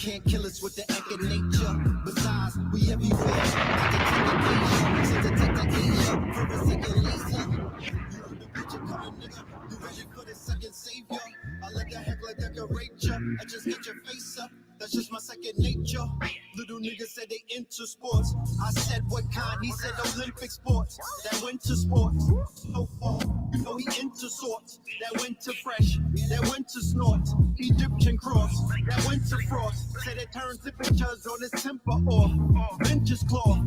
can't kill us with the act of nature. Besides, we everywhere. I can take a Asia, so detect the Asia for a second laser. You heard the picture coming, nigga. You ready for the second savior? I like a heckler decorate ya. I just get your face up. That's just my second nature. Little niggas said they into sports. I said what kind? He said Olympic sports. That winter sports. So far, you know he into sorts. That winter fresh. That winter snorts. Egyptian cross. That winter frost. Said it turns temperatures on his temper off. Venture's claw.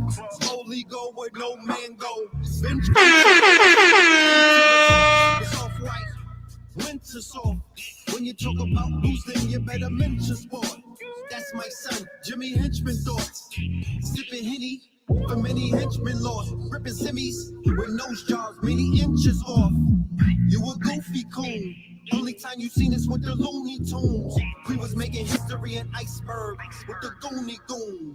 Slowly go where no man go. Venture. It's off white. Winter soft. When you talk about losing, you better mention sport. That's my son, Jimmy Henchman thoughts. Sipping Henny for many henchmen lost. Ripping semis with nose jobs many inches off. You a goofy coon. Only time you seen us with the Looney Tunes. We was making history in Iceberg with the Goonie Goon.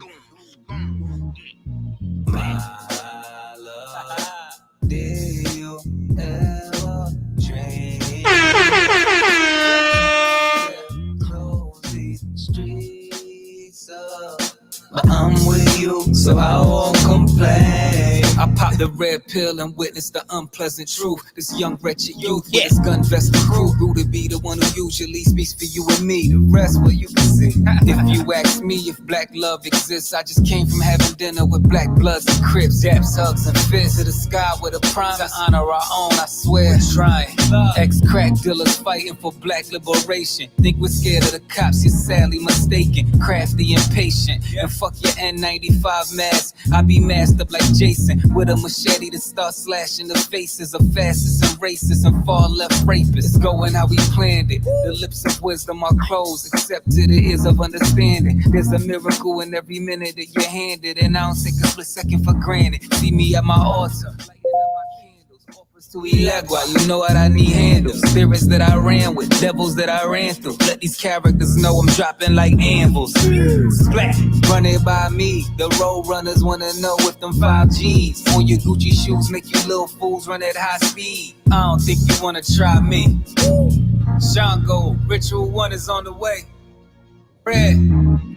My love, did you ever dream? Close these streets up, but I'm with you, so I won't complain. I popped the red pill and witnessed the unpleasant truth. This young wretched youth with his gun vested crew grew to be the one who usually speaks for you and me. The rest, well, you can see. If you ask me if black love exists, I just came from having dinner with black bloods and crips, daps, hugs, and fists to the sky with a promise to honor our own. I swear, trying. Ex-crack dealers fighting for black liberation. Think we're scared of the cops? You're sadly mistaken. Crafty and patient, and fuck your N95 mask. I be masked up like Jason with a machete to start slashing the faces of fascists and racists and far left rapists. It's going how we planned it. The lips of wisdom are closed, except to the ears of understanding. There's a miracle in every minute that you're handed, and I don't take a split second for granted. See me at my altar, lighting up my candles, offers to Elegua. You know what I need handles. Spirits that I ran with, devils that I ran through. Let these characters know I'm dropping like anvils. Splat, run it by me. The road runners wanna know if them 5Gs on your Gucci shoes make you little fools run at high speed. I don't think you wanna try me. Shango, Ritual 1 is on the way. Red,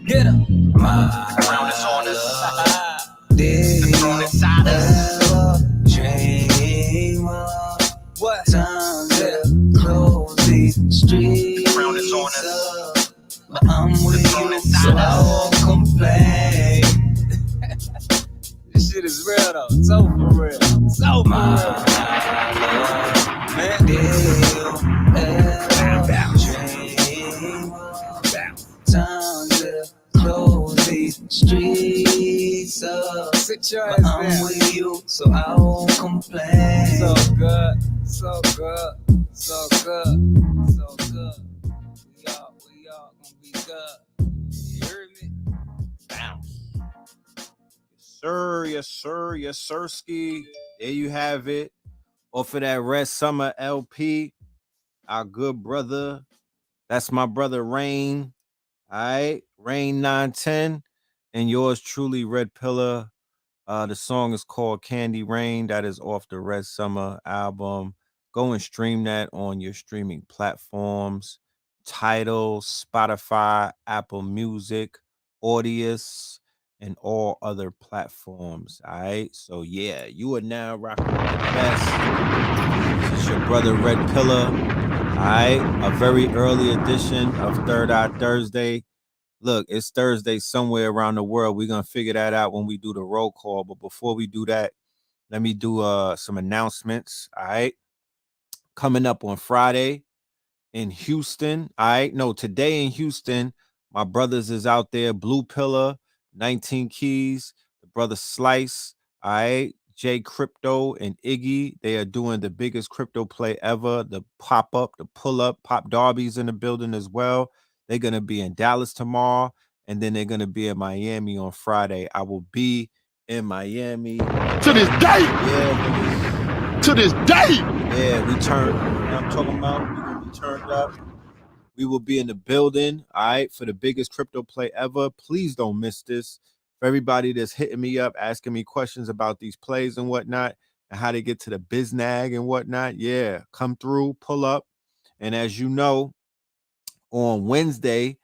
get him. My crown is on us. The throne inside us. Dream of what time to close these streets. The crown is on us. But I'm with you, so I won't complain. This shit is real though, so for real, so for real. Man, did you ever dream of time to close these streets up? Sit your ass down. I'm with you, so I won't complain. So good, so good, so good, so good. We all gonna be good. You heard me? Bounce. Yes, sir, yes, sirski. There you have it. Off of that Red Summer LP, our good brother. That's my brother Rain. All right, Rain 910, and yours truly, Red Pillar. The song is called Candy Rain. That is off the Red Summer album. Go and stream that on your streaming platforms. Tidal, Spotify, Apple Music, Audius, and all other platforms. All right. So yeah, you are now rocking with the best. This is your brother Red Pillar. All right. A very early edition of Third Eye Thursday. Look, it's Thursday somewhere around the world. We're gonna figure that out when we do the roll call. But before we do that, let me do some announcements. All right. Coming up on Friday in Houston. All right. No, today in Houston, my brothers is out there. Blue Pillar, 19 Keys, the brother Slice, all right, J Crypto and Iggy. They are doing the biggest crypto play ever. The pop-up, the pull-up, Pop Darby's in the building as well. They're gonna be in Dallas tomorrow, and then they're gonna be in Miami on Friday. I will be in Miami. To this day! Yeah, to this day! Yeah, we turned, you know what I'm talking about? We will be turned up. We will be in the building, all right, for the biggest crypto play ever. Please don't miss this. For everybody that's hitting me up, asking me questions about these plays and whatnot, and how to get to the biznag and whatnot, yeah, come through, pull up. And as you know, on Wednesday,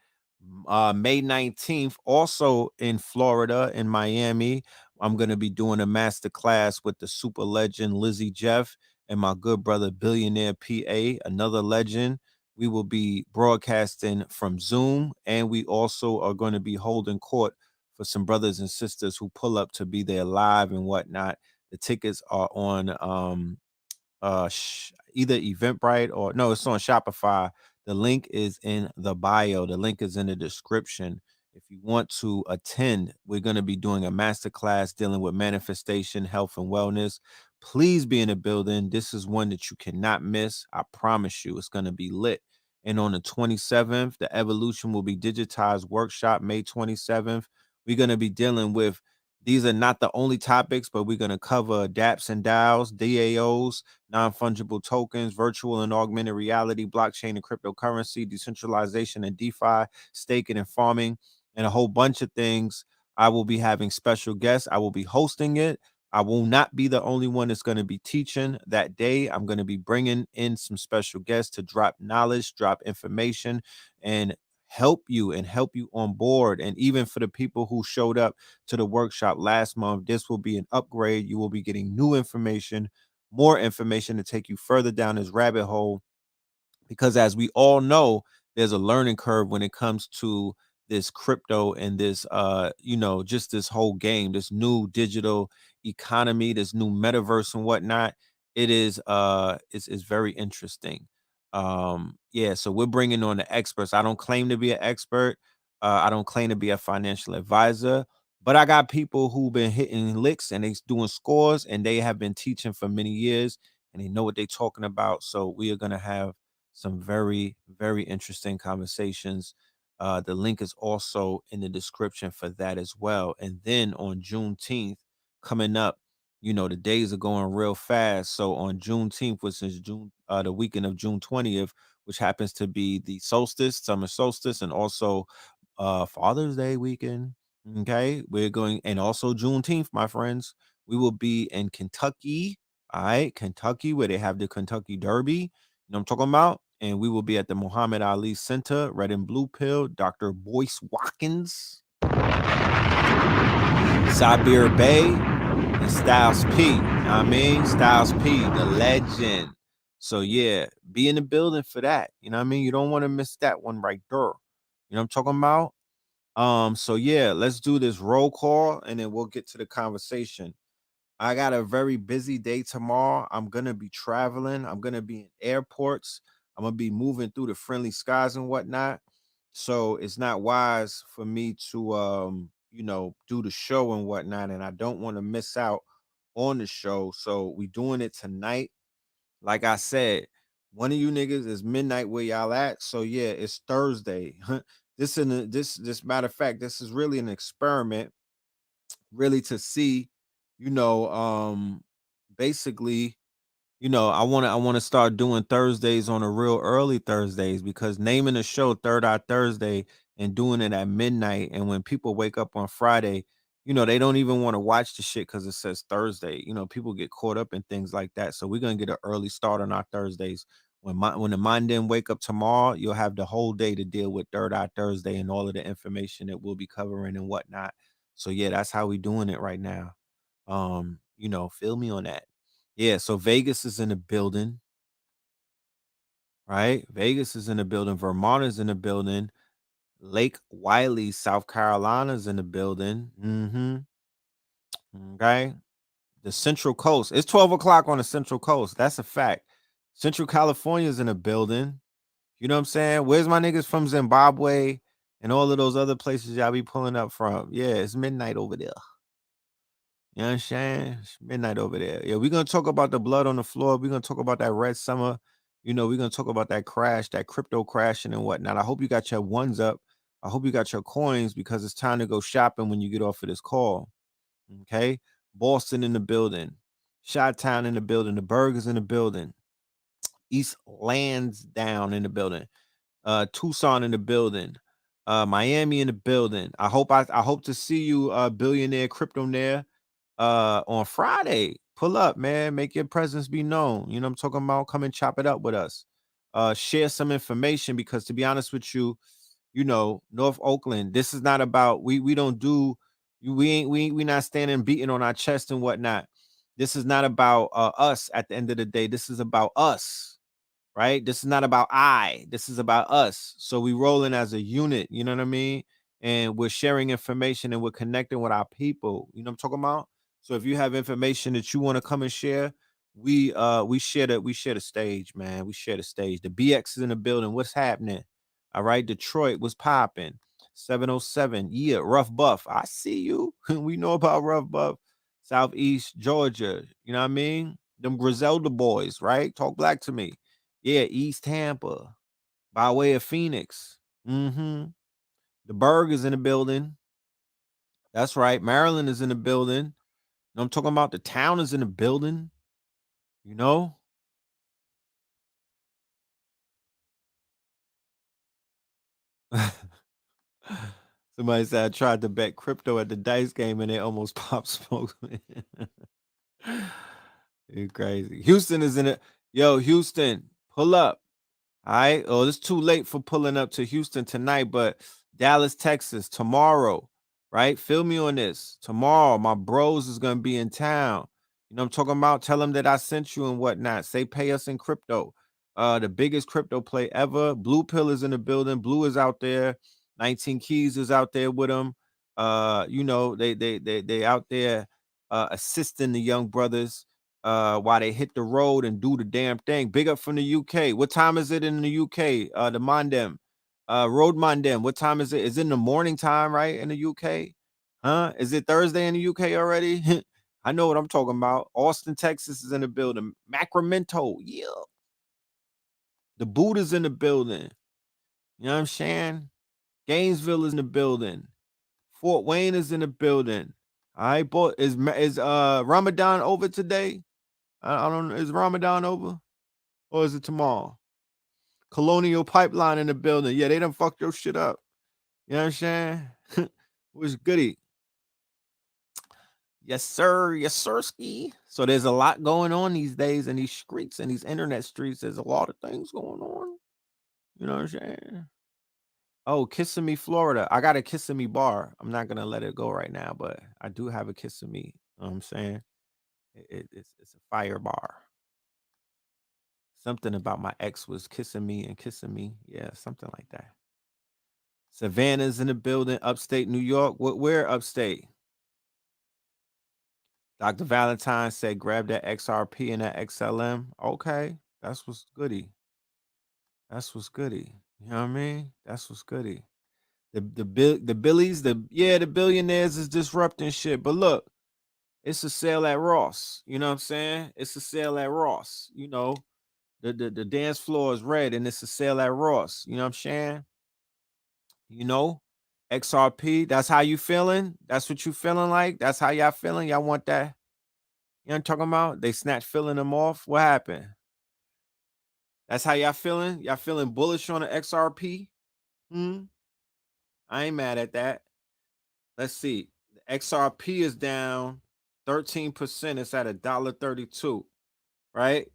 May 19th, also in Florida, in Miami, I'm going to be doing a master class with the super legend Lizzie Jeff and my good brother Billionaire PA, another legend. We will be broadcasting from Zoom, and we also are going to be holding court for some brothers and sisters who pull up to be there live and whatnot. The tickets are on either Eventbrite or no, it's on Shopify. The link is in the bio. The link is in the description. If you want to attend, we're going to be doing a master class dealing with manifestation, health, and wellness. Please be in the building. This is one that you cannot miss. I promise you, it's going to be lit. And on the 27th, the Evolution will be digitized workshop, May 27th. We're going to be dealing with, these are not the only topics, but we're going to cover DApps and DAOs, DAOs, non-fungible tokens, virtual and augmented reality, blockchain and cryptocurrency, decentralization and DeFi, staking and farming, and a whole bunch of things. I will be having special guests. I will be hosting it. I will not be the only one that's going to be teaching that day. I'm going to be bringing in some special guests to drop knowledge, drop information, and help you on board. And even for the people who showed up to the workshop last month, this will be an upgrade. You will be getting new information, more information to take you further down this rabbit hole, because as we all know, there's a learning curve when it comes to this crypto and this just this whole game, this new digital economy, this new metaverse and whatnot. It is it's very interesting. Yeah, so we're bringing on the experts. I don't claim to be an expert. I don't claim to be a financial advisor, but I got people who've been hitting licks and they doing scores, and they have been teaching for many years, and they know what they're talking about. So we are going to have some very, very interesting conversations. The link is also in the description for that as well. And then on Juneteenth, coming up, the days are going real fast. So on Juneteenth, which is the weekend of June 20th, which happens to be the solstice, summer solstice, and also Father's Day weekend. Okay, we're going, and also Juneteenth, my friends. We will be in Kentucky. All right, Kentucky, where they have the Kentucky Derby. You know what I'm talking about? And we will be at the Muhammad Ali Center, Red and Blue Pill, Dr. Boyce Watkins, Sabir Bay, and Styles P. You know what I mean? Styles P, the legend. So yeah, be in the building for that. You know what I mean? You don't want to miss that one right there. You know what I'm talking about? So yeah, let's do this roll call and then we'll get to the conversation. I got a very busy day tomorrow. I'm gonna be traveling. I'm gonna be in airports. I'm gonna be moving through the friendly skies and whatnot. So it's not wise for me to do the show and whatnot. And I don't want to miss out on the show. So we doing it tonight. Like I said, one of you niggas is midnight where y'all at. So yeah, it's Thursday. This matter of fact, this is really an experiment, really to see, you know, basically, I want to start doing Thursdays on a real early Thursdays, because naming the show Third Eye Thursday and doing it at midnight, and when people wake up on Friday, they don't even want to watch the shit because it says Thursday. People get caught up in things like that. So we're gonna get an early start on our Thursdays. When the mind then wake up tomorrow, you'll have the whole day to deal with Third Eye Thursday and all of the information that we'll be covering and whatnot. So yeah, that's how we doing it right now. Feel me on that. Yeah, so Vegas is in the building, right? Vegas is in the building. Vermont is in the building. Lake Wiley, South Carolina is in the building. Okay. The Central Coast. It's 12 o'clock on the Central Coast. That's a fact. Central California is in the building. You know what I'm saying? Where's my niggas from Zimbabwe and all of those other places y'all be pulling up from? Yeah, it's midnight over there. You know what I'm saying? It's midnight over there. Yeah, we're gonna talk about the blood on the floor. We're gonna talk about that red summer. We're gonna talk about that crash, that crypto crashing and whatnot. I hope you got your ones up. I hope you got your coins, because it's time to go shopping when you get off of this call. Okay. Boston in the building. Chi-Town in the building. The Burgers in the building. East Lansdowne in the building. Tucson in the building. Miami in the building. I hope to see you, billionaire cryptonaire, on Friday. Pull up, man. Make your presence be known. You know what I'm talking about? Come and chop it up with us. Share some information, because to be honest with you, North Oakland. This is not about we don't do we not standing beating on our chest and whatnot. This is not about us at the end of the day. This is about us, right? This is not about I. This is about us. So we rolling as a unit, you know what I mean? And we're sharing information and we're connecting with our people. You know what I'm talking about? So if you have information that you want to come and share, we share the stage, man. We share the stage. The BX is in the building. What's happening? All right, Detroit, what's popping? 707. Yeah, Rough Buff. I see you. We know about Rough Buff. Southeast Georgia. You know what I mean? Them Griselda boys, right? Talk black to me. Yeah, East Tampa by way of Phoenix. Mm-hmm. The Berg is in the building. That's right. Maryland is in the building. I'm talking about the town is in the building. You know? Somebody said I tried to bet crypto at the dice game and they almost pop smoke. You're crazy. Houston is in it. Yo, Houston, pull up. All right. Oh, it's too late for pulling up to Houston tonight, but Dallas, Texas, tomorrow, right? Feel me on this. Tomorrow, my bros is gonna be in town. You know what I'm talking about? Tell them that I sent you and whatnot. Say pay us in crypto. The biggest crypto play ever. Blue Pill is in the building. Blue is out there. 19 Keys is out there with them. They out there assisting the young brothers while they hit the road and do the damn thing. Big up from the UK. What time is it in the UK? The Mondem. Road Mondem. What time is it? Is it in the morning time, right? In the UK? Huh? Is it Thursday in the UK already? I know what I'm talking about. Austin, Texas is in the building. Sacramento. Yeah. The Buddha's in the building. You know what I'm saying? Gainesville is in the building. Fort Wayne is in the building. All right, boy. Is Ramadan over today? I don't know. Is Ramadan over? Or is it tomorrow? Colonial Pipeline in the building. Yeah, they done fucked your shit up. You know what I'm saying? Was goody. Yes, sir. Yes, sir, ski. So there's a lot going on these days in these streets and these internet streets. There's a lot of things going on. You know what I'm saying? Oh, Kissimmee, Florida. I got a Kissimmee bar. I'm not gonna let it go right now, but I do have a Kissimmee. You know what I'm saying? It's a fire bar. Something about my ex was kissing me and kissing me. Yeah, something like that. Savannah's in the building, upstate New York. Where upstate? Dr. Valentine said, grab that XRP and that XLM. Okay, that's what's goody. That's what's goody. You know what I mean? That's what's goody. The Billies, the billionaires is disrupting shit. But look, it's a sale at Ross. You know what I'm saying? It's a sale at Ross. The dance floor is red and it's a sale at Ross. You know what I'm saying? You know, XRP, that's how you feeling? That's what you feeling like? That's how y'all feeling? Y'all want that? You know what I'm talking about? They snatch filling them off. What happened? That's how y'all feeling? Y'all feeling bullish on the XRP? Hmm? I ain't mad at that. Let's see. The XRP is down 13%. It's at $1.32, right?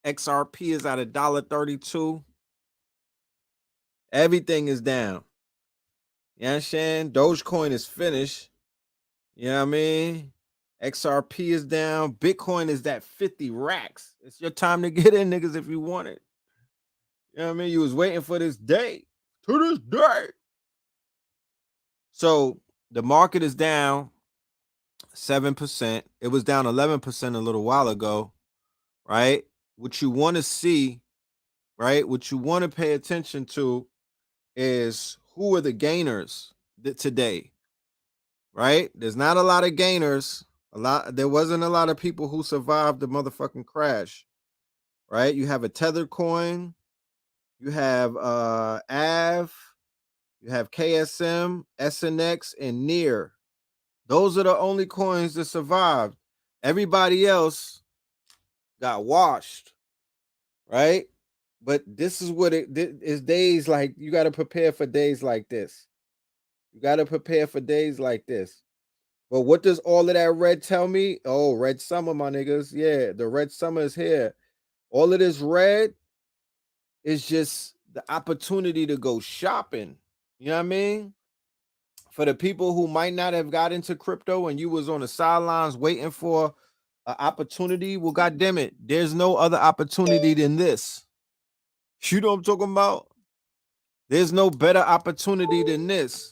XRP is at $1.32. Everything is down. You know what I'm saying? Dogecoin is finished. You know what I mean? XRP is down. Bitcoin is that 50 racks. It's your time to get in, niggas, if you want it. You know what I mean? You was waiting for this day. To this day. So the market is down 7%. It was down 11% a little while ago, right? What you want to see, right? What you want to pay attention to is who are the gainers today, right? There's not a lot of gainers. There wasn't a lot of people who survived the motherfucking crash, right? You have a Tether coin, you have AV, you have KSM, SNX, and Near. Those are the only coins that survived. Everybody else got washed, right? But this is what it is. Days like you got to prepare for days like this. You got to prepare for days like this. But what does all of that red tell me? Oh, red summer, my niggas. Yeah, the red summer is here. All of this red is just the opportunity to go shopping. You know what I mean? For the people who might not have got into crypto and you was on the sidelines waiting for an opportunity, well, goddamn it, there's no other opportunity than this. You know what I'm talking about? There's no better opportunity than this.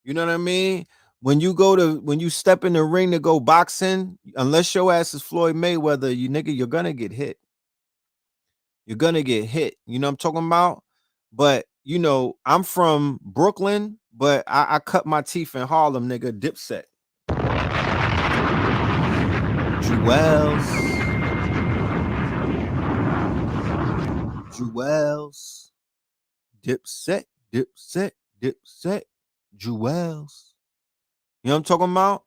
You know what I mean? When you step in the ring to go boxing, unless your ass is Floyd Mayweather, you're gonna get hit. You're gonna get hit. You know what I'm talking about? But I'm from Brooklyn, but I cut my teeth in Harlem, nigga. Dipset. Jewels. Dipset. Jewels. You know what I'm talking about?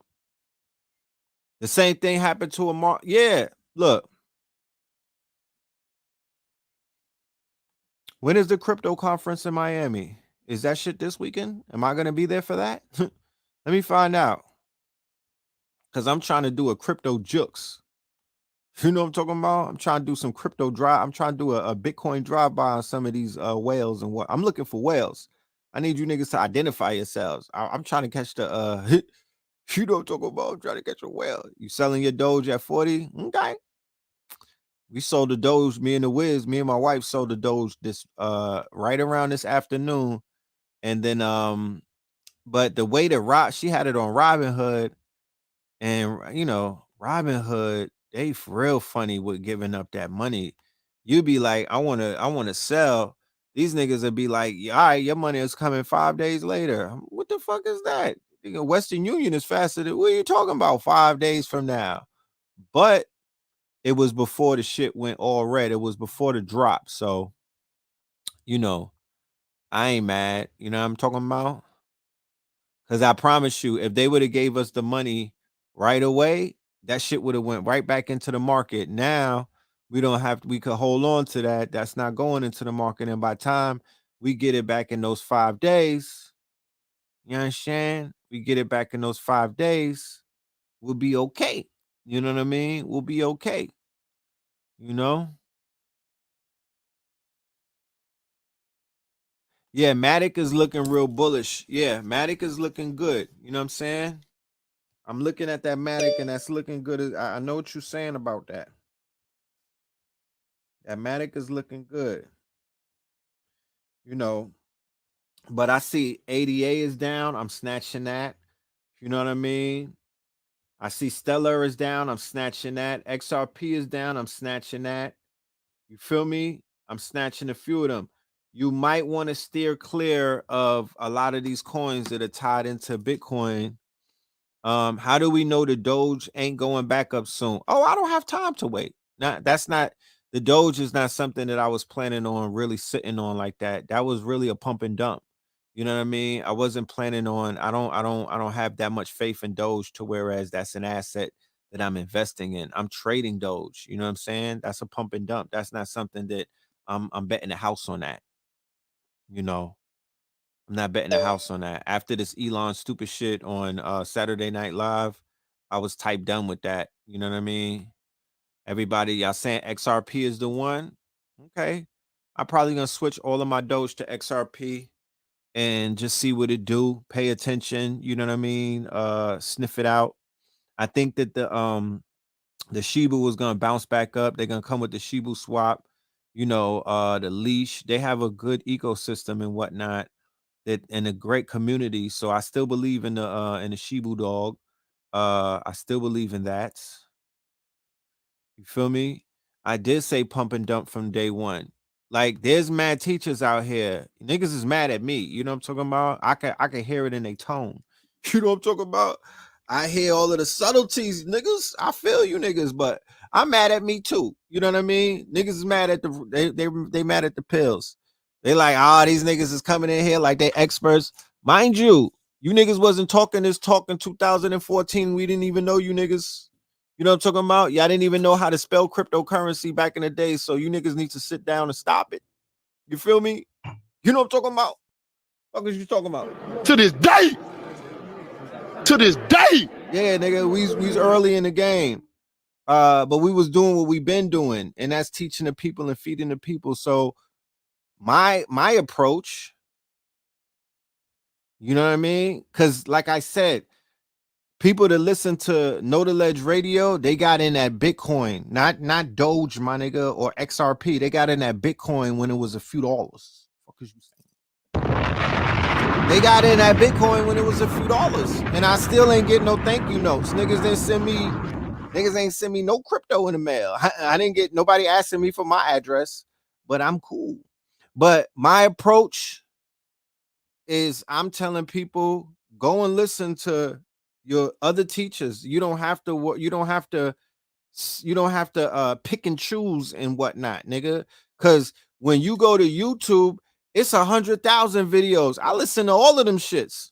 The same thing happened to Amar. Yeah, look. When is the crypto conference in Miami? Is that shit this weekend? Am I gonna be there for that? Let me find out. Cause I'm trying to do a crypto jukes. You know what I'm talking about? I'm trying to do some crypto drive. I'm trying to do a Bitcoin drive-by on some of these whales and what I'm looking for whales. I need you niggas to identify yourselves. I'm trying to catch the you know what I'm talking about. I'm trying to catch a whale. You selling your Doge at 40? Okay. We sold the Doge, me and the Wiz, me and my wife sold the Doge this right around this afternoon. And then but the way to she had it on Robinhood, and Robinhood, they real funny with giving up that money. You'd be like, I wanna sell. These niggas would be like, all right, your money is coming 5 days later. What the fuck is that? Western Union is faster than what are you talking about 5 days from now? But it was before the shit went all red. It was before the drop. So, I ain't mad. You know what I'm talking about? Because I promise you, if they would have gave us the money right away, that shit would have went right back into the market. Now we could hold on to that. That's not going into the market. And by the time we get it back in those 5 days, you understand? We get it back in those 5 days, we'll be okay. You know what I mean? We'll be okay. You know? Yeah, Matic is looking real bullish. Yeah, Matic is looking good. You know what I'm saying? I'm looking at that Matic and that's looking good. I know what you're saying about that. That Matic is looking good. But I see ADA is down. I'm snatching that. You know what I mean? I see Stellar is down. I'm snatching that. XRP is down. I'm snatching that. You feel me? I'm snatching a few of them. You might want to steer clear of a lot of these coins that are tied into Bitcoin. How do we know the Doge ain't going back up soon? Oh, I don't have time to wait. The Doge is not something that I was planning on really sitting on like that. That was really a pump and dump. You know what I mean? I wasn't planning on, I don't have that much faith in Doge to whereas that's an asset that I'm investing in. I'm trading Doge. You know what I'm saying? That's a pump and dump. That's not something that I'm betting the house on that. I'm not betting the house on that. After this Elon stupid shit on Saturday Night Live, I was type done with that. You know what I mean? Everybody, y'all saying XRP is the one. Okay. I'm probably gonna switch all of my Doge to XRP and just see what it do. Pay attention, you know what I mean? Sniff it out. I think that the Shiba was gonna bounce back up. They're gonna come with the Shiba swap, the leash. They have a good ecosystem and whatnot. That and a great community. So I still believe in the Shibu dog. I still believe in that. You feel me? I did say pump and dump from day one. Like there's mad teachers out here. Niggas is mad at me. You know what I'm talking about? I can hear it in their tone. You know what I'm talking about? I hear all of the subtleties, niggas. I feel you niggas, but I'm mad at me too. You know what I mean? Niggas is mad at they mad at the pills. They like, these niggas is coming in here like they experts. Mind you, you niggas wasn't talking this talk in 2014. We didn't even know you niggas. You know what I'm talking about? Y'all didn't even know how to spell cryptocurrency back in the day. So you niggas need to sit down and stop it. You feel me? You know what I'm talking about? What is you talking about? To this day. Yeah, nigga, we's early in the game. But we was doing what we've been doing, and that's teaching the people and feeding the people. So my approach, you know what I mean? Because like I said, people that listen to Know the Ledge Radio, they got in that Bitcoin, not Doge, my nigga, or XRP. They got in that Bitcoin when it was a few dollars. What is you saying? They got in that Bitcoin when it was a few dollars, and I still ain't getting no thank you notes. Niggas ain't send me no crypto in the mail. I didn't get nobody asking me for my address, but I'm cool. But my approach is I'm telling people, go and listen to your other teachers. You don't have to pick and choose and whatnot, nigga. Cause when you go to YouTube, it's 100,000 videos. I listen to all of them shits.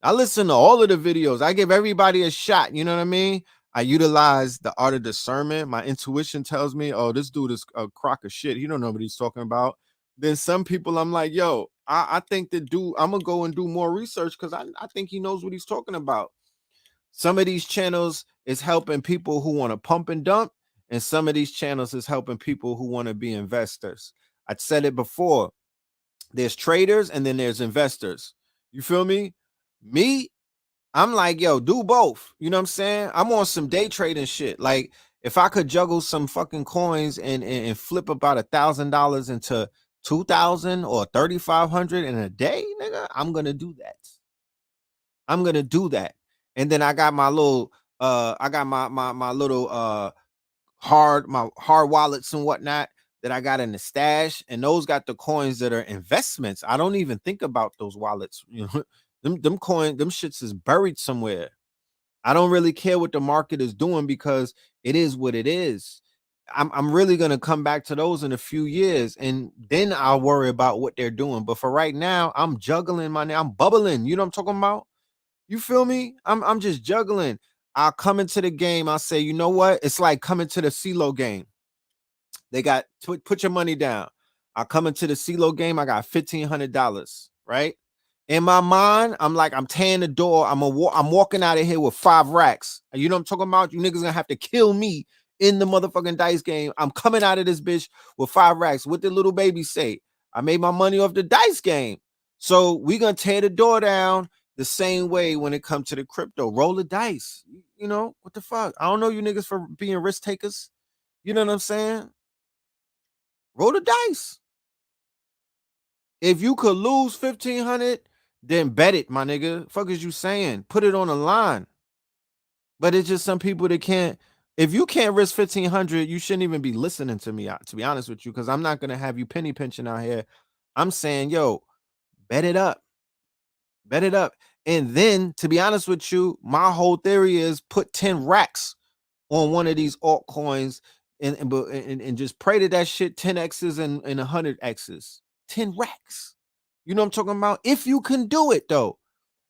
I listen to all of the videos. I give everybody a shot. You know what I mean? I utilize the art of discernment. My intuition tells me, oh, this dude is a crock of shit. He don't know what he's talking about. Then some people, I'm like, yo, I think the dude, I'm gonna go and do more research because I think he knows what he's talking about. Some of these channels is helping people who want to pump and dump, and some of these channels is helping people who want to be investors. I said it before. There's traders and then there's investors. You feel me? Me, I'm like, yo, do both. You know what I'm saying? I'm on some day trading shit. Like, if I could juggle some fucking coins and flip about $1,000 into 2,000 or 3,500 in a day, nigga, I'm gonna do that. I'm gonna do that. And then I got my little I got my little hard wallets and whatnot that I got in the stash, and those got the coins that are investments. I don't even think about those wallets. You know, them coin, them shits is buried somewhere. I don't really care what the market is doing because it is what it is. I'm really gonna come back to those in a few years, and then I'll worry about what they're doing. But for right now, I'm juggling my name. I'm bubbling. You know what I'm talking about? You feel me? I'm just juggling. I'll come into the game. I'll say, you know what? It's like coming to the CeeLo game. They got put your money down. I come into the CeeLo game. I got $1,500, right? In my mind, I'm like, I'm tearing the door. I'm walking out of here with 5 racks. You know what I'm talking about? You niggas gonna have to kill me in the motherfucking dice game. I'm coming out of this bitch with 5 racks. What did little baby say? I made my money off the dice game. So we gonna tear the door down the same way when it comes to the crypto. Roll the dice. You know, what the fuck? I don't know you niggas for being risk takers. You know what I'm saying? Roll the dice. If you could lose 1,500, then bet it, my nigga. Fuck is you saying? Put it on the line. But it's just some people that can't. If you can't risk 1,500, you shouldn't even be listening to me, to be honest with you, because I'm not gonna have you penny pinching out here. I'm saying, yo, bet it up. Bet it up. And then, to be honest with you, my whole theory is put 10 racks on one of these altcoins and just pray to that shit 10x's and 100x's. 10 racks. You know what I'm talking about? If you can do it though.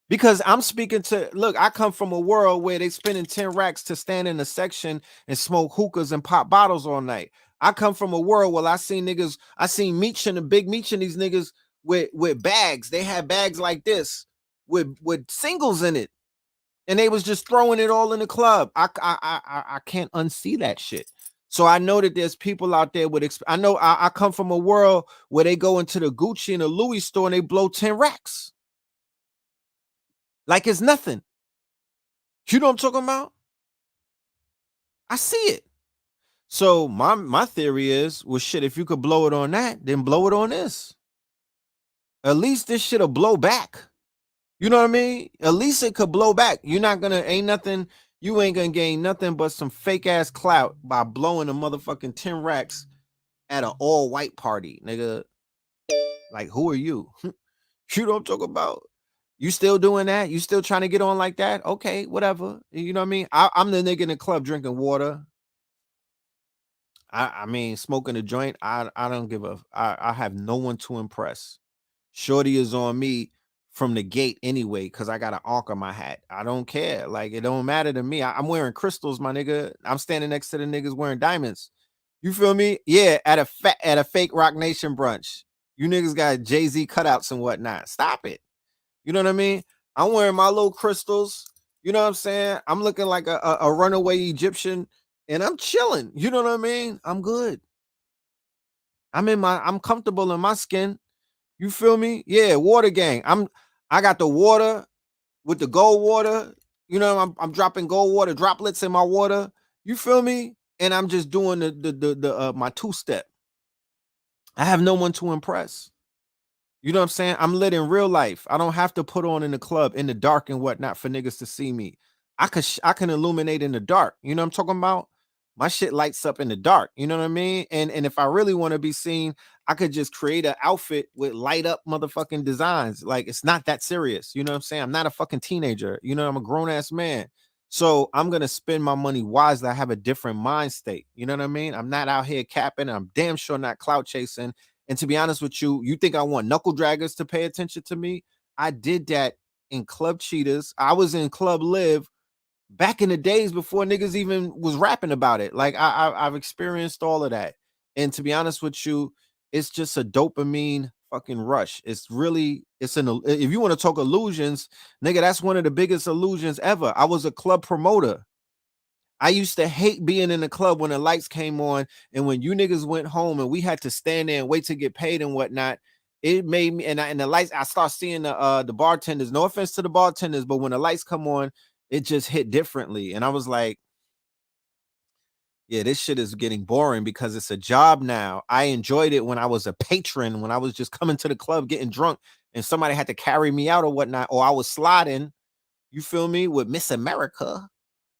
Because I'm speaking to, look, I come from a world where they spending 10 racks to stand in a section and smoke hookahs and pop bottles all night. I come from a world where I seen Meech and the big Meech and these niggas with bags. They had bags like this with singles in it. And they was just throwing it all in the club. I can't unsee that shit. So I know that there's people out there with. I know I come from a world where they go into the Gucci and the Louis store and they blow 10 racks like it's nothing. You know what I'm talking about? I see it. So my theory is, well, shit, if you could blow it on that, then blow it on this. At least this shit'll blow back. You know what I mean? At least it could blow back. You're not gonna, you ain't gonna gain nothing but some fake ass clout by blowing a motherfucking 10 racks at an all white party, nigga. Like, who are you? You know what I'm talking about? You still doing that? You still trying to get on like that? Okay, whatever. You know what I mean? I'm the nigga in the club drinking water. I mean, smoking a joint. I don't give a. I have no one to impress. Shorty is on me from the gate anyway, because I got an arc on my hat. I don't care. Like, it don't matter to me. I'm wearing crystals, my nigga. I'm standing next to the niggas wearing diamonds. You feel me? Yeah, at a fake Rock Nation brunch. You niggas got Jay-Z cutouts and whatnot. Stop it. You know what I mean? I'm wearing my little crystals. You know what I'm saying? I'm looking like a runaway Egyptian, and I'm chilling. You know what I mean? I'm good. I'm comfortable in my skin. You feel me? Yeah, water gang. I got the water with the gold water. You know, I'm dropping gold water droplets in my water. You feel me? And I'm just doing the my two step. I have no one to impress. You know what I'm saying? I'm lit in real life. I don't have to put on in the club in the dark and whatnot for niggas to see me. I can illuminate in the dark. You know what I'm talking about? My shit lights up in the dark. You know what I mean? And if I really want to be seen, I could just create an outfit with light up motherfucking designs. Like it's not that serious. You know what I'm saying? I'm not a fucking teenager. You know, I'm a grown ass man. So I'm gonna spend my money wisely. I have a different mind state. You know what I mean? I'm not out here capping. I'm damn sure not clout chasing. And to be honest with you, you think I want knuckle draggers to pay attention to me? I did that in Club Cheetahs. I was in Club Live back in the days before niggas even was rapping about it. Like I've experienced all of that. And to be honest with you, it's just a dopamine fucking rush. It's really, it's an, if you want to talk illusions, nigga, that's one of the biggest illusions ever. I was a club promoter. I used to hate being in the club when the lights came on and when you niggas went home and we had to stand there and wait to get paid and whatnot. It made me, and the lights, I start seeing the bartenders. No offense to the bartenders, but when the lights come on, it just hit differently. And I was like, yeah, this shit is getting boring because it's a job now. I enjoyed it when I was a patron, when I was just coming to the club getting drunk and somebody had to carry me out or whatnot, or I was sliding, you feel me, with Miss America.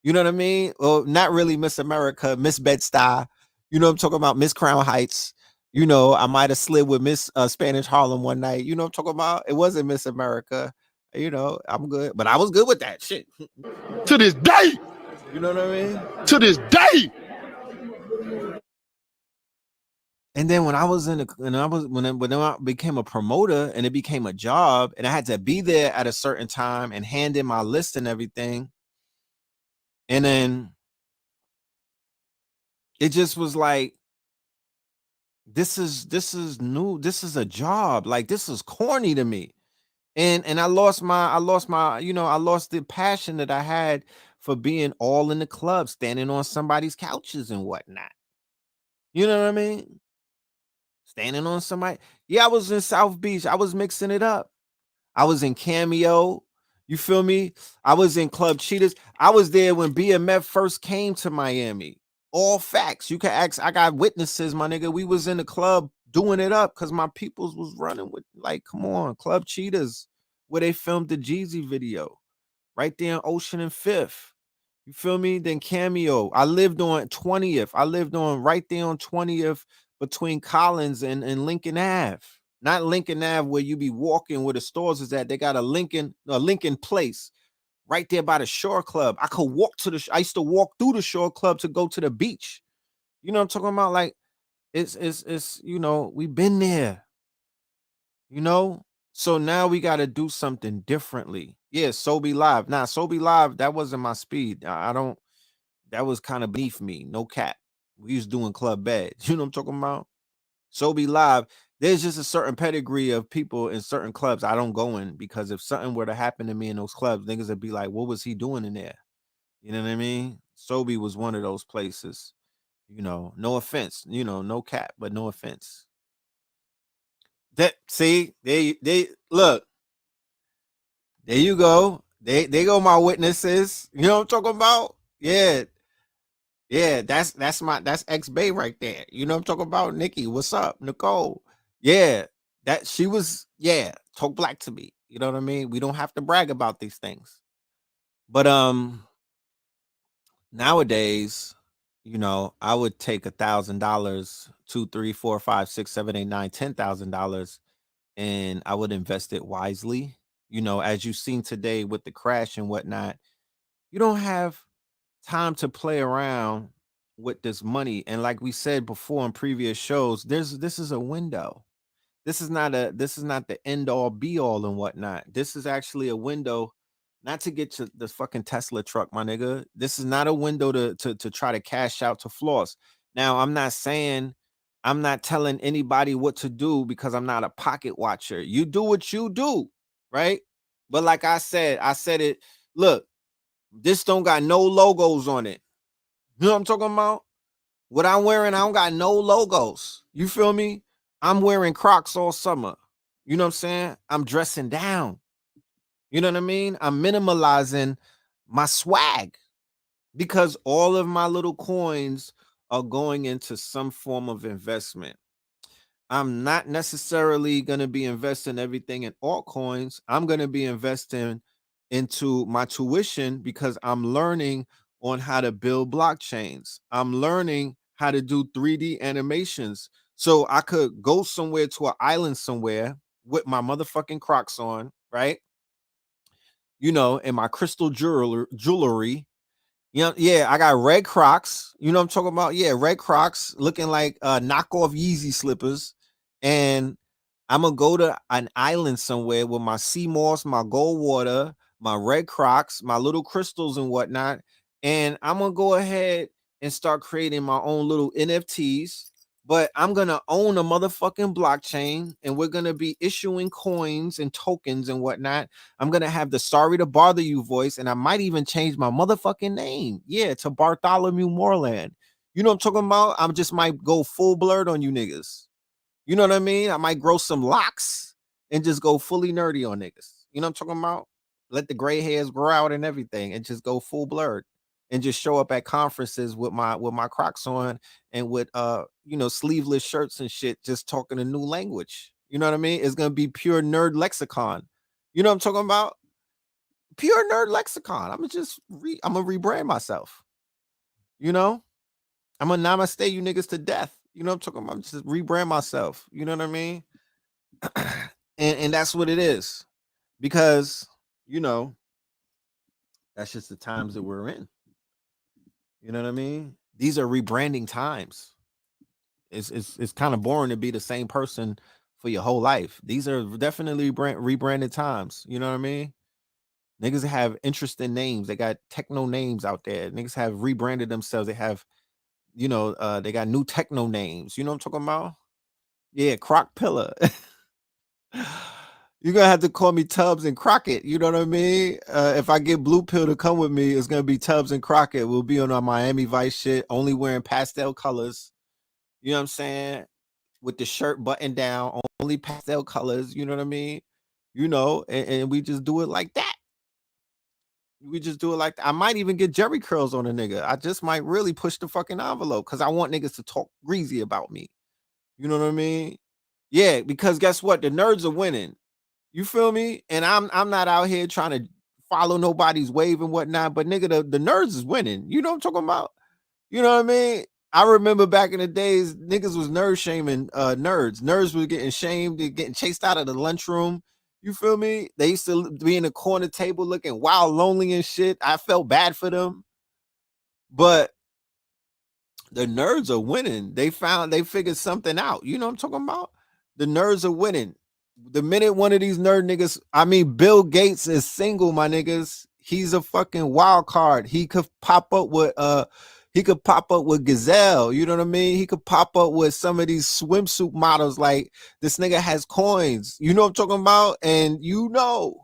You know what I mean? Well, not really Miss America, Miss Bed-Stuy. You know what I'm talking about? Miss Crown Heights. You know, I might have slid with Miss Spanish Harlem one night. You know what I'm talking about? It wasn't Miss America. You know, I'm good, but I was good with that shit. To this day, You know what I mean? to this day. And then when I was in the, when I became a promoter and it became a job and I had to be there at a certain time and hand in my list and everything. And then it just was like, this is new. This is a job. Like this is corny to me. And I lost my, you know, I lost the passion that I had for being all in the club, standing on somebody's couches and whatnot. You know what I mean? Standing on somebody. Yeah, I was in South Beach. I was mixing it up. I was in Cameo. You feel me? I was in Club Cheetahs. I was there when BMF first came to Miami. All facts. You can ask. I got witnesses, my nigga. We was in the club doing it up because my peoples was running with, like, come on, Club Cheetahs, where they filmed the Jeezy video, right there in Ocean and Fifth. You feel me? Then Cameo. I lived on 20th. I lived on right there on 20th between Collins and Lincoln Ave. Not Lincoln Ave where you be walking where the stores is at. They got a Lincoln Place right there by the Shore Club. I could walk to I used to walk through the Shore Club to go to the beach. You know what I'm talking about? Like it's you know, we've been there, you know? So now we got to do something differently. Yeah, So Be Live. Nah, So Be Live, that wasn't my speed. I don't, that was kind of beneath me. No cap. We was doing club bad. You know what I'm talking about? So Be Live. There's just a certain pedigree of people in certain clubs I don't go in because if something were to happen to me in those clubs, niggas would be like, what was he doing in there? You know what I mean? Sobe was one of those places. You know, no offense, you know, no cap, but no offense. That see, they look, there you go. They go my witnesses. You know what I'm talking about? Yeah. Yeah, that's ex Bay right there. You know what I'm talking about? Nikki, what's up? Nicole. Yeah, that she was, yeah, talk black to me. You know what I mean? We don't have to brag about these things. But nowadays, you know, I would take $1,000, $2, 3, 4, 5, 6, 7, 8, 9, $10,000, and I would invest it wisely. You know, as you've seen today with the crash and whatnot, you don't have time to play around with this money. And like we said before in previous shows, this is a window. This is not the end all be all and whatnot. This is actually a window not to get to the fucking Tesla truck, my nigga. This is not a window to try to cash out to floss. Now, I'm not saying, I'm not telling anybody what to do because I'm not a pocket watcher. You do what you do, right? But like I said it, look, this don't got no logos on it. You know what I'm talking about? What I'm wearing, I don't got no logos. You feel me? I'm wearing Crocs all summer. You know what I'm saying? I'm dressing down. You know what I mean? I'm minimalizing my swag because all of my little coins are going into some form of investment. I'm not necessarily going to be investing everything in altcoins. I'm going to be investing into my tuition because I'm learning on how to build blockchains. I'm learning how to do 3D animations. So I could go somewhere to an island somewhere with my motherfucking Crocs on, right? You know, and my crystal jewelry. You know, yeah, I got red Crocs. You know what I'm talking about? Yeah, red Crocs looking like knockoff Yeezy slippers. And I'm gonna go to an island somewhere with my sea moss, my gold water, my red Crocs, my little crystals and whatnot. And I'm gonna go ahead and start creating my own little NFTs. But I'm gonna own a motherfucking blockchain, and we're gonna be issuing coins and tokens and whatnot. I'm gonna have the sorry to bother you voice, and I might even change my motherfucking name. Yeah, to Bartholomew Moreland. You know what I'm talking about? I just might go full blurred on you niggas. You know what I mean? I might grow some locks and just go fully nerdy on niggas. You know what I'm talking about? Let the gray hairs grow out and everything and just go full blurred and just show up at conferences with my Crocs on and with you know, sleeveless shirts and shit, just talking a new language. You know what I mean? It's gonna be pure nerd lexicon. You know what I'm talking about? Pure nerd lexicon. I'm gonna rebrand myself. You know? I'm gonna namaste you niggas to death. You know what I'm talking about? I'm just rebrand myself. You know what I mean? And that's what it is. Because, you know, that's just the times that we're in. You know what I mean? These are rebranding times. It's kind of boring to be the same person for your whole life. These are definitely rebranded times. You know what I mean? Niggas have interesting names. They got techno names out there. Niggas have rebranded themselves. They have, you know, they got new techno names. You know what I'm talking about? Yeah, Croc Pillar. You're gonna have to call me Tubbs and Crockett. You know what I mean? If I get Blue Pill to come with me, it's gonna be Tubbs and Crockett. We'll be on our Miami Vice shit, only wearing pastel colors. You know what I'm saying? With the shirt buttoned down, only pastel colors. You know what I mean? You know, and we just do it like that. We just do it like that. I might even get Jerry curls on a nigga. I just might really push the fucking envelope because I want niggas to talk greasy about me. You know what I mean? Yeah, because guess what? The nerds are winning. You feel me? And I'm not out here trying to follow nobody's wave and whatnot, but nigga, the nerds is winning. You know what I'm talking about? You know what I mean? I remember back in the days, niggas was nerd shaming nerds. Nerds was getting shamed, getting chased out of the lunchroom. You feel me? They used to be in the corner table looking wild, lonely and shit. I felt bad for them. But the nerds are winning. They figured something out. You know what I'm talking about? The nerds are winning. The minute one of these nerd niggas, I mean, Bill Gates is single, my niggas. He's a fucking wild card. He could pop up with Gazelle. You know what I mean? He could pop up with some of these swimsuit models. Like this nigga has coins. You know what I'm talking about? And you know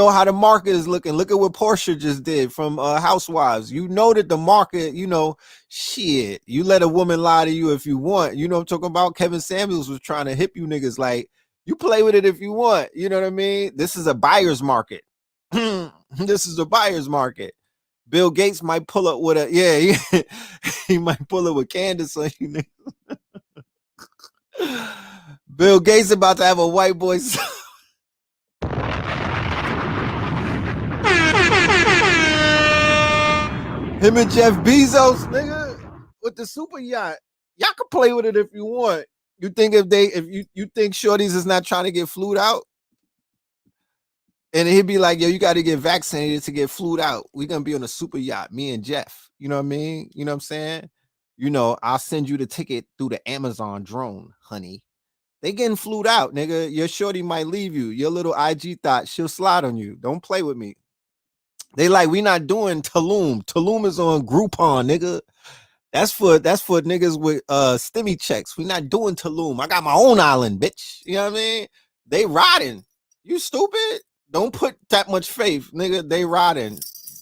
how the market is looking. Look at what Portia just did from Housewives. You know that the market, you know, shit. You let a woman lie to you if you want. You know what I'm talking about? Kevin Samuels was trying to hip you niggas like, you play with it if you want. You know what I mean? This is a buyer's market. This is a buyer's market. Bill Gates might pull up with he might pull up with Candace on you niggas. Bill Gates about to have a white boy son. Him and Jeff Bezos, nigga, with the super yacht. Y'all can play with it if you want. You think if you think shorties is not trying to get flued out? And he'd be like, yo, you got to get vaccinated to get flued out. We're gonna be on a super yacht, me and Jeff. You know what I mean? You know what I'm saying? You know, I'll send you the ticket through the Amazon drone, honey. They getting flued out, nigga. Your shorty might leave you. Your little IG thought she'll slide on you. Don't play with me. They like, we not doing Tulum. Tulum is on Groupon, nigga. That's for niggas with stimmy checks. We not doing Tulum. I got my own island, bitch. You know what I mean? They riding. You stupid? Don't put that much faith, nigga. They riding.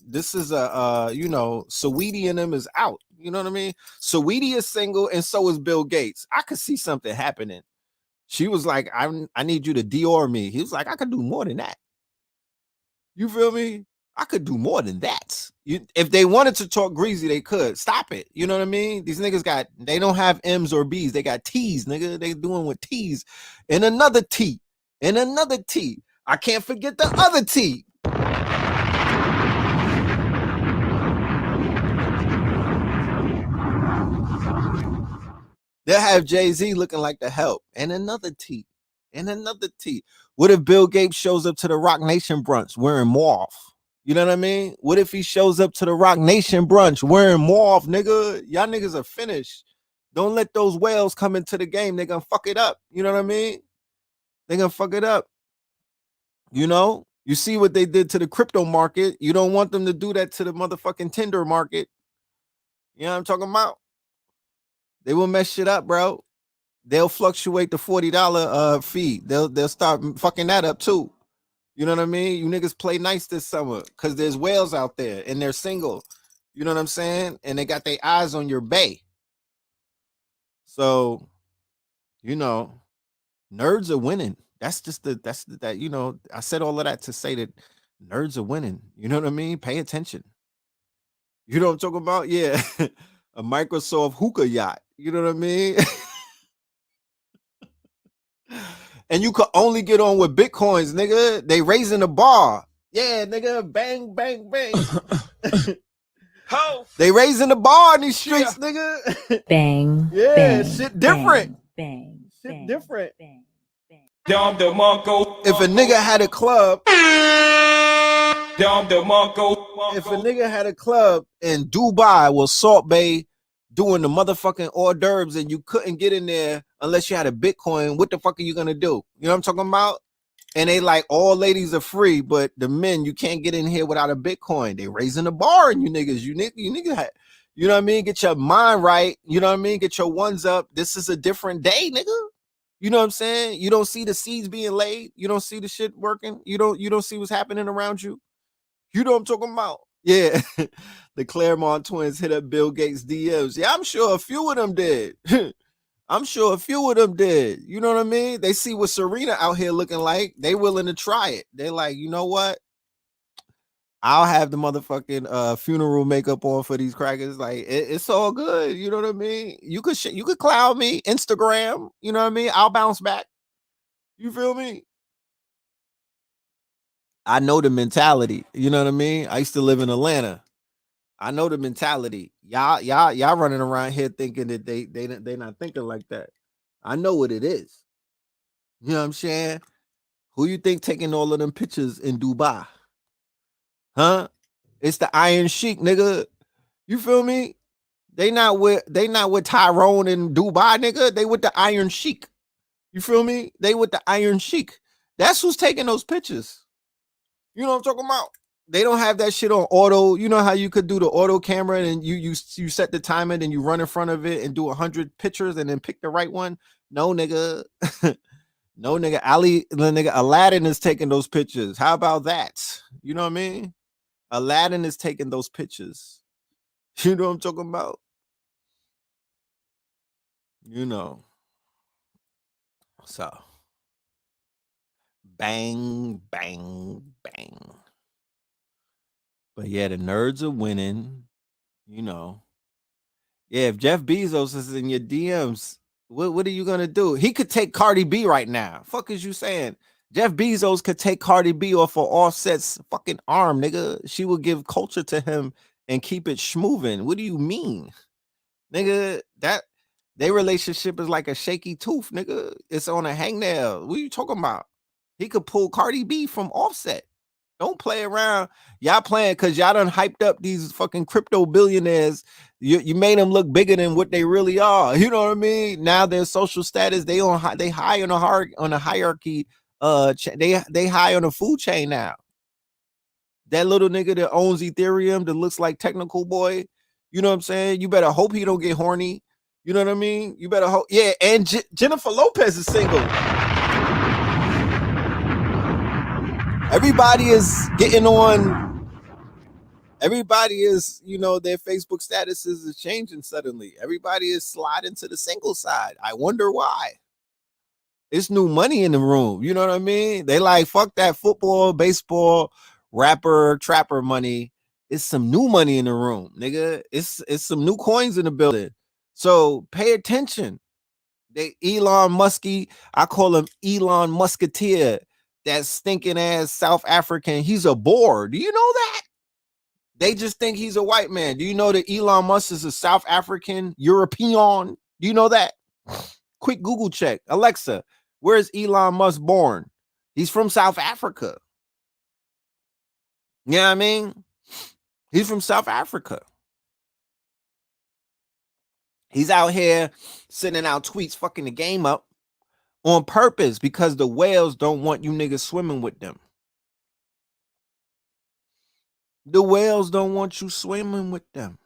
This is a you know, Saweetie and them is out. You know what I mean? Saweetie is single, and so is Bill Gates. I could see something happening. She was like, I need you to Dior me. He was like, I could do more than that. You feel me? I could do more than that. If they wanted to talk greasy, they could. Stop it. You know what I mean? These niggas they don't have M's or B's. They got T's, nigga. They doing with T's. And another T. And another T. I can't forget the other T. They'll have Jay-Z looking like the Help. And another T. And another T. What if Bill Gates shows up to the Rock Nation brunch wearing mauve? You know what I mean? What if he shows up to the Rock Nation brunch wearing mauve, nigga? Y'all niggas are finished. Don't let those whales come into the game. They're going to fuck it up. You know what I mean? They're going to fuck it up. You know? You see what they did to the crypto market. You don't want them to do that to the motherfucking Tinder market. You know what I'm talking about? They will mess shit up, bro. They'll fluctuate the $40 fee. They'll start fucking that up too. You know what I mean? You niggas play nice this summer because there's whales out there and they're single. You know what I'm saying? And they got their eyes on your bae. So, you know, nerds are winning. That's that, you know, I said all of that to say that nerds are winning. You know what I mean? Pay attention. You know what I'm talking about? Yeah. A Microsoft hookah yacht. You know what I mean? And you could only get on with Bitcoins, nigga. They raising the bar. Yeah, nigga. Bang, bang, bang. They raising the bar in these streets, nigga. Bang. Yeah, bang, shit different. Bang. Shit bang, different. Bang. Bang. If a nigga had a club, if a nigga had a club in Dubai with Salt Bay doing the motherfucking hors d'oeuvres and you couldn't get in there unless you had a Bitcoin, what the fuck are you gonna do? You know what I'm talking about? And they like, all ladies are free, but the men, you can't get in here without a Bitcoin. They raising the bar and you niggas, you niggas, you know what I mean? Get your mind right. You know what I mean? Get your ones up. This is a different day, nigga. You know what I'm saying? You don't see the seeds being laid. You don't see the shit working. You don't see what's happening around you. You know what I'm talking about? Yeah. The Claremont twins hit up Bill Gates DMs. Yeah, I'm sure a few of them did. I'm sure a few of them did. You know what I mean? They see what Serena out here looking like. They willing to try it. They like, you know what? I'll have the motherfucking funeral makeup on for these crackers. Like, it's all good. You know what I mean? You could cloud me, Instagram. You know what I mean? I'll bounce back. You feel me? I know the mentality. You know what I mean? I used to live in Atlanta. I know the mentality. Y'all running around here thinking that they not thinking like that. I know what it is. You know what I'm saying? Who you think taking all of them pictures in Dubai? Huh? It's the Iron Sheik, nigga. You feel me? They not with Tyrone in Dubai, nigga. They with the Iron Sheik. You feel me? They with the Iron Sheik. That's who's taking those pictures. You know what I'm talking about? They don't have that shit on auto. You know how you could do the auto camera and you set the timer and you run in front of it and do 100 pictures and then pick the right one? No, nigga. No, nigga. Aladdin is taking those pictures. How about that? You know what I mean? Aladdin is taking those pictures. You know what I'm talking about? You know. So. Bang, bang, bang. But yeah, the nerds are winning. You know. Yeah, if Jeff Bezos is in your DMs, what are you gonna do? He could take Cardi B right now. Fuck is you saying? Jeff Bezos could take Cardi B off of Offset's fucking arm, nigga. She would give culture to him and keep it schmoving. What do you mean? Nigga, that their relationship is like a shaky tooth, nigga. It's on a hangnail. What are you talking about? He could pull Cardi B from Offset. Don't play around. Y'all playing because y'all done hyped up these fucking crypto billionaires. You made them look bigger than what they really are. You know what I mean? Now their social status, they high on a hierarchy. They high on the food chain now. That little nigga that owns Ethereum that looks like Technical Boy. You know what I'm saying? You better hope he don't get horny. You know what I mean? You better hope. Yeah, and Jennifer Lopez is single. Everybody is getting on Everybody is, their Facebook statuses is changing suddenly. Everybody is sliding to the single side. I wonder why. It's new money in the room. You know what I mean? They like, fuck that football, baseball, rapper, trapper money. It's some new money in the room, nigga. It's some new coins in the building. So pay attention. They Elon Muskie, I call him Elon Musketeer. That stinking ass South African. He's a bore. Do you know that? They just think he's a white man. Do you know that Elon Musk is a South African European? Do you know that? Quick Google check. Alexa, where is Elon Musk born? He's from South Africa. You know what I mean? He's from South Africa. He's out here sending out tweets, fucking the game up on purpose because the whales don't want you niggas swimming with them. The whales don't want you swimming with them.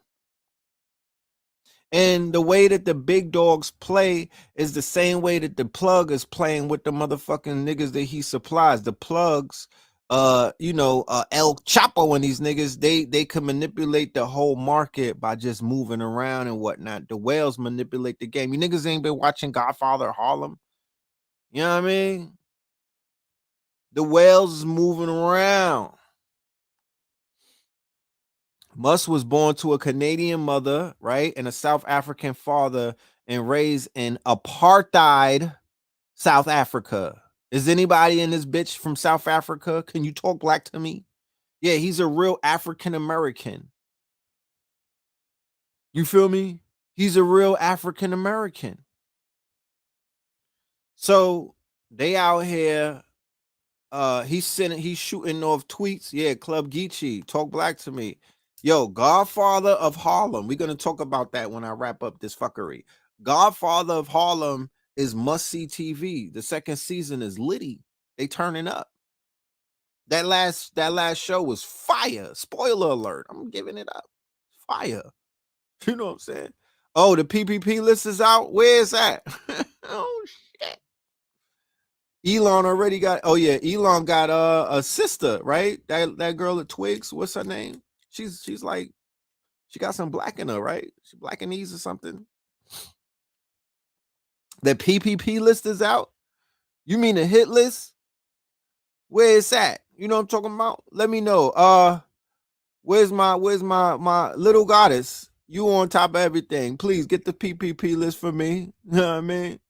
And the way that the big dogs play is the same way that the plug is playing with the motherfucking niggas that he supplies. The plugs, El Chapo and these niggas, they can manipulate the whole market by just moving around and whatnot. The whales manipulate the game. You niggas ain't been watching Godfather Harlem. You know what I mean? The whales is moving around. Musk was born to a Canadian mother, right, and a South African father, and raised in apartheid South Africa. Is anybody in this bitch from South Africa? Can you talk black to me? Yeah, he's a real African American. You feel me? He's a real African American. So they out here. He's shooting off tweets. Yeah, Club Geechee, talk black to me. Yo, Godfather of Harlem. We're gonna talk about that when I wrap up this fuckery. Godfather of Harlem is must-see TV. The second season is litty. They turning up. That last show was fire. Spoiler alert. I'm giving it up. Fire. You know what I'm saying? Oh, the PPP list is out. Where is that? Oh shit. Elon already got. Oh yeah, Elon got a sister, right? That girl at Twigs. What's her name? She's like, she got some black in her, right? She Blackanese or something. The PPP list is out. You mean the hit list? Where is that? You know what I'm talking about? Let me know. Where's my little goddess? You on top of everything. Please get the PPP list for me. You know what I mean?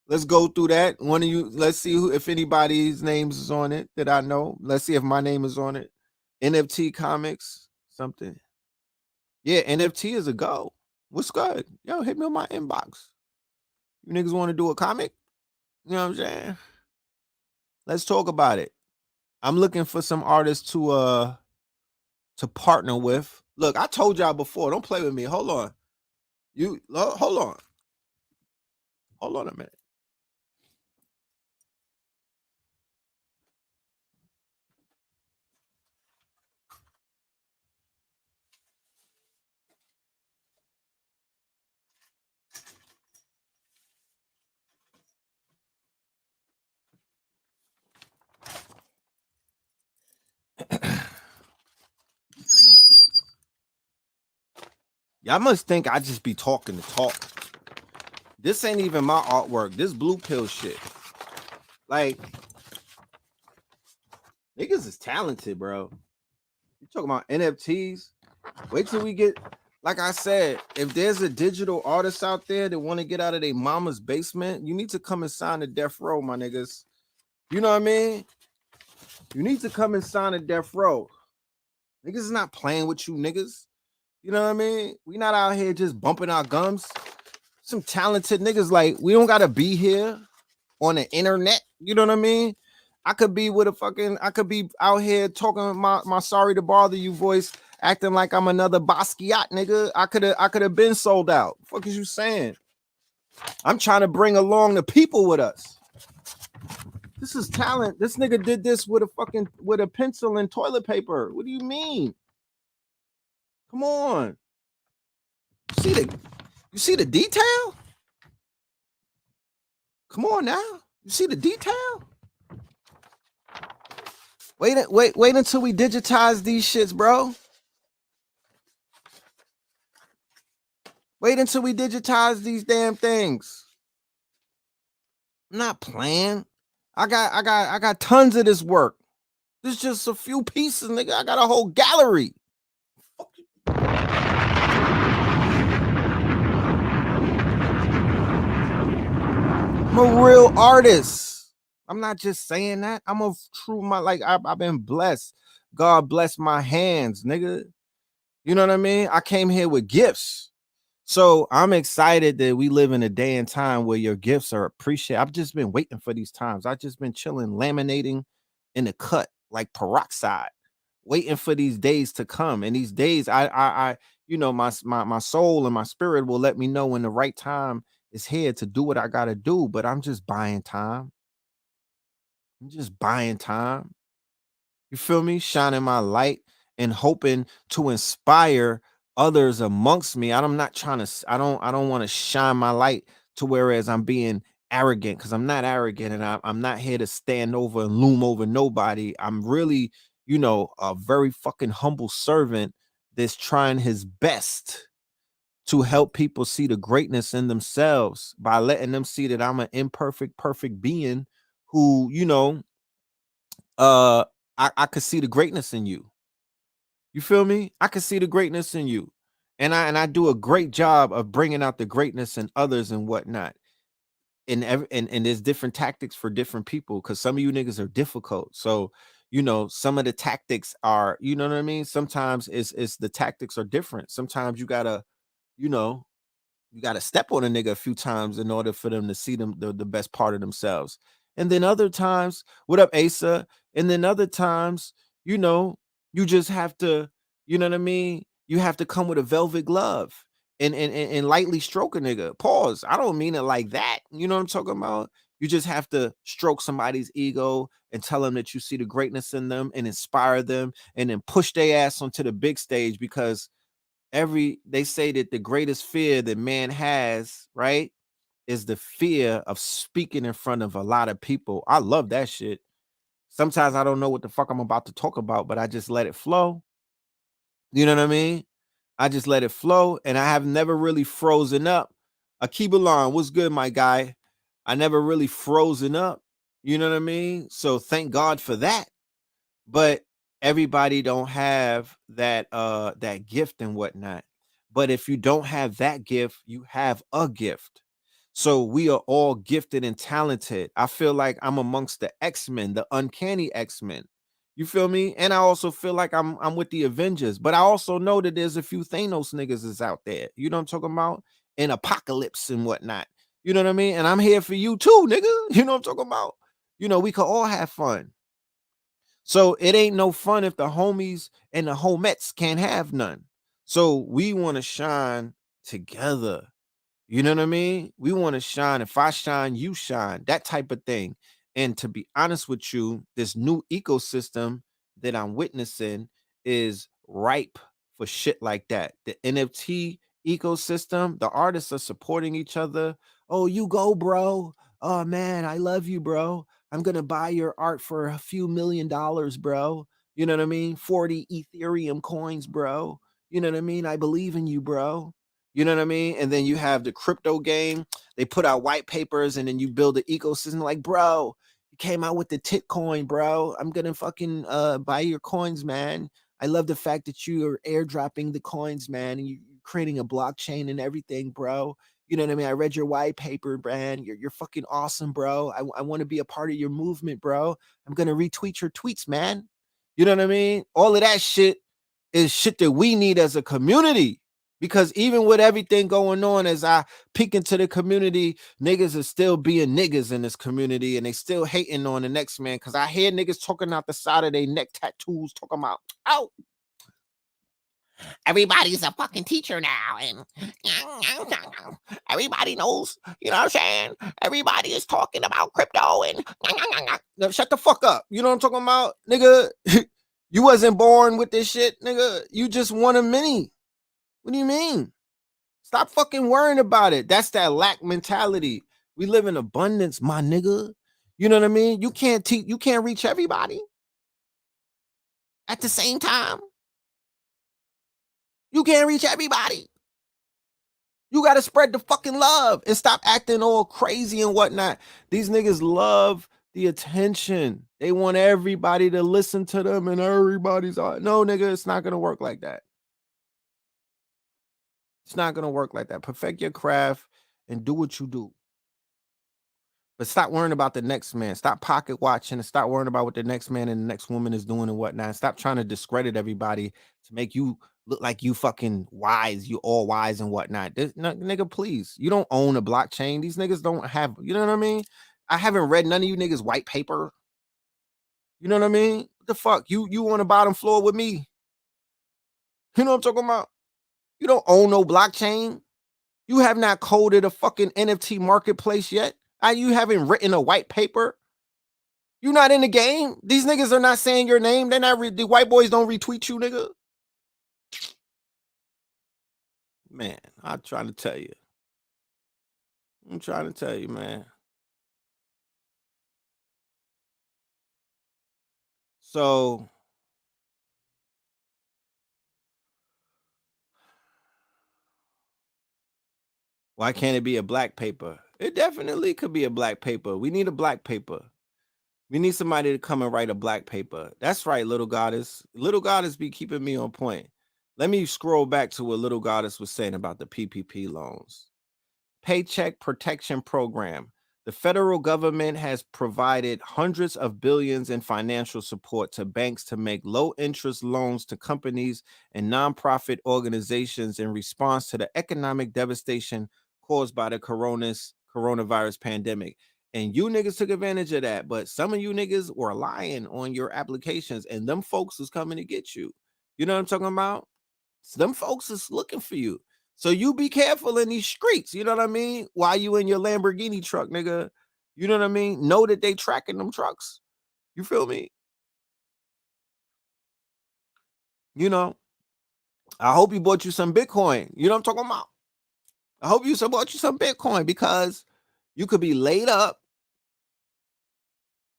Let's go through that. One of you, let's see if anybody's names is on it that I know. Let's see if my name is on it. NFT comics, something. Yeah, NFT is a go. What's good? Yo, hit me on my inbox. You niggas want to do a comic? You know what I'm saying? Let's talk about it. I'm looking for some artists to partner with. Look, I told y'all before, don't play with me. Hold on. Hold on. Hold on a minute. Y'all must think I just be talking to talk. This ain't even my artwork. This blue pill shit. Like, niggas is talented, bro. You talking about NFTs? Wait till we get, like I said, if there's a digital artist out there that want to get out of their mama's basement, you need to come and sign a death row, my niggas. You know what I mean? You need to come and sign a death row. Niggas is not playing with you niggas. You know what I mean? We not out here just bumping our gums. Some talented niggas, like, we don't gotta be here on the internet. You know what I mean? I could be out here talking my sorry to bother you voice, acting like I'm another Basquiat nigga. I could have been sold out. What the fuck is you saying? I'm trying to bring along the people with us. This is talent. This nigga did this with a pencil and toilet paper. What do you mean? Come on. You see the detail? Come on now. You see the detail? Wait until we digitize these shits, bro. Wait until we digitize these damn things. I'm not playing. I got tons of this work. This is just a few pieces, nigga. I got a whole gallery. I'm a real artist. I'm not just saying that. I'm a true I've been blessed. God bless my hands, nigga. You know what I mean? I came here with gifts. So I'm excited that we live in a day and time where your gifts are appreciated. I've just been waiting for these times. I've just been chilling, laminating in the cut like peroxide, waiting for these days to come. And these days, my soul and my spirit will let me know when the right time is here to do what I gotta do. But I'm just buying time. I'm just buying time. You feel me? Shining my light and hoping to inspire others amongst me. I'm not trying to, I don't want to shine my light to whereas I'm being arrogant because I'm not arrogant and I'm not here to stand over and loom over nobody. I'm really, a very fucking humble servant that's trying his best to help people see the greatness in themselves by letting them see that I'm an imperfect, perfect being who, uh I could see the greatness in you. You feel me? I could see the greatness in you. And I do a great job of bringing out the greatness in others and whatnot. And there's different tactics for different people because some of you niggas are difficult. So, some of the tactics are, you know what I mean? Sometimes it's the tactics are different. Sometimes you know, you got to step on a nigga a few times in order for them to see them the best part of themselves. And then other times, what up, Asa? And then other times, you know, you just have to, you know what I mean? You have to come with a velvet glove and lightly stroke a nigga. Pause. I don't mean it like that. You know what I'm talking about? You just have to stroke somebody's ego and tell them that you see the greatness in them and inspire them and then push their ass onto the big stage because they say that the greatest fear that man has, right, is the fear of speaking in front of a lot of people. I love that shit. Sometimes I don't know what the fuck I'm about to talk about, but I just let it flow. You know what I mean? I just let it flow, and I have never really frozen up. Akibalon, what's good, my guy? I never really frozen up. You know what I mean? So thank God for that. But everybody don't have that gift and whatnot. But if you don't have that gift, you have a gift. So we are all gifted and talented. I feel like I'm amongst the X-Men, the uncanny X-Men. You feel me? And I also feel like I'm with the Avengers, but I also know that there's a few Thanos niggas is out there. You know what I'm talking about? And Apocalypse and whatnot. You know what I mean? And I'm here for you too, nigga. You know what I'm talking about? We could all have fun. So it ain't no fun if the homies and the homettes can't have none. So we want to shine together. You know what I mean? We want to shine. If I shine, you shine. That type of thing. And to be honest with you, this new ecosystem that I'm witnessing is ripe for shit like that. The NFT ecosystem, the artists are supporting each other. Oh, you go, bro. Oh man, I love you, bro. I'm gonna buy your art for a few $1,000,000, bro. You know what I mean? 40 Ethereum coins, bro. You know what I mean? I believe in you, bro. You know what I mean? And then you have the crypto game. They put out white papers and then you build an ecosystem like, bro, you came out with the tit coin, bro. I'm going to fucking buy your coins, man. I love the fact that you are airdropping the coins, man, and you're creating a blockchain and everything, bro. You know what I mean? I read your white paper, man. You're fucking awesome, bro. I want to be a part of your movement, bro. I'm going to retweet your tweets, man. You know what I mean? All of that shit is shit that we need as a community. Because even with everything going on, as I peek into the community, niggas are still being niggas in this community and they still hating on the next man. Because I hear niggas talking out the side of their neck tattoos, talking about, oh, everybody's a fucking teacher now. And everybody knows, you know what I'm saying? Everybody is talking about crypto and no, shut the fuck up. You know what I'm talking about? Nigga, you wasn't born with this shit, nigga. You just one of many. What do you mean? Stop fucking worrying about it. That's that lack mentality. We live in abundance, my nigga. You know what I mean? You can't reach everybody at the same time. You can't reach everybody. You got to spread the fucking love and stop acting all crazy and whatnot. These niggas love the attention. They want everybody to listen to them and everybody's no, nigga, it's not going to work like that. It's not going to work like that. Perfect your craft and do what you do. But stop worrying about the next man. Stop pocket watching and stop worrying about what the next man and the next woman is doing and whatnot. Stop trying to discredit everybody to make you look like you fucking wise. You all wise and whatnot. Nigga, please. You don't own a blockchain. These niggas don't have, you know what I mean? I haven't read none of you niggas white paper. You know what I mean? What the fuck? You on the bottom floor with me? You know what I'm talking about? You don't own no blockchain. You have not coded a fucking NFT marketplace yet. You haven't written a white paper. You not in the game. These niggas are not saying your name. They're not. The white boys don't retweet you, nigga. Man, I'm trying to tell you. I'm trying to tell you, man. So, why can't it be a black paper? It definitely could be a black paper. We need a black paper. We need somebody to come and write a black paper. That's right, Little Goddess. Little Goddess be keeping me on point. Let me scroll back to what Little Goddess was saying about the PPP loans. Paycheck Protection Program. The federal government has provided hundreds of billions in financial support to banks to make low interest loans to companies and nonprofit organizations in response to the economic devastation caused by the coronavirus pandemic. And you niggas took advantage of that, but some of you niggas were lying on your applications, and them folks is coming to get you. You know what I'm talking about? So them folks is looking for you. So you be careful in these streets. You know what I mean? While you in your Lamborghini truck, nigga. You know what I mean? Know that they tracking them trucks. You feel me? You know, I hope you bought you some Bitcoin. You know what I'm talking about? I hope you bought you some Bitcoin because you could be laid up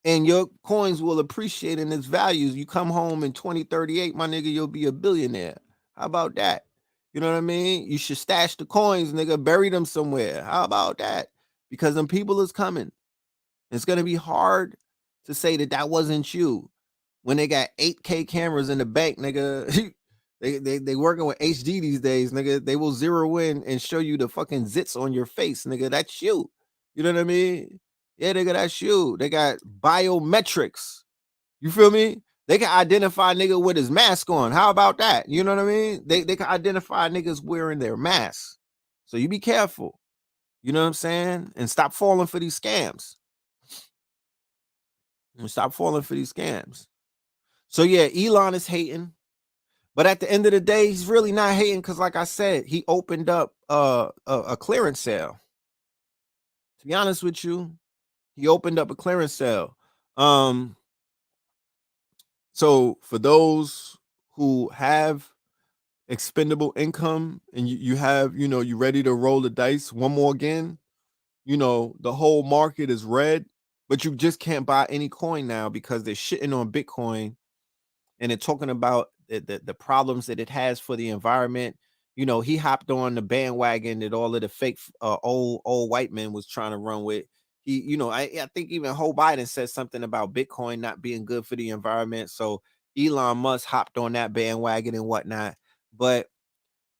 and your coins will appreciate in its values. You come home in 2038, my nigga, you'll be a billionaire. How about that? You know what I mean? You should stash the coins, nigga, bury them somewhere. How about that? Because them people is coming. It's going to be hard to say that that wasn't you when they got 8K cameras in the bank, nigga. they working with HD these days, nigga. They will zero in and show you the fucking zits on your face, nigga. That's you. You know what I mean? Yeah, nigga, that's you. They got biometrics. You feel me? They can identify nigga with his mask on. How about that? You know what I mean? They can identify niggas wearing their masks. So you be careful. You know what I'm saying? And stop falling for these scams. And stop falling for these scams. So yeah, Elon is hating. But at the end of the day, he's really not hating because, like I said, he opened up a clearance sale. To be honest with you, he opened up a clearance sale. So for those who have expendable income and you have, you know, you ready to roll the dice one more again, you know, the whole market is red, but you just can't buy any coin now because they're shitting on Bitcoin and they're talking about the problems that it has for the environment. You know, he hopped on the bandwagon that all of the fake old white men was trying to run with. He, you know, I think even Joe Biden said something about Bitcoin not being good for the environment. So Elon Musk hopped on that bandwagon and whatnot. But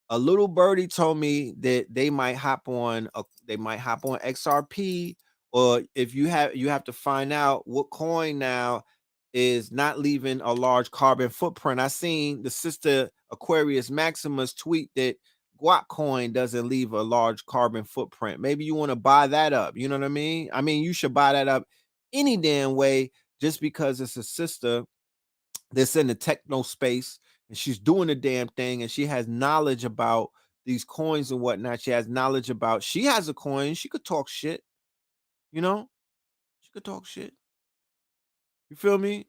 a little birdie told me that they might hop on XRP, or if you have to find out what coin now is not leaving a large carbon footprint. I seen the sister Aquarius Maximus tweet that Guac coin doesn't leave a large carbon footprint. Maybe you want to buy that up. You know what I mean? I mean, you should buy that up any damn way just because it's a sister that's in the techno space and she's doing the damn thing and she has knowledge about these coins and whatnot. She has knowledge about, she has a coin. She could talk shit, you know, she could talk shit. You feel me?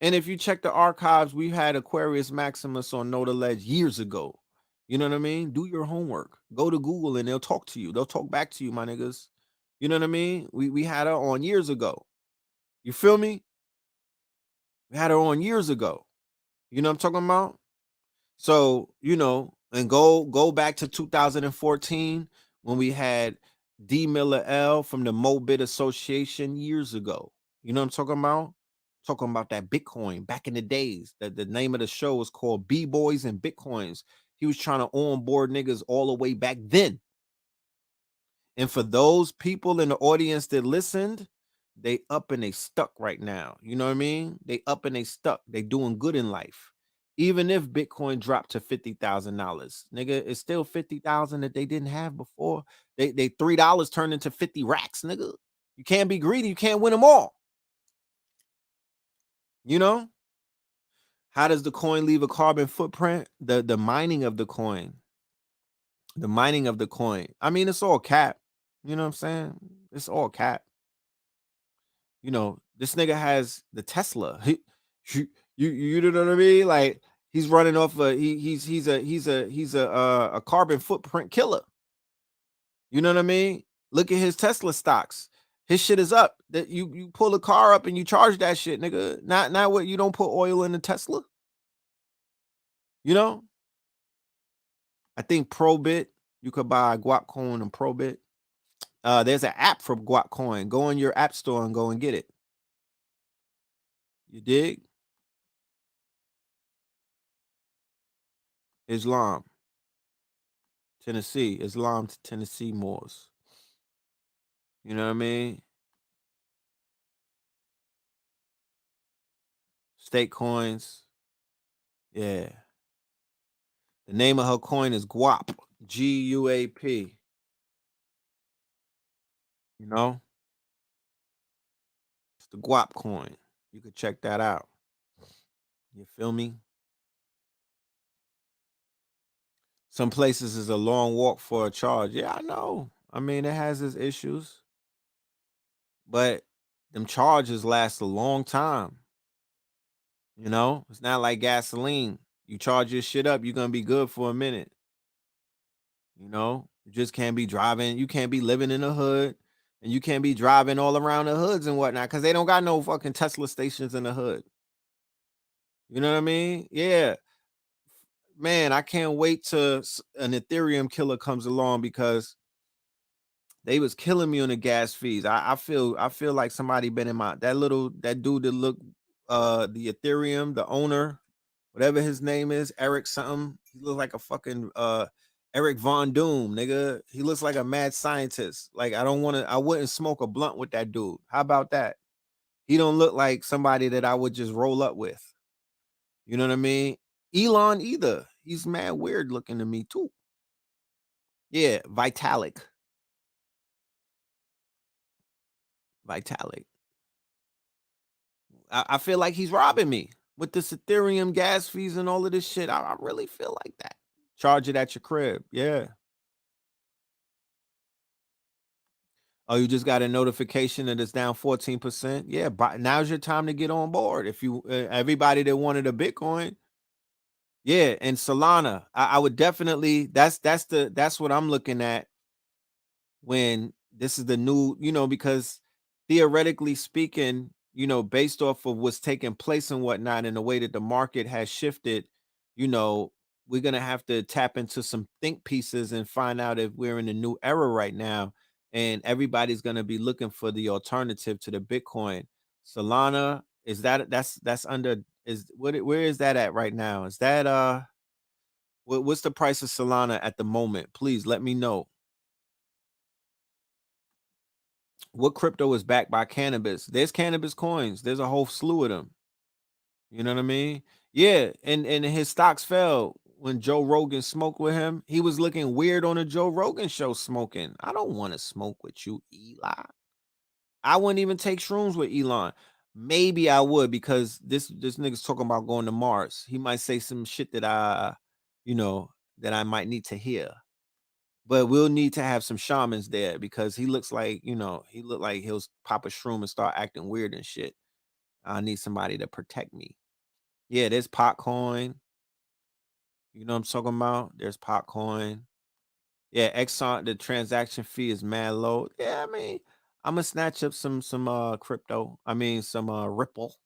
And if you check the archives, we had Aquarius Maximus on Know the Ledge years ago. You know what I mean? Do your homework. Go to Google and they'll talk to you. They'll talk back to you, my niggas. You know what I mean? We had her on years ago. You feel me? We had her on years ago. You know what I'm talking about? So, you know, And go back to 2014 when we had D Miller L from the Mobit Association years ago. You know what I'm talking about? Talking about that Bitcoin back in the days. The name of the show was called B Boys and Bitcoins. He was trying to onboard niggas all the way back then. And for those people in the audience that listened, they up and they stuck right now. You know what I mean? They up and they stuck. They doing good in life. Even if Bitcoin dropped to $50,000, nigga, it's still 50,000 that they didn't have before. They $3 turned into 50 racks, nigga. You can't be greedy. You can't win them all. You know? How does the coin leave a carbon footprint? The mining of the coin. The mining of the coin. I mean, it's all cap. You know what I'm saying? It's all cap. You know, this nigga has the Tesla. You know what I mean? Like he's running off he's a carbon footprint killer. You know what I mean? Look at his Tesla stocks. His shit is up. That you pull a car up and you charge that shit, nigga. Not what you don't put oil in the Tesla. You know? I think Probit, you could buy Guap Coin and Probit. There's an app for Guap Coin. Go in your app store and go and get it. You dig? Islam, Tennessee, Islam to Tennessee Moors. You know what I mean? State coins. Yeah. The name of her coin is Guap. Guap. You know? It's the Guap coin. You could check that out. You feel me? Some places is a long walk for a charge. Yeah, I know. I mean, it has its issues. But them charges last a long time. You know? It's not like gasoline. You charge your shit up, you're gonna be good for a minute. You know, you just can't be driving. You can't be living in the hood, and you can't be driving all around the hoods and whatnot because they don't got no fucking Tesla stations in the hood. You know what I mean? Yeah, man, I can't wait till an Ethereum killer comes along because they was killing me on the gas fees. I feel like somebody been in my that dude that look the Ethereum, the owner, whatever his name is, Eric something. He looks like a fucking Eric Von Doom, nigga. He looks like a mad scientist. Like I wouldn't smoke a blunt with that dude. How about that? He don't look like somebody that I would just roll up with. You know what I mean? Elon either. He's mad weird looking to me too. Yeah, Vitalik. Vitalik. I feel like he's robbing me with this Ethereum gas fees and all of this shit. I really feel like that. Charge it at your crib. Yeah. Oh, you just got a notification that it's down 14%. Yeah, but now's your time to get on board. If you everybody that wanted a Bitcoin, yeah, and Solana, I would definitely. That's what I'm looking at when this is the new, because theoretically speaking, based off of what's taking place and whatnot, and the way that the market has shifted, you know, we're gonna have to tap into some think pieces and find out if we're in a new era right now, and everybody's gonna be looking for the alternative to the Bitcoin. Solana, is that's under is where is that at right now? Is that what's the price of Solana at the moment? Please let me know. What crypto is backed by cannabis? There's cannabis coins. There's a whole slew of them. You know what I mean? Yeah, and his stocks fell when Joe Rogan smoked with him. He was looking weird on a Joe Rogan show smoking. I don't want to smoke with you, Eli. I wouldn't even take shrooms with Elon. Maybe I would because this nigga's talking about going to Mars. He might say some shit that you know, that I might need to hear. But we'll need to have some shamans there because he looks like, he looked like he'll pop a shroom and start acting weird and shit. I need somebody to protect me. Yeah, there's Potcoin. You know what I'm talking about? There's Potcoin. Yeah, Exxon, the transaction fee is mad low. Yeah, I mean, I'm gonna snatch up some crypto. I mean some Ripple.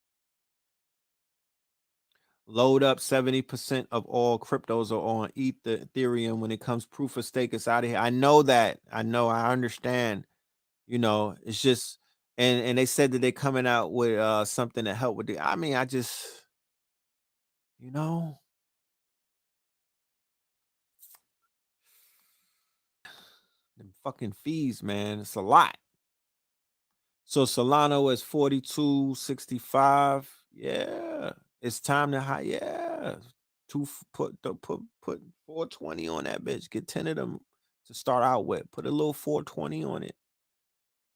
Load up 70% of all cryptos are on Ethereum. When it comes proof of stake, it's out of here. I know that. I understand. It's just and they said that they're coming out with something to help with the I mean, I just you know, them fucking fees, man. It's a lot. So Solano is 42.65. Yeah. It's time to high. Yeah. Put 420 on that bitch. Get 10 of them to start out with. Put a little 420 on it.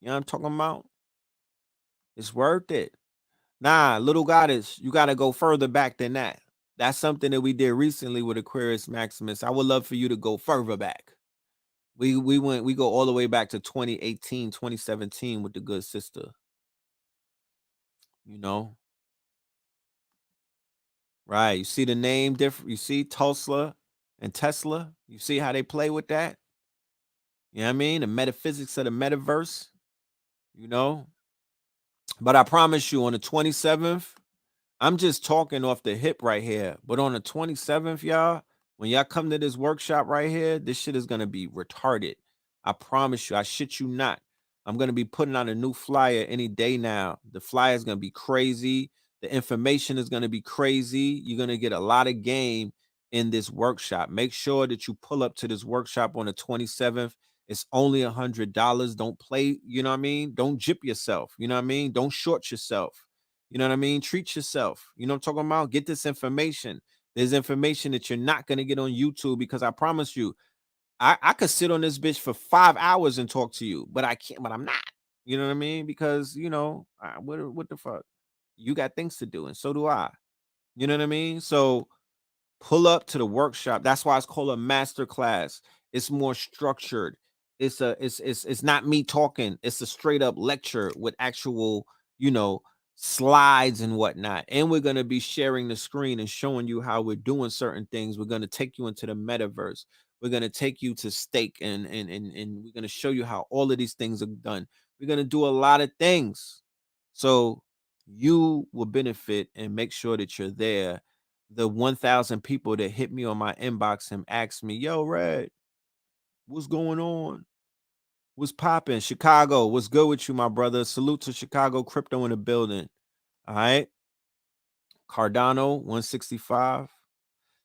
You know what I'm talking about? It's worth it. Nah, little goddess, you gotta go further back than that. That's something that we did recently with Aquarius Maximus. I would love for you to go further back. We go all the way back to 2018, 2017 with the good sister. You know, right? You see the name different. You see Tulsa and Tesla. You see how they play with that. You know what I mean? The metaphysics of the metaverse. You know, but I promise you, on the 27th, I'm just talking off the hip right here. But on the 27th, y'all, when y'all come to this workshop right here, this shit is gonna be retarded. I promise you. I shit you not. I'm gonna be putting out a new flyer any day now. The flyer is gonna be crazy. The information is gonna be crazy. You're gonna get a lot of game in this workshop. Make sure that you pull up to this workshop on the 27th. It's only $100. Don't play, you know what I mean? Don't jip yourself. You know what I mean? Don't short yourself. You know what I mean? Treat yourself. You know what I'm talking about? Get this information. There's information that you're not going to get on YouTube because I promise you, I could sit on this bitch for 5 hours and talk to you, but I can't, but I'm not. You know what I mean? Because, what the fuck? You got things to do, and so do I. You know what I mean? So pull up to the workshop. That's why it's called a master class. It's more structured. It's not me talking. It's a straight up lecture with actual, you know, slides and whatnot. And we're gonna be sharing the screen and showing you how we're doing certain things. We're gonna take you into the metaverse. We're gonna take you to stake and we're gonna show you how all of these things are done. We're gonna do a lot of things. So you will benefit and make sure that you're there. The 1,000 people that hit me on my inbox and asked me, yo, Red, what's going on? What's popping? Chicago, what's good with you, my brother? Salute to Chicago Crypto in the building. All right. Cardano, 165.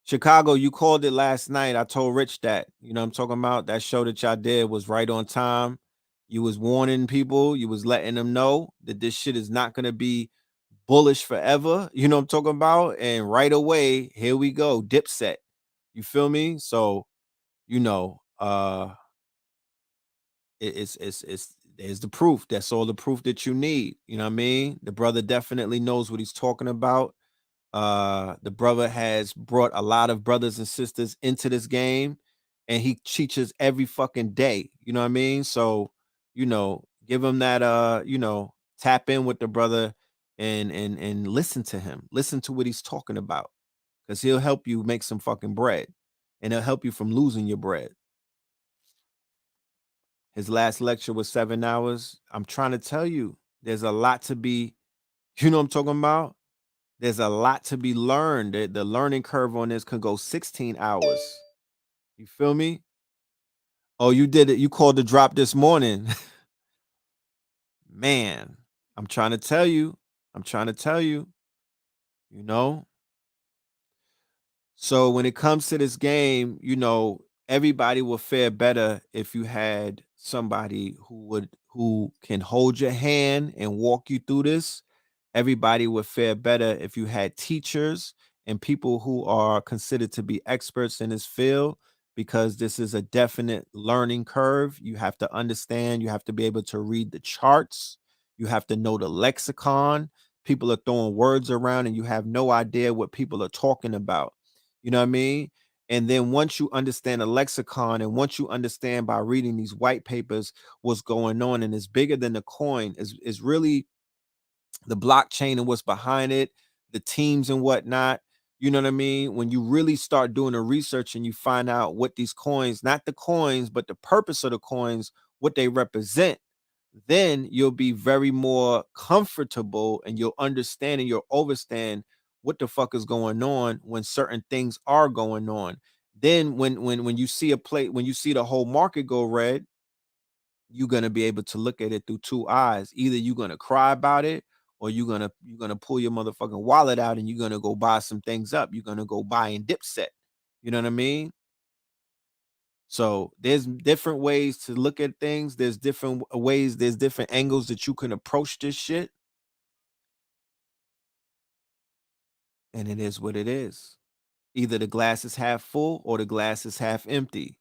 Chicago, you called it last night. I told Rich that. You know what I'm talking about? That show that y'all did was right on time. You was warning people. You was letting them know that this shit is not going to be bullish forever. You know what I'm talking about? And right away, here we go. Dipset. You feel me? So, you know, it's there's the proof. That's all the proof that you need. You know what I mean? The brother definitely knows what he's talking about. The brother has brought a lot of brothers and sisters into this game, and he teaches every fucking day. You know what I mean? So, give him that tap in with the brother and listen to him. Listen to what he's talking about. Because he'll help you make some fucking bread. And he'll help you from losing your bread. His last lecture was 7 hours. I'm trying to tell you, there's a lot to be, you know what I'm talking about? There's a lot to be learned. The learning curve on this could go 16 hours. You feel me? Oh, you did it. You called the drop this morning. Man, I'm trying to tell you. I'm trying to tell you, you know? So when it comes to this game, everybody will fare better if you had somebody who can hold your hand and walk you through this. Everybody would fare better if you had teachers and people who are considered to be experts in this field, because this is a definite learning curve. You have to understand, you have to be able to read the charts, you have to know the lexicon. People are throwing words around and you have no idea what people are talking about. You know what I mean? And then once you understand the lexicon and once you understand by reading these white papers what's going on, and it's bigger than the coin, is really the blockchain and what's behind it, the teams and whatnot. You know what I mean? When you really start doing the research and you find out what these coins, not the coins, but the purpose of the coins, what they represent, then you'll be very more comfortable and you'll understand and you'll overstand what the fuck is going on when certain things are going on. Then when you see a plate, when you see the whole market go red, you're gonna be able to look at it through two eyes. Either you're gonna cry about it, or you're gonna pull your motherfucking wallet out and you're gonna go buy some things up. You're gonna go buy in Dipset. You know what I mean? So there's different ways to look at things. There's different ways, there's different angles that you can approach this shit. And it is what it is. Either the glass is half full or the glass is half empty.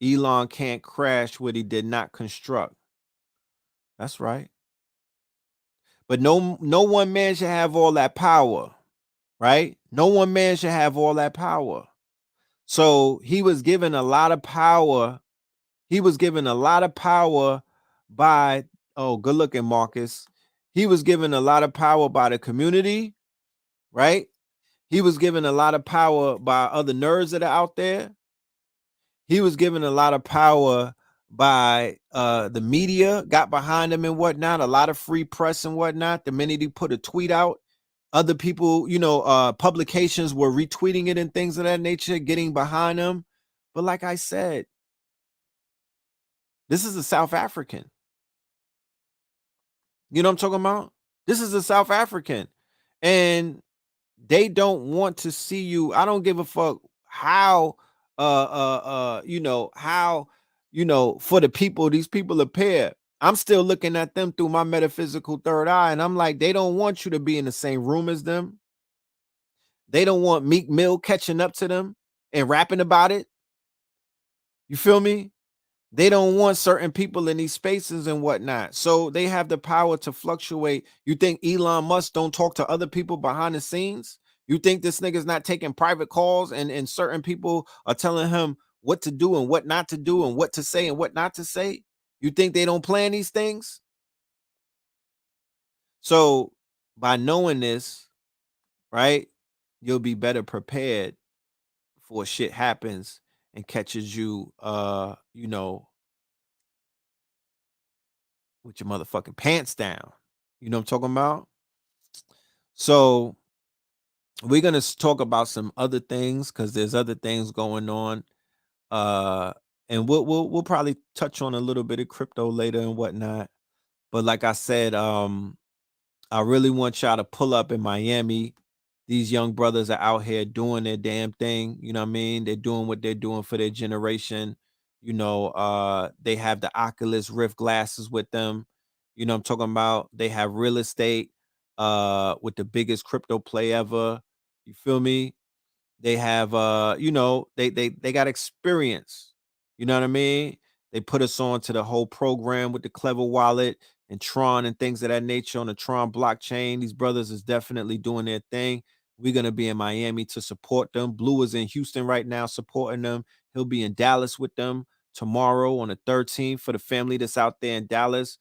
Elon can't crash what he did not construct. That's right. But no one man should have all that power, right? No one man should have all that power. So he was given a lot of power. He was given a lot of power by, oh, good looking Marcus. He was given a lot of power by the community, right? He was given a lot of power by other nerds that are out there. He was given a lot of power by the media, got behind him and whatnot, a lot of free press and whatnot. The minute he put a tweet out, other people, publications were retweeting it and things of that nature, getting behind him. But like I said, this is a South African. You know what I'm talking about? This is a South African. And they don't want to see you. I don't give a fuck how for the people, these people appear. I'm still looking at them through my metaphysical third eye, and I'm like, they don't want you to be in the same room as them. They don't want Meek Mill catching up to them and rapping about it. You feel me? They don't want certain people in these spaces and whatnot. So they have the power to fluctuate. You think Elon Musk don't talk to other people behind the scenes? You think this nigga's not taking private calls and certain people are telling him what to do and what not to do and what to say and what not to say? You think they don't plan these things? So by knowing this, right, you'll be better prepared for shit happens and catches you, with your motherfucking pants down. You know what I'm talking about? So we're gonna talk about some other things because there's other things going on. And we'll probably touch on a little bit of crypto later and whatnot. But like I said, I really want y'all to pull up in Miami. These young brothers are out here doing their damn thing. You know what I mean? They're doing what they're doing for their generation. They have the Oculus Rift glasses with them. You know what I'm talking about? They have real estate with the biggest crypto play ever. You feel me? They have they got experience. You know what I mean? They put us on to the whole program with the Clever Wallet and Tron and things of that nature on the Tron blockchain. These brothers is definitely doing their thing. We're gonna be in Miami to support them. Blue is in Houston right now supporting them. He'll be in Dallas with them tomorrow on the 13th. For the family that's out there in Dallas,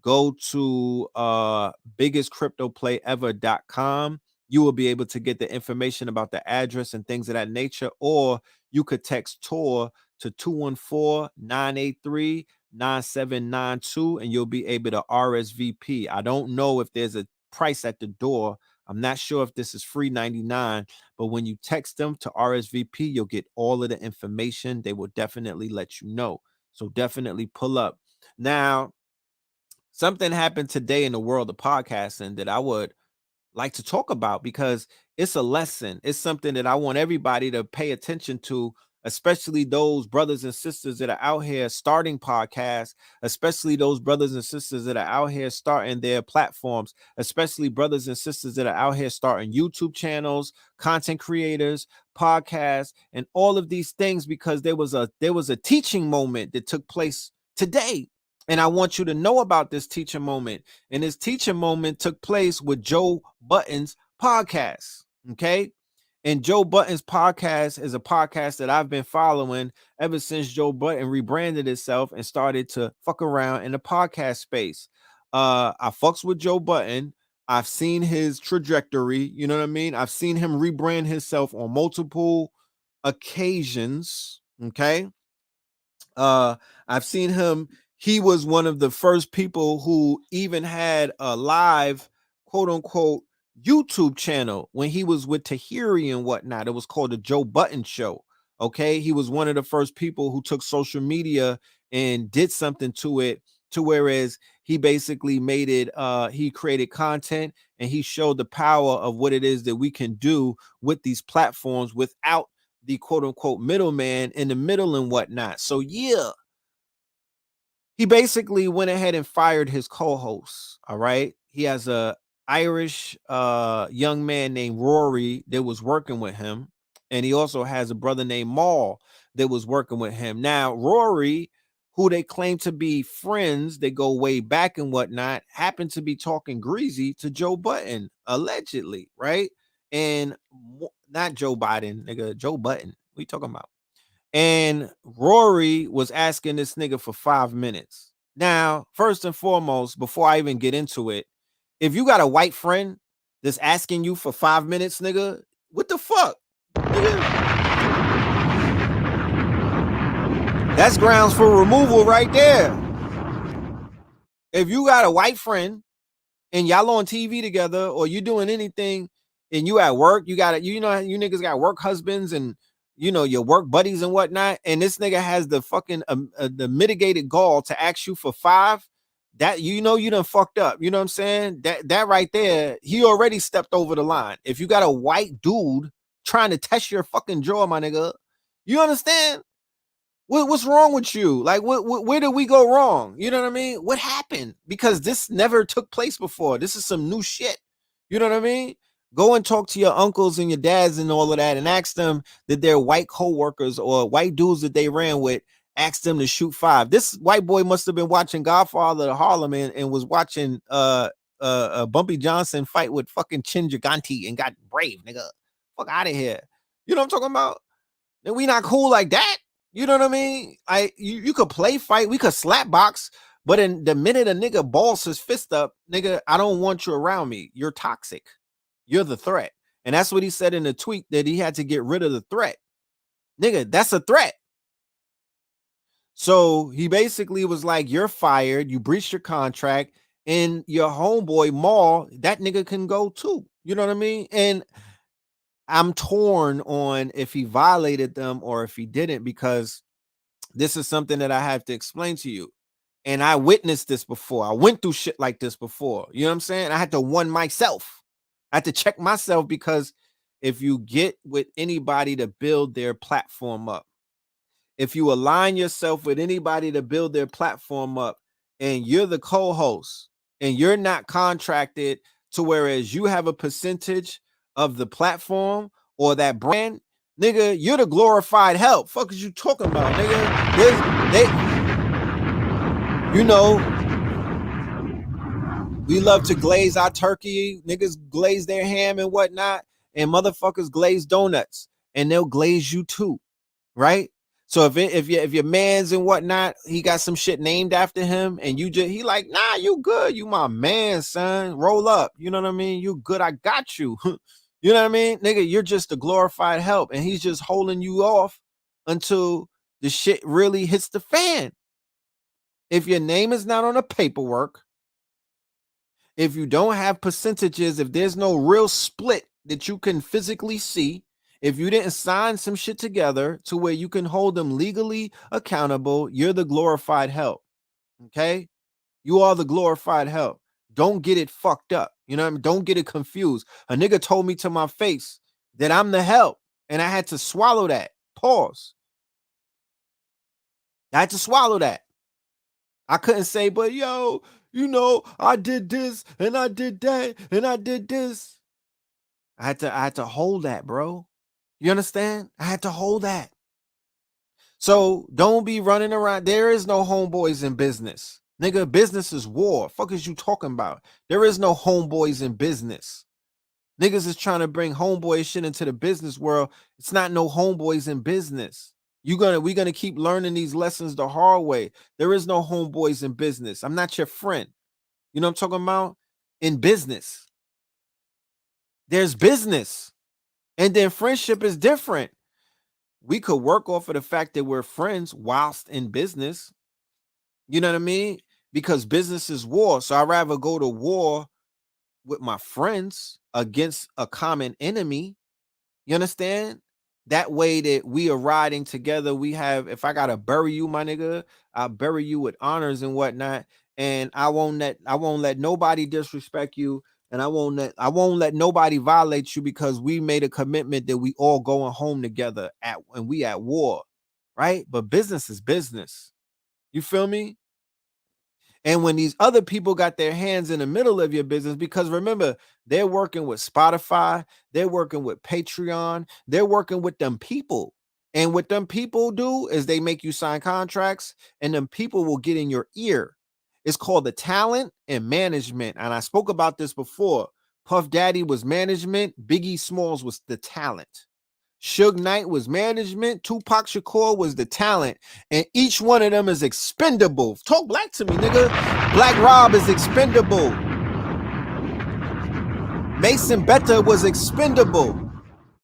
go to biggestcryptoplayever.com. You will be able to get the information about the address and things of that nature, or you could text Tor to 214-983-9792 and you'll be able to RSVP. I don't know if there's a price at the door. I'm not sure if this is free 99, but when you text them to RSVP, you'll get all of the information. They will definitely let you know. So definitely pull up. Now, something happened today in the world of podcasting that I would like to talk about because it's a lesson. It's something that I want everybody to pay attention to, especially those brothers and sisters that are out here starting podcasts, especially those brothers and sisters that are out here starting their platforms, especially brothers and sisters that are out here starting YouTube channels, content creators, podcasts, and all of these things, because there was a teaching moment that took place today. And I want you to know about this teaching moment. And this teaching moment took place with Joe Budden's podcast. Okay. And Joe Budden's podcast is a podcast that I've been following ever since Joe Budden rebranded itself and started to fuck around in the podcast space. I fucks with Joe Budden. I've seen his trajectory. You know what I mean? I've seen him rebrand himself on multiple occasions. Okay. I've seen him. He was one of the first people who even had a live, quote unquote, YouTube channel when he was with Tahiri and whatnot. It was called the Joe Button Show. Okay, he was one of the first people who took social media and did something to it, to whereas he basically made it, he created content and he showed the power of what it is that we can do with these platforms without the quote unquote middleman in the middle and whatnot. So yeah, he basically went ahead and fired his co-host. All right, he has a Irish young man named Rory that was working with him, and he also has a brother named Maul that was working with him. Now Rory, who they claim to be friends, they go way back and whatnot, happened to be talking greasy to Joe Button allegedly, right? And not Joe Biden, nigga, Joe Button. What are you talking about? And Rory was asking this nigga for 5 minutes. Now, first and foremost, before I even get into it, if you got a white friend that's asking you for 5 minutes, nigga, what the fuck? Nigga? That's grounds for removal right there. If you got a white friend and y'all on TV together or you doing anything and you at work, you got it, you know, you niggas got work husbands and you know your work buddies and whatnot, and this nigga has the fucking the mitigated gall to ask you for 5, that you know you done fucked up. You know what I'm saying? That right there, he already stepped over the line. If you got a white dude trying to test your fucking jaw, my nigga, you understand? What's wrong with you? Like, where did we go wrong? You know what I mean? What happened? Because this never took place before. This is some new shit. You know what I mean? Go and talk to your uncles and your dads and all of that and ask them that they're white co-workers or white dudes that they ran with, ask them to shoot 5. This white boy must have been watching Godfather of Harlem and was watching Bumpy Johnson fight with fucking Chin Gigante and got brave, nigga. Fuck out of here. You know what I'm talking about? Then we not cool like that. You know what I mean? You could play fight, we could slap box, but in the minute a nigga balls his fist up, nigga, I don't want you around me. You're toxic. You're the threat. And that's what he said in the tweet, that he had to get rid of the threat. Nigga, that's a threat. So he basically was like, you're fired, you breached your contract, and your homeboy Maul, that nigga can go too. You know what I mean? And I'm torn on if he violated them or if he didn't, because this is something that I have to explain to you. And I witnessed this before. I went through shit like this before. You know what I'm saying? I had to one myself. I had to check myself, because if you get with anybody to build their platform up, if you align yourself with anybody to build their platform up, and you're the co-host and you're not contracted to whereas you have a percentage of the platform or that brand, nigga, you're the glorified help. Fuck is you talking about, nigga? You know, we love to glaze our turkey. Niggas glaze their ham and whatnot, and motherfuckers glaze donuts, and they'll glaze you too, right? So if your man's and whatnot, he got some shit named after him, and he like, nah, you good, you my man, son. Roll up, you know what I mean? You good, I got you. You know what I mean, nigga? You're just a glorified help, and he's just holding you off until the shit really hits the fan. If your name is not on the paperwork, if you don't have percentages, if there's no real split that you can physically see, if you didn't sign some shit together to where you can hold them legally accountable, you're the glorified help. Okay? You are the glorified help. Don't get it fucked up. You know what I mean? Don't get it confused. A nigga told me to my face that I'm the help, and I had to swallow that. Pause. I had to swallow that. I couldn't say, but yo, you know, I did this and I did that and I did this. I had to hold that, bro. You understand? I had to hold that. So don't be running around. There is no homeboys in business. Nigga, business is war. Fuck is you talking about? There is no homeboys in business. Niggas is trying to bring homeboy shit into the business world. It's not no homeboys in business. We're gonna keep learning these lessons the hard way. There is no homeboys in business. I'm not your friend. You know what I'm talking about? In business. There's business. And then friendship is different. We could work off of the fact that we're friends whilst in business. You know what I mean? Because business is war. So I'd rather go to war with my friends against a common enemy. You understand? That way that we are riding together. We have, if I gotta bury you, my nigga, I'll bury you with honors and whatnot. And I won't let nobody disrespect you. And I won't let nobody violate you, because we made a commitment that we all going home together and we at war, right? But business is business. You feel me? And when these other people got their hands in the middle of your business, because remember, they're working with Spotify, they're working with Patreon, they're working with them people. And what them people do is they make you sign contracts, and them people will get in your ear. It's called the talent and management. And I spoke about this before. Puff Daddy was management, Biggie Smalls was the talent. Suge Knight was management, Tupac Shakur was the talent, and each one of them is expendable. Talk black to me, nigga. Black Rob is expendable. Mason Betta was expendable.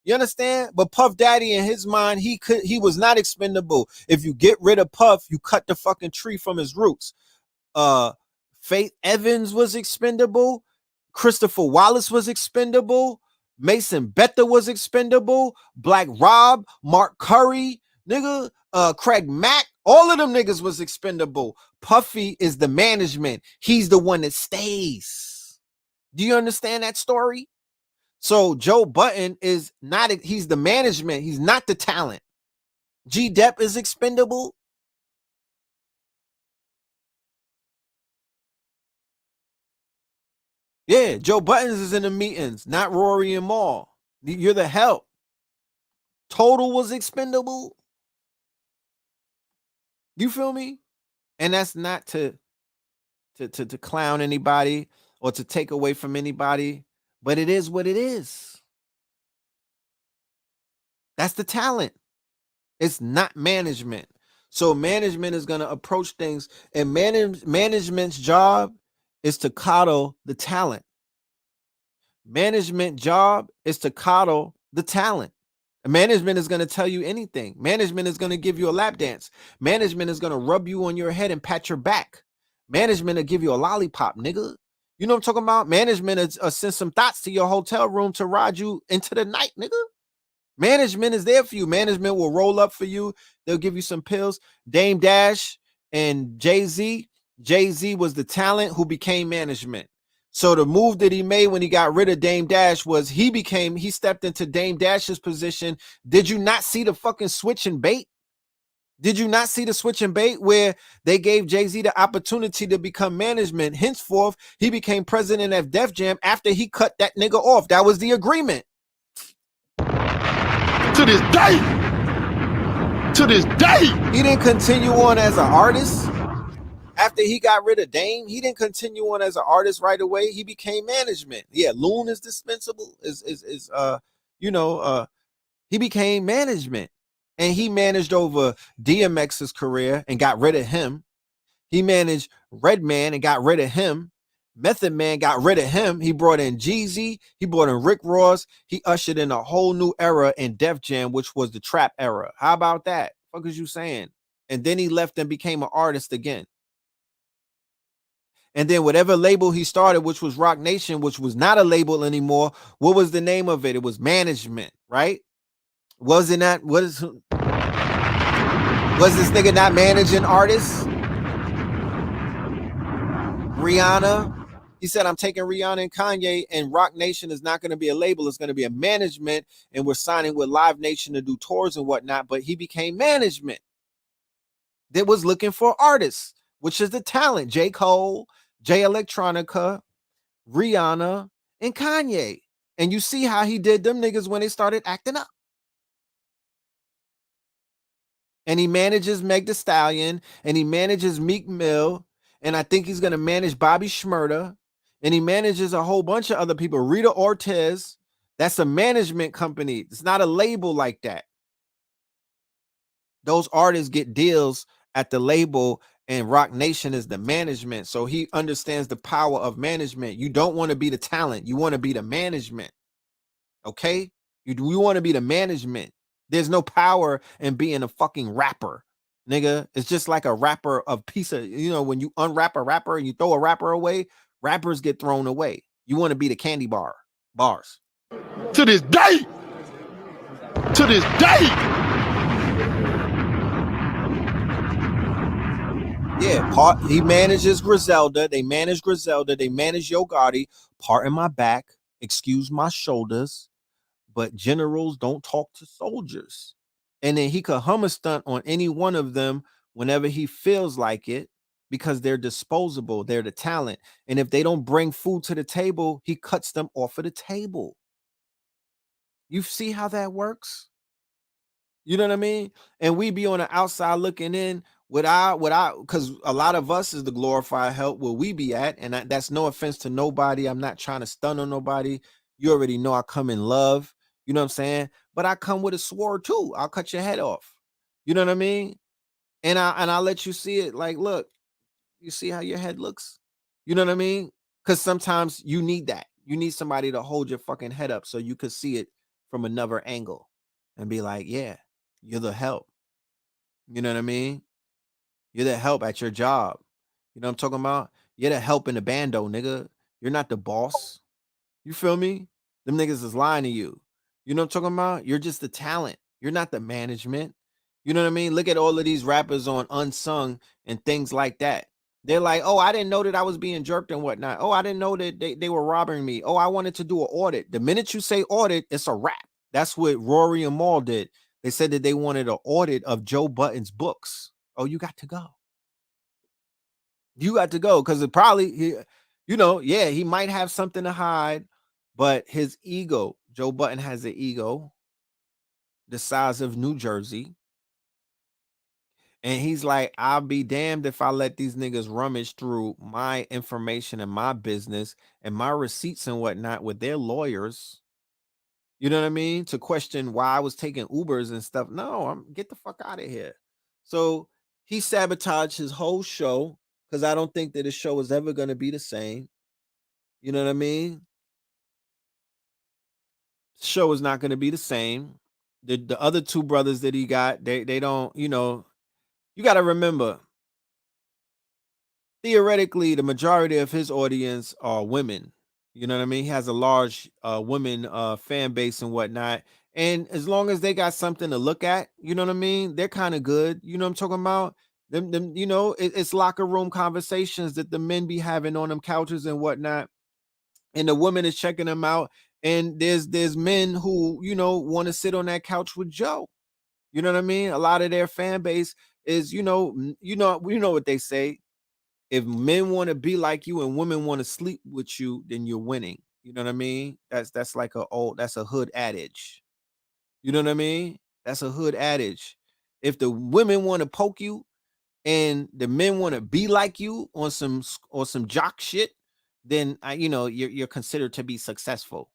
You understand? But Puff Daddy, in his mind, he was not expendable. If you get rid of Puff, you cut the fucking tree from his roots. Faith Evans was expendable. Christopher Wallace was expendable. Mason Betta was expendable. Black Rob, Mark Curry, nigga, Craig Mack, all of them niggas was expendable. Puffy is the management. He's the one that stays. Do you understand that story? So Joe Budden is not, he's the management. He's not the talent. G Dep is expendable. Yeah, Joe Buttons is in the meetings, not Rory and Maul. You're the help. Total was expendable. You feel me? And that's not to clown anybody or to take away from anybody, but it is what it is. That's the talent. It's not management. So management is going to approach things, and management's job is to coddle the talent. Management job is to coddle the talent. Management is going to tell you anything. Management is going to give you a lap dance. Management is going to rub you on your head and pat your back. Management will give you a lollipop, nigga. You know what I'm talking about? Management is send some thoughts to your hotel room to ride you into the night, nigga. Management is there for you. Management will roll up for you. They'll give you some pills. Dame Dash and Jay-Z. Jay-Z was the talent who became management. So the move that he made when he got rid of Dame Dash was he stepped into Dame Dash's position. Did you not see the fucking switch and bait? Did you not see the switch and bait where they gave Jay-Z the opportunity to become management? Henceforth, he became president of Def Jam after he cut that nigga off. That was the agreement. To this day, he didn't continue on as an artist. After he got rid of Dame, he didn't continue on as an artist right away. He became management. Yeah, Loon is dispensable. He became management. And he managed over DMX's career and got rid of him. He managed Redman and got rid of him. Method Man got rid of him. He brought in Jeezy. He brought in Rick Ross. He ushered in a whole new era in Def Jam, which was the trap era. How about that? What is you saying? And then he left and became an artist again. And then whatever label he started, which was Rock Nation, which was not a label anymore, what was the name of it? It was management, right? Was it not? Was this nigga not managing artists? Rihanna. He said, I'm taking Rihanna and Kanye, and Rock Nation is not going to be a label. It's going to be a management, and we're signing with Live Nation to do tours and whatnot. But he became management that was looking for artists, which is the talent. J. Cole, Jay Electronica, Rihanna, and Kanye. And you see how he did them niggas when they started acting up. And he manages Meg Thee Stallion, and he manages Meek Mill, and I think he's going to manage Bobby Shmurda, and he manages a whole bunch of other people. Rita Ortiz, that's a management company. It's not a label like that. Those artists get deals at the label, and Rock Nation is the management. So he understands the power of management. You don't want to be the talent. You want to be the management. Okay? You want to be the management. There's no power in being a fucking rapper, nigga. It's just like a rapper of piece of, when you unwrap a rapper and you throw a rapper away, rappers get thrown away. You want to be the candy bars. To this day. To this day. Yeah, he manages Griselda. They manage Griselda. They manage Yo Gotti. Pardon my back. Excuse my shoulders. But generals don't talk to soldiers. And then he could hum a stunt on any one of them whenever he feels like it because they're disposable. They're the talent. And if they don't bring food to the table, he cuts them off of the table. You see how that works? You know what I mean? And we be on the outside looking in because a lot of us is the glorified help where we be at. And that's no offense to nobody. I'm not trying to stun on nobody. You already know I come in love. You know what I'm saying? But I come with a sword too. I'll cut your head off. You know what I mean? And I'll let you see it. Like, look, you see how your head looks? You know what I mean? Because sometimes you need that. You need somebody to hold your fucking head up so you could see it from another angle and be like, yeah, you're the help. You know what I mean? You're the help at your job. You know what I'm talking about? You're the help in the bando, nigga. You're not the boss. You feel me? Them niggas is lying to you. You know what I'm talking about? You're just the talent. You're not the management. You know what I mean? Look at all of these rappers on Unsung and things like that. They're like, oh, I didn't know that I was being jerked and whatnot. Oh, I didn't know that they were robbing me. Oh, I wanted to do an audit. The minute you say audit, it's a wrap. That's what Rory and Maul did. They said that they wanted an audit of Joe Budden's books. Oh, you got to go. You got to go because it probably, yeah, he might have something to hide, but his ego, Joe Budden has an ego the size of New Jersey. And he's like, I'll be damned if I let these niggas rummage through my information and my business and my receipts and whatnot with their lawyers. You know what I mean? To question why I was taking Ubers and stuff. No, get the fuck out of here. So he sabotaged his whole show because I don't think that his show is ever going to be the same. You know what I mean? Show is not going to be the same. The other two brothers that he got, they don't, you got to remember, theoretically, the majority of his audience are women. You know what I mean? He has a large women fan base and whatnot. And as long as they got something to look at, you know what I mean? They're kind of good. You know what I'm talking about? Them it's locker room conversations that the men be having on them couches and whatnot. And the woman is checking them out. And there's men who, want to sit on that couch with Joe. You know what I mean? A lot of their fan base is, what they say. If men want to be like you and women want to sleep with you, then you're winning. You know what I mean? That's like that's a hood adage. You know what I mean? That's a hood adage. If the women want to poke you and the men want to be like you on some jock shit, then you're considered to be successful.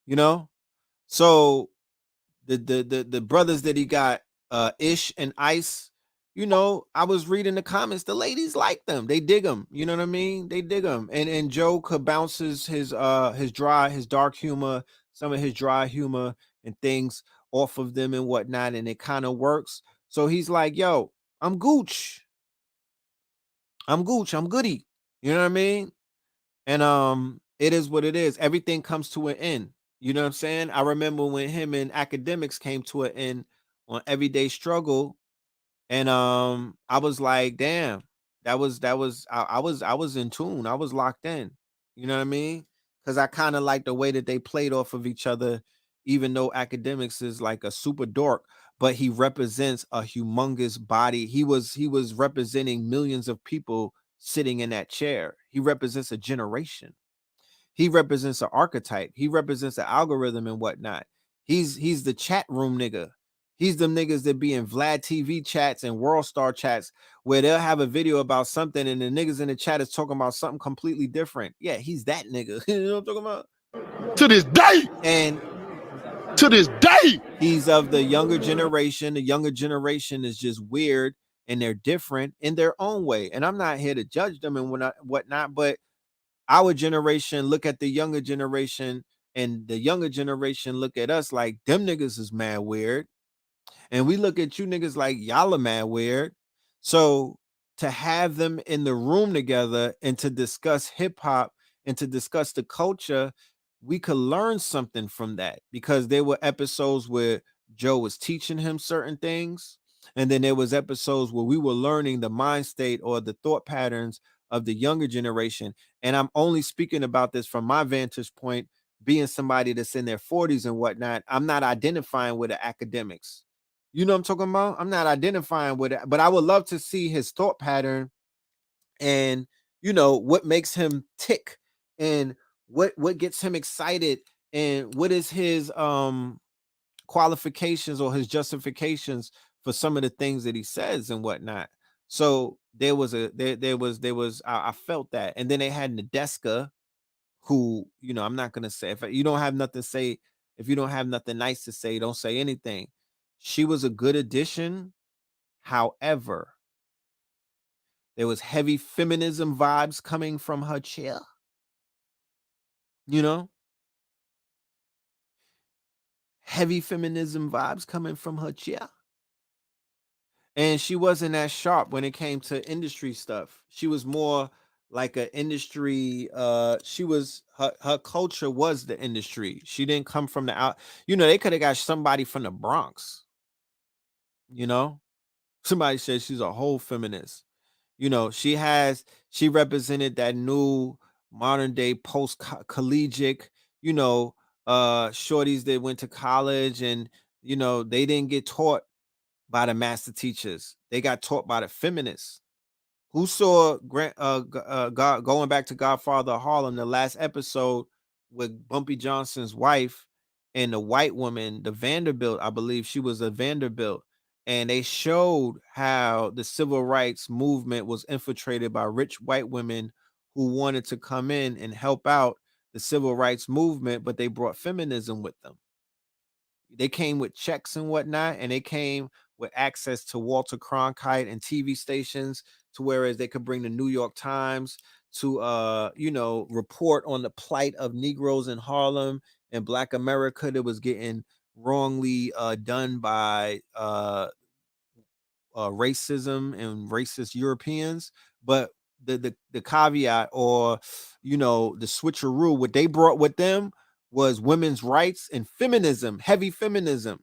You know? So the brothers that he got, Ish and Ice, I was reading the comments. The ladies like them. They dig them. You know what I mean? They dig them. And Joe could bounces his dark humor, some of his dry humor and things off of them and whatnot, and it kind of works. So he's like, yo, I'm Gooch. I'm goody. You know what I mean? And it is what it is. Everything comes to an end. You know what I'm saying? I remember when him and Academics came to an end on Everyday Struggle, and I was like, damn, I was in tune. I was locked in. You know what I mean? Because I kind of like the way that they played off of each other, even though Academics is like a super dork, but he represents a humongous body. He was representing millions of people sitting in that chair. He represents a generation. He represents an archetype. He represents an algorithm and whatnot. He's the chat room nigga. He's them niggas that be in Vlad TV chats and World Star chats where they'll have a video about something and the niggas in the chat is talking about something completely different. Yeah, he's that nigga. You know what I'm talking about? To this day. And to this day, he's of the younger generation. The younger generation is just weird and they're different in their own way. And I'm not here to judge them and whatnot, but our generation look at the younger generation and the younger generation look at us like them niggas is mad weird. And we look at you niggas like y'all are mad weird. So to have them in the room together and to discuss hip hop and to discuss the culture, we could learn something from that, because there were episodes where Joe was teaching him certain things, and then there was episodes where we were learning the mind state or the thought patterns of the younger generation. And I'm only speaking about this from my vantage point, being somebody that's in their 40s and whatnot. I'm not identifying with the academics. You know what I'm talking about? I'm not identifying with it, but I would love to see his thought pattern, and what makes him tick, and what gets him excited, and what is his qualifications or his justifications for some of the things that he says and whatnot. So there was I felt that. And then they had Nadeska, who, I'm not gonna say, if you don't have nothing to say, if you don't have nothing nice to say, don't say anything. She was a good addition. However, there was heavy feminism vibes coming from her chair, you know, heavy feminism vibes coming from her chair. And she wasn't as sharp when it came to industry stuff. She was more like an industry, she was her culture was the industry. She didn't come from the out. They could have got somebody from the Bronx, you know? Somebody said she's a whole feminist. She represented that new modern day post collegiate, you know, shorties that went to college, and they didn't get taught by the master teachers. They got taught by the feminists. Who saw God, going back to Godfather of Harlem, the last episode with Bumpy Johnson's wife and the white woman, the Vanderbilt, I believe she was a Vanderbilt. And they showed how the civil rights movement was infiltrated by rich white women who wanted to come in and help out the civil rights movement, but they brought feminism with them. They came with checks and whatnot, and they came with access to Walter Cronkite and TV stations, to whereas they could bring the New York Times to report on the plight of Negroes in Harlem and Black America that was getting wrongly done by racism and racist Europeans. But the caveat, or the switcheroo, what they brought with them was women's rights and feminism, heavy feminism.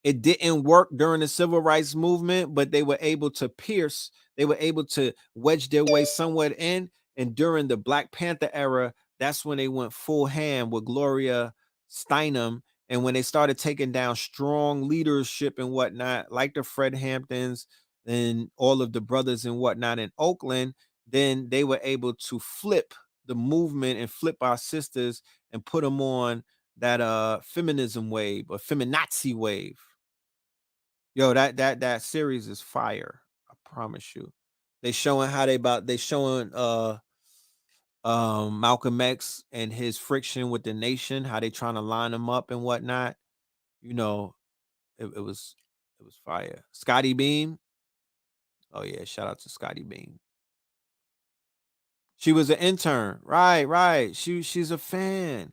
It didn't work during the civil rights movement, but they were able to wedge their way somewhat in. And during the Black Panther era, that's when they went full ham with Gloria Steinem. And when they started taking down strong leadership and whatnot, like the Fred Hamptons and all of the brothers and whatnot in Oakland, then they were able to flip the movement and flip our sisters and put them on that feminism wave or feminazi wave. Yo, that series is fire. I promise you. They showing Malcolm X and his friction with the nation, how they trying to line him up and whatnot. You know, it was fire. Scotty Beam. Oh yeah, shout out to Scotty Beam. She was an intern. Right, right. She's a fan.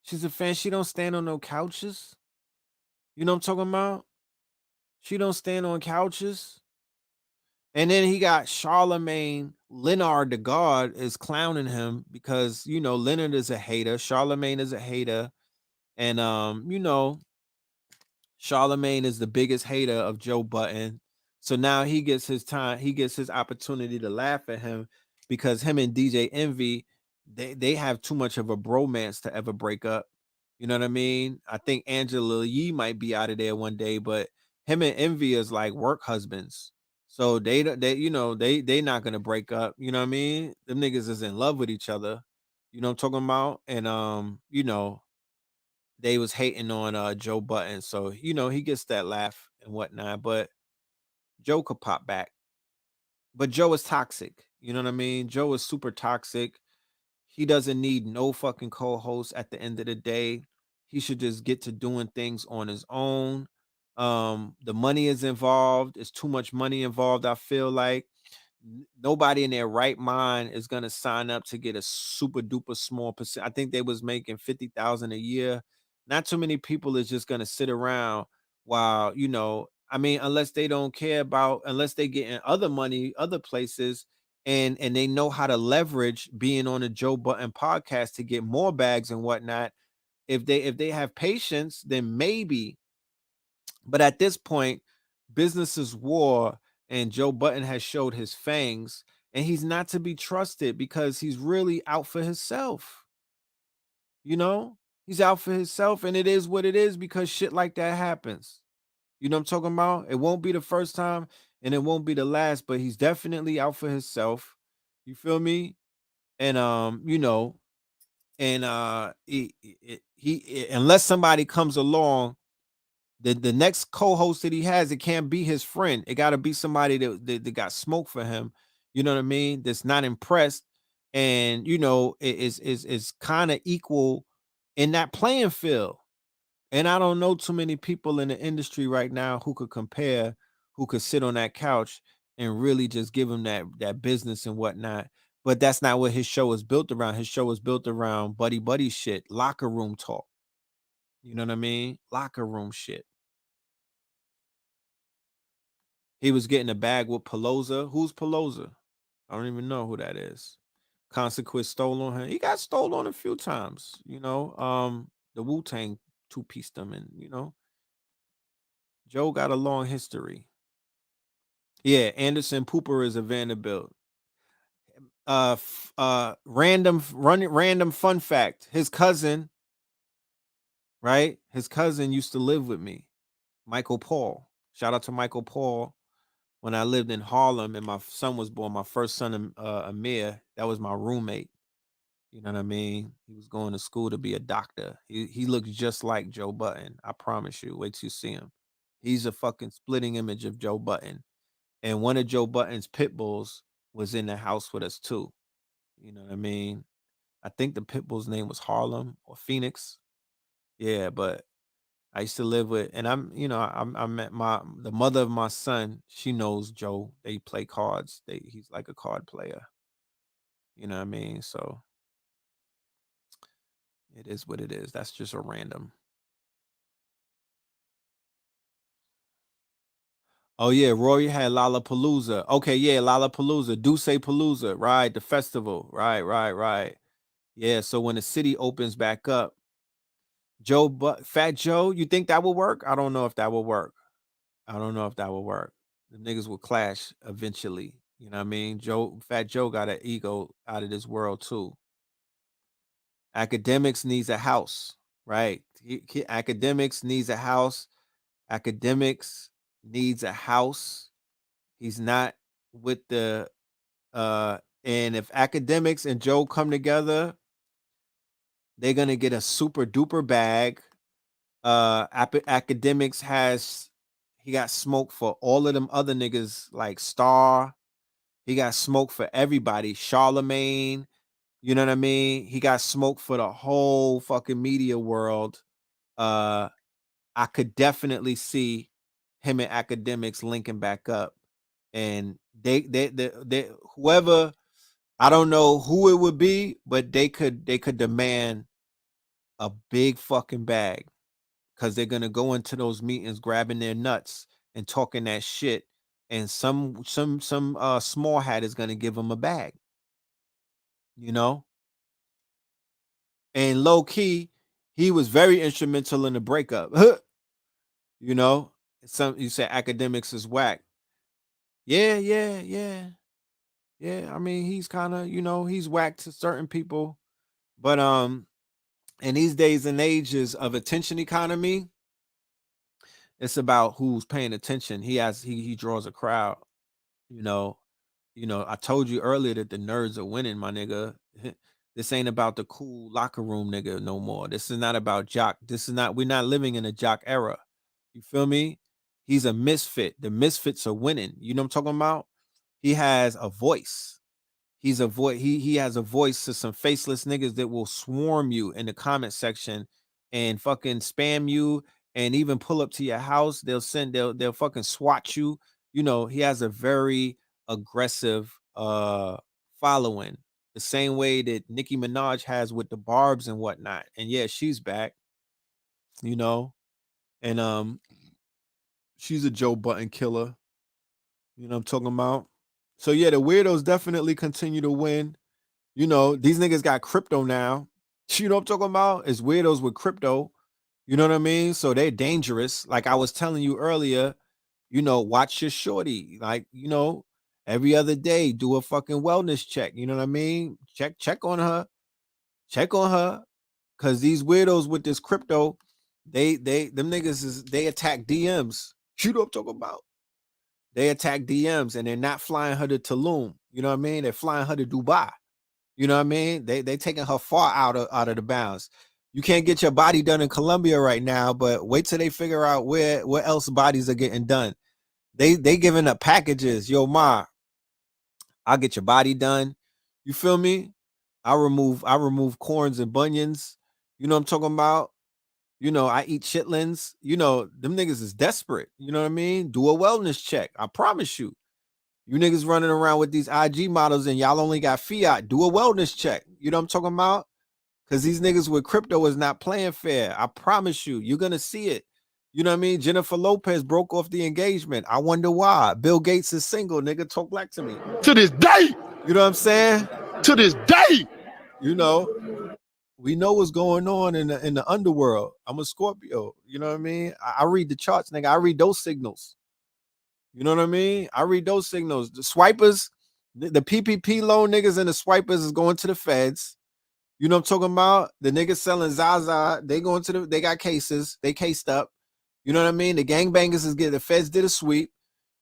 She's a fan. She don't stand on no couches. You know what I'm talking about? She don't stand on couches. And then he got Charlemagne Leonard, the God, is clowning him because Leonard is a hater. Charlemagne is a hater. And Charlemagne is the biggest hater of Joe Button. So now he gets his time, he gets his opportunity to laugh at him, because him and DJ Envy, they have too much of a bromance to ever break up. You know what I mean? I think Angela Yee might be out of there one day, but him and Envy is like work husbands. So they not gonna break up. You know what I mean? Them niggas is in love with each other. You know what I'm talking about? And they was hating on Joe Button. So, he gets that laugh and whatnot. But Joe could pop back. But Joe is toxic. You know what I mean? Joe is super toxic. He doesn't need no fucking co-host at the end of the day. He should just get to doing things on his own. The money is involved. It's too much money involved, I feel like. Nobody in their right mind is gonna sign up to get a super duper small percent. I think they was making 50,000 a year. Not too many people is just gonna sit around while I mean, unless they don't care about, unless they get in other money, other places, and they know how to leverage being on the Joe Button podcast to get more bags and whatnot. If they have patience, then maybe. But at this point, business is war, and Joe Button has showed his fangs, and he's not to be trusted because he's really out for himself. You know, he's out for himself, and it is what it is because shit like that happens. You know what I'm talking about? It won't be the first time, and it won't be the last, but he's definitely out for himself. You feel me? And and unless somebody comes along, the next co-host that he has, it can't be his friend. It got to be somebody that got smoke for him. You know what I mean? That's not impressed, and is kind of equal in that playing field. And I don't know too many people in the industry right now who could compare, who could sit on that couch and really just give him that business and whatnot. But that's not what his show is built around. His show is built around buddy shit, locker room talk. You know what I mean? Locker room shit. He was getting a bag with Pelosa. Who's Pelosa? I don't even know who that is. Consequence stole on him. He got stolen on a few times. The Wu-Tang two-pieced him, and Joe got a long history. Yeah, Anderson Pooper is a Vanderbilt. Random fun fact. His cousin, right? His cousin used to live with me, Michael Paul. Shout out to Michael Paul. When I lived in Harlem and my son was born, my first son, Amir, that was my roommate. You know what I mean? He was going to school to be a doctor. He looks just like Joe Button. I promise you. Wait till you see him. He's a fucking splitting image of Joe Button. And one of Joe Button's pit bulls was in the house with us too. You know what I mean? I think the pit bull's name was Harlem or Phoenix. Yeah, but I used to live with, and I met the mother of my son. She knows Joe. They play cards. He's like a card player. You know what I mean? So it is what it is. That's just a random. Oh yeah, Rory had Lollapalooza. Okay, yeah, Lollapalooza, Duce Palooza, right? The festival, right. Yeah, so when the city opens back up, Fat Joe, you think that will work? I don't know if that will work. I don't know if that will work. The niggas will clash eventually. You know what I mean? Fat Joe got an ego out of this world too. Academics needs a house, right? Academics needs a house. Academics needs a house. He's not with the and if academics and Joe come together, they're gonna get a super duper bag. Academics he got smoke for all of them other niggas like Star. He got smoke for everybody. Charlemagne, you know what I mean? He got smoke for the whole fucking media world. I could definitely see him and academics linking back up. And they whoever, I don't know who it would be, but they could demand a big fucking bag because they're gonna go into those meetings grabbing their nuts and talking that shit, and some small hat is gonna give them a bag, you know. And low key, he was very instrumental in the breakup. You know, some you say academics is whack. Yeah. I mean, he's kind of he's whack to certain people, but in these days and ages of attention economy, it's about who's paying attention. He draws a crowd. You know, I told you earlier that the nerds are winning, my nigga. This ain't about the cool locker room nigga no more. This is not about jock. We're not living in a jock era. You feel me? He's a misfit. The misfits are winning. You know what I'm talking about? He has a voice. He's a voice. He has a voice to some faceless niggas that will swarm you in the comment section and fucking spam you and even pull up to your house. They'll fucking swat you. He has a very aggressive following. The same way that Nicki Minaj has with the Barbs and whatnot. And yeah, she's back, you know. And she's a Joe Button killer. You know what I'm talking about? So yeah, the weirdos definitely continue to win. You know, these niggas got crypto now. You know what I'm talking about? It's weirdos with crypto. You know what I mean? So they're dangerous. Like I was telling you earlier, you know, watch your shorty. Like, you know, every other day, do a fucking wellness check. You know what I mean? Check on her. Check on her. Cause these weirdos with this crypto, them niggas they attack DMs. You know what I'm talking about? They attack DMs and they're not flying her to Tulum. You know what I mean? They're flying her to Dubai. You know what I mean? They taking her far out of the bounds. You can't get your body done in Colombia right now, but wait till they figure out where else bodies are getting done. They giving up packages. Yo, ma, I'll get your body done. You feel me? I remove corns and bunions. You know what I'm talking about? You know, I eat chitlins. You know, them niggas is desperate. You know what I mean? Do a wellness check. I promise you. You niggas running around with these IG models and y'all only got fiat. Do a wellness check. You know what I'm talking about? Because these niggas with crypto is not playing fair. I promise you. You're going to see it. You know what I mean? Jennifer Lopez broke off the engagement. I wonder why. Bill Gates is single. Nigga, talk black to me. To this day. You know what I'm saying? To this day. You know, we know what's going on in the underworld. I'm a Scorpio. You know what I mean? I read the charts, nigga. I read those signals. You know what I mean? I read those signals. The swipers, the PPP loan niggas and the swipers is going to the feds. You know what I'm talking about? The niggas selling Zaza, they got cases, they cased up. You know what I mean? The gangbangers is getting, the feds did a sweep.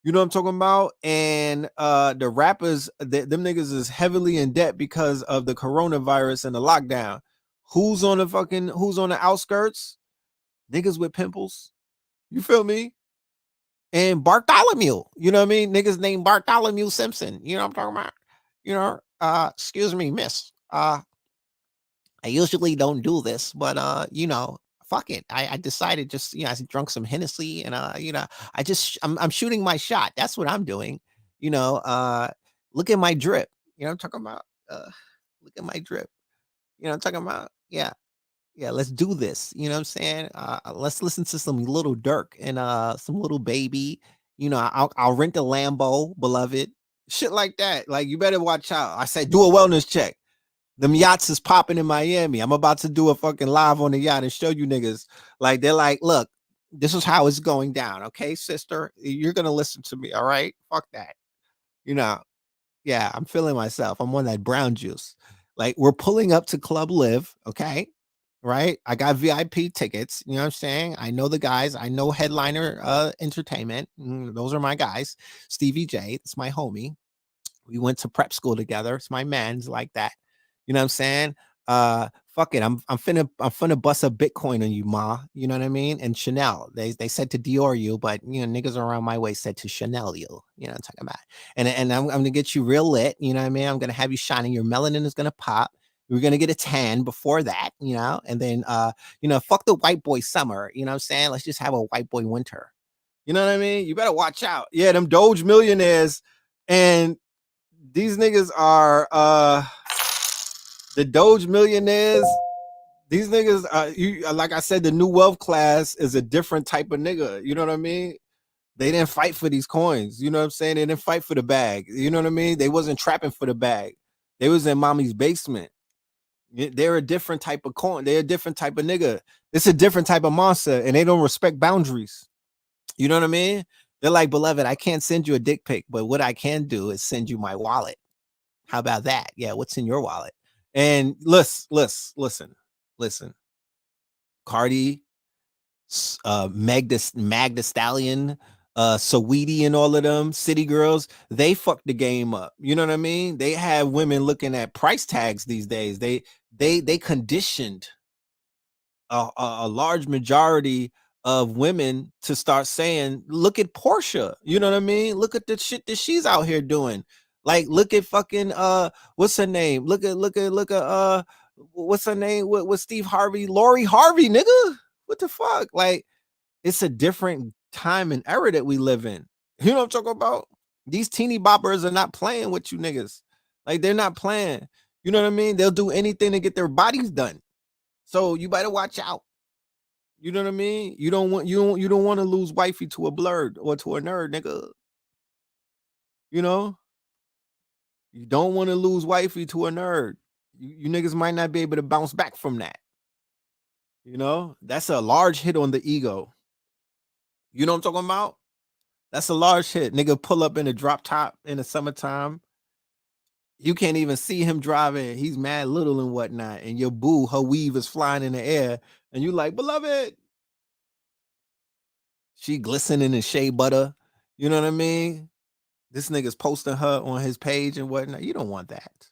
You know what I'm talking about? And the rappers, them niggas is heavily in debt because of the coronavirus and the lockdown. Who's on the outskirts? Niggas with pimples. You feel me? And Bartholomew, you know what I mean? Niggas named Bartholomew Simpson. You know what I'm talking about? You know, excuse me, miss. I usually don't do this, but you know, fuck it. I decided just, you know, I drunk some Hennessy and you know, I'm shooting my shot. That's what I'm doing. You know, look at my drip. You know what I'm talking about? Look at my drip. You know what I'm talking about? Yeah. Yeah, let's do this. You know what I'm saying? Let's listen to some Little Dirk and some Little Baby. You know, I'll rent a Lambo, beloved. Shit like that. Like you better watch out. I said do a wellness check. Them yachts is popping in Miami. I'm about to do a fucking live on the yacht and show you niggas. Like they're like, look, this is how it's going down. Okay, sister, you're gonna listen to me. All right, fuck that. You know, yeah, I'm feeling myself. I'm on that brown juice. Like we're pulling up to Club Live. Okay, right? I got VIP tickets. You know what I'm saying? I know the guys. I know Headliner Entertainment. Those are my guys. Stevie J, it's my homie. We went to prep school together. It's my man's like that. You know what I'm saying? Fuck it. I'm finna bust a Bitcoin on you, ma. You know what I mean? And Chanel. They said to Dior you, but you know, niggas around my way said to Chanel you. You know what I'm talking about? And I'm gonna get you real lit. You know what I mean? I'm gonna have you shining. Your melanin is gonna pop. We're gonna get a tan before that, you know, and then you know, fuck the white boy summer. You know what I'm saying? Let's just have a white boy winter. You know what I mean? You better watch out. Yeah, them Doge millionaires and these niggas are the Doge millionaires. These niggas like I said, the new wealth class is a different type of nigga. You know what I mean? They didn't fight for these coins. You know what I'm saying? They didn't fight for the bag. You know what I mean? They wasn't trapping for the bag. They was in mommy's basement. They're a different type of coin. They're a different type of nigga. It's a different type of monster, and they don't respect boundaries. You know what I mean? They're like, beloved, I can't send you a dick pic, but what I can do is send you my wallet. How about that? Yeah, what's in your wallet? And listen. Cardi, Magda Stallion, Saweetie, and all of them city girls, they fucked the game up. You know what I mean? They have women looking at price tags these days. They conditioned a large majority of women to start saying, look at Portia. You know what I mean? Look at the shit that she's out here doing. Like, look at fucking what's her name? Look at what's her name? What Steve Harvey, Lori Harvey, nigga. What the fuck? Like, it's a different time and era that we live in. You know what I'm talking about? These teeny boppers are not playing with you niggas. Like, they're not playing. You know what I mean? They'll do anything to get their bodies done. So you better watch out. You know what I mean? You don't want to lose wifey to a blurred or to a nerd, nigga. You know? You don't want to lose wifey to a nerd. You niggas might not be able to bounce back from that. You know, that's a large hit on the ego. You know what I'm talking about? That's a large hit. Nigga pull up in a drop top in the summertime. You can't even see him driving. He's mad little and whatnot. And your boo, her weave is flying in the air. And you like, beloved. She glistening in shea butter. You know what I mean? This nigga's posting her on his page and whatnot. You don't want that.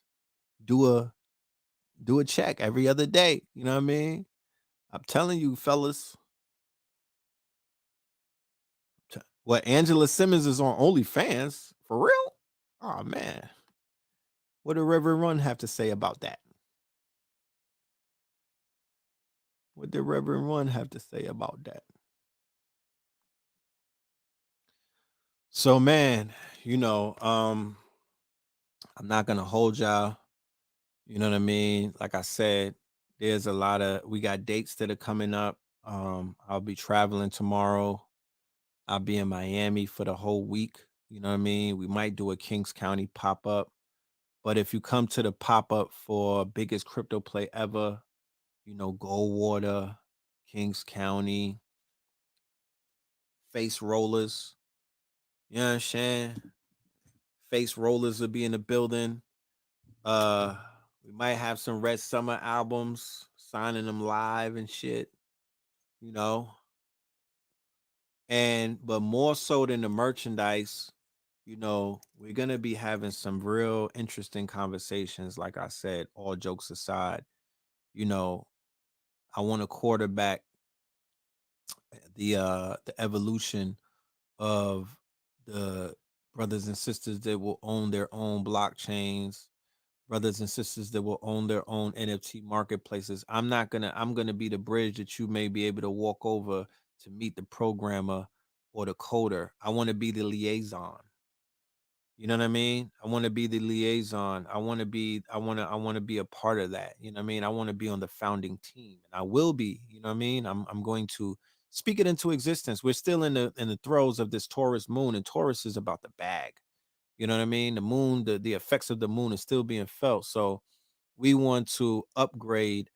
Do a check every other day. You know what I mean? I'm telling you, fellas. What, Angela Simmons is on OnlyFans? For real? Oh man. What did Reverend Run have to say about that? What did Reverend Run have to say about that? So man, you know, I'm not gonna hold y'all. You know what I mean? Like I said, there's a lot of we got dates that are coming up. I'll be traveling tomorrow. I'll be in Miami for the whole week. You know what I mean? We might do a Kings County pop-up. But if you come to the pop-up for biggest crypto play ever, you know, Goldwater, Kings County, Face Rollers, you know what I'm saying? Face Rollers will be in the building. Uh we might have some Red Summer albums, signing them live and shit, you know. And but more so than the merchandise, you know, we're gonna be having some real interesting conversations. Like I said, all jokes aside, you know, I want to quarterback the evolution of the brothers and sisters that will own their own blockchains, brothers and sisters that will own their own NFT marketplaces. I'm gonna be the bridge that you may be able to walk over to meet the programmer or the coder. I want to be the liaison. You know what I mean? I want to be the liaison. I want to be a part of that. You know what I mean? I want to be on the founding team. And I will be, you know what I mean? I'm going to speak it into existence. We're still in the throes of this Taurus moon, and Taurus is about the bag. You know what I mean? The moon, the effects of the moon is still being felt. So we want to upgrade.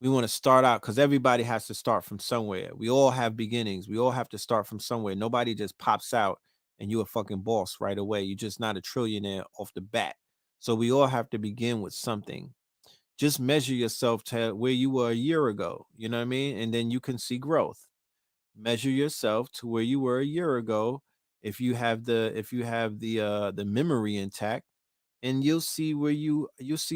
We want to start out because everybody has to start from somewhere. We all have beginnings. We all have to start from somewhere. Nobody just pops out and you a fucking boss right away. You're just not a trillionaire off the bat. So we all have to begin with something. Just measure yourself to where you were a year ago. You know what I mean? And then you can see growth. Measure yourself to where you were a year ago. If you have the memory intact, and you'll see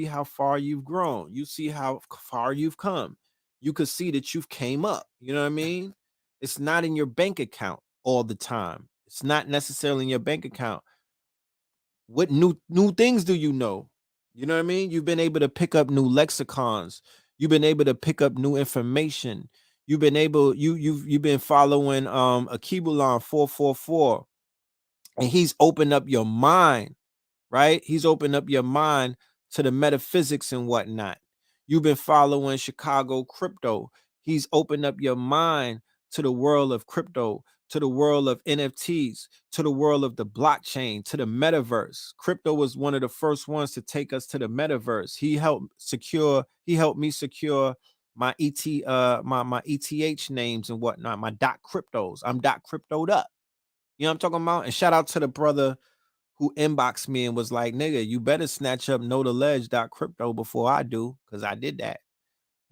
how far you've grown. You see how far you've come. You could see that you've came up. You know what I mean? It's not in your bank account all the time. It's not necessarily in your bank account. What new things do you know? You know what I mean? You've been able to pick up new lexicons. You've been able to pick up new information. You've been following Akibulon 444, and he's opened up your mind, right? He's opened up your mind to the metaphysics and whatnot. You've been following Chicago crypto. He's opened up your mind to the world of crypto, to the world of NFTs, to the world of the blockchain, to the metaverse. Crypto was one of the first ones to take us to the metaverse. He helped me secure my my ETH names and whatnot, my dot cryptos. I'm dot cryptoed up. You know what I'm talking about? And shout out to the brother who inboxed me and was like, nigga, you better snatch up know the ledge crypto before I do, because I did that.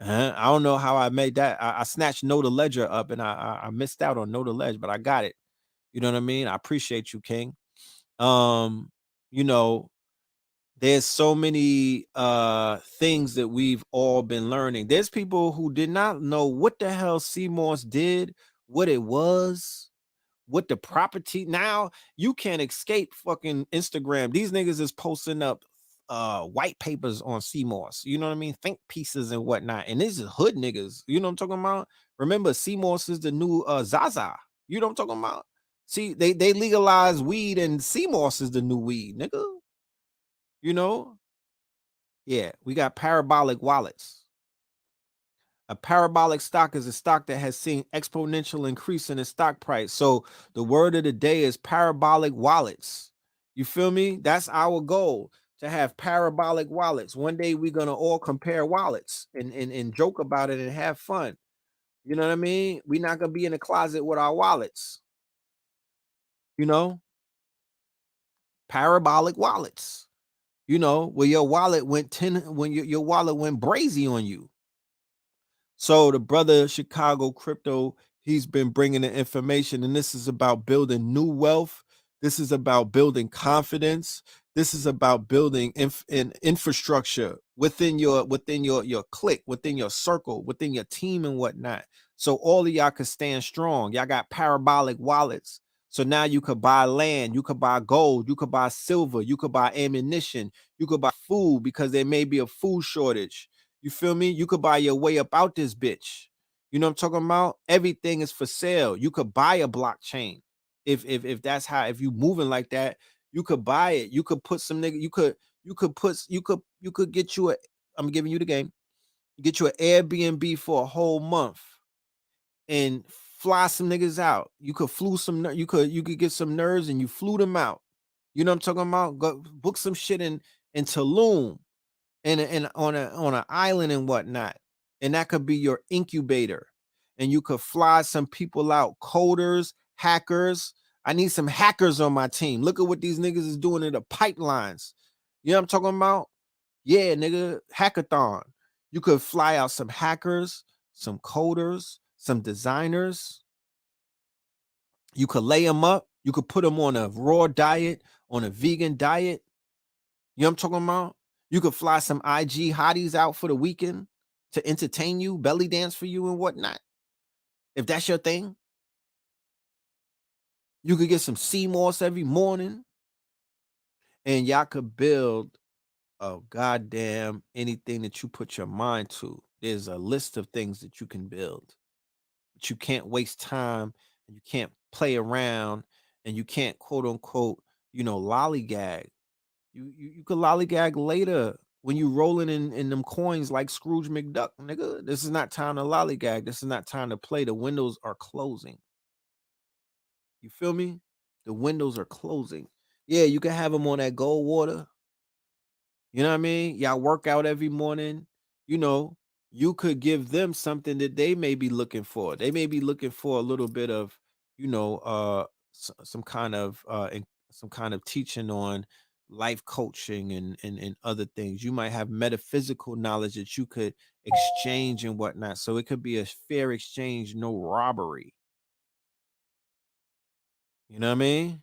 I don't know how I made that. I snatched know the ledger up and I missed out on know the ledge, but I got it. You know what I mean? I appreciate you, King. You know, there's so many things that we've all been learning. There's people who did not know what the hell CMOS did, what it was, what the property. Now you can't escape fucking Instagram. These niggas is posting up white papers on CMOS, you know what I mean, think pieces and whatnot, and this is hood niggas, you know what I'm talking about. Remember, CMOS is the new Zaza, you know what I'm talking about. See, they legalize weed and CMOS is the new weed, nigga. You know, yeah, we got parabolic wallets. A parabolic stock is a stock that has seen exponential increase in its stock price. So the word of the day is parabolic wallets. You feel me? That's our goal, to have parabolic wallets. One day we're gonna all compare wallets and joke about it and have fun. You know what I mean? We're not gonna be in the closet with our wallets. You know, parabolic wallets. You know, where your wallet went 10 when your wallet went brazy on you. So the brother Chicago Crypto, he's been bringing the information, and this is about building new wealth. This is about building confidence. This is about building infrastructure within your clique, within your circle, within your team and whatnot. So all of y'all can stand strong. Y'all got parabolic wallets. So now you could buy land, you could buy gold, you could buy silver, you could buy ammunition, you could buy food because there may be a food shortage. You feel me? You could buy your way up out this bitch. You know what I'm talking about? Everything is for sale. You could buy a blockchain. If that's how, if you moving like that, you could buy it. You could put some nigga, you could get you a, I'm giving you the game. Get you an Airbnb for a whole month and fly some niggas out. You could flew some, you could get some nerds and you flew them out. You know what I'm talking about? Go book some shit in Tulum and on an island and whatnot. And that could be your incubator. And you could fly some people out, coders, hackers. I need some hackers on my team. Look at what these niggas is doing in the pipelines. You know what I'm talking about? Yeah, nigga, hackathon. You could fly out some hackers, some coders, some designers. You could lay them up. You could put them on a raw diet, on a vegan diet. You know what I'm talking about? You could fly some IG hotties out for the weekend to entertain you, belly dance for you and whatnot. If that's your thing, you could get some sea moss every morning and y'all could build a goddamn anything that you put your mind to. There's a list of things that you can build, but you can't waste time and you can't play around and you can't quote unquote, lollygag. You could lollygag later when you rolling in them coins like Scrooge McDuck, nigga. This is not time to lollygag. This is not time to play. The windows are closing. You feel me? The windows are closing. Yeah, you can have them on that gold water. You know what I mean? Y'all work out every morning. You know, you could give them something that they may be looking for. They may be looking for a little bit of, some kind of some kind of teaching on life coaching and other things. You might have metaphysical knowledge that you could exchange and whatnot. So it could be a fair exchange, no robbery. You know what I mean?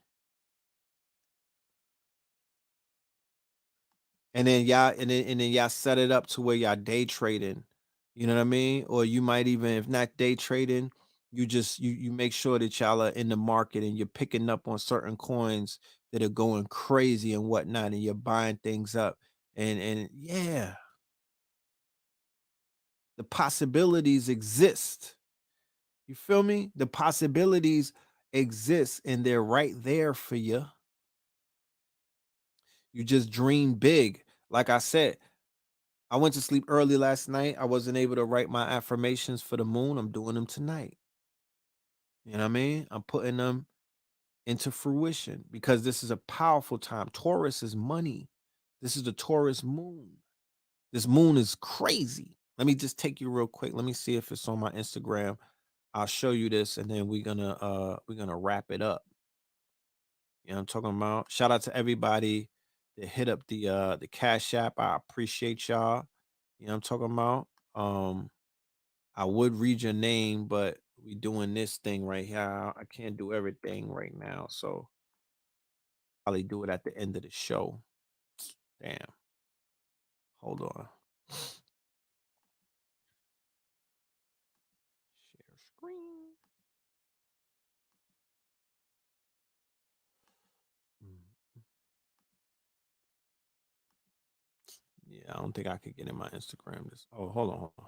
And then y'all set it up to where y'all day trading. You know what I mean? Or you might even, if not day trading, you just you make sure that y'all are in the market and you're picking up on certain coins that are going crazy and whatnot, and you're buying things up. And yeah, the possibilities exist. You feel me? The possibilities exist and they're right there for you. You just dream big. Like I said, I went to sleep early last night. I wasn't able to write my affirmations for the moon. I'm doing them tonight. You know what I mean? I'm putting them into fruition because this is a powerful time. Taurus is money. This is the Taurus moon. This moon is crazy. Let me just take you real quick. Let me see if it's on my Instagram. I'll show you this and then we're gonna wrap it up. You know what I'm talking about? Shout out to everybody that hit up the Cash App. I appreciate y'all. You know what I'm talking about? I would read your name, but we doing this thing right here. I can't do everything right now, so probably do it at the end of the show. Damn. Hold on. Share screen. Mm, Yeah, I don't think I could get in my Instagram. This. Oh, hold on. Hold on.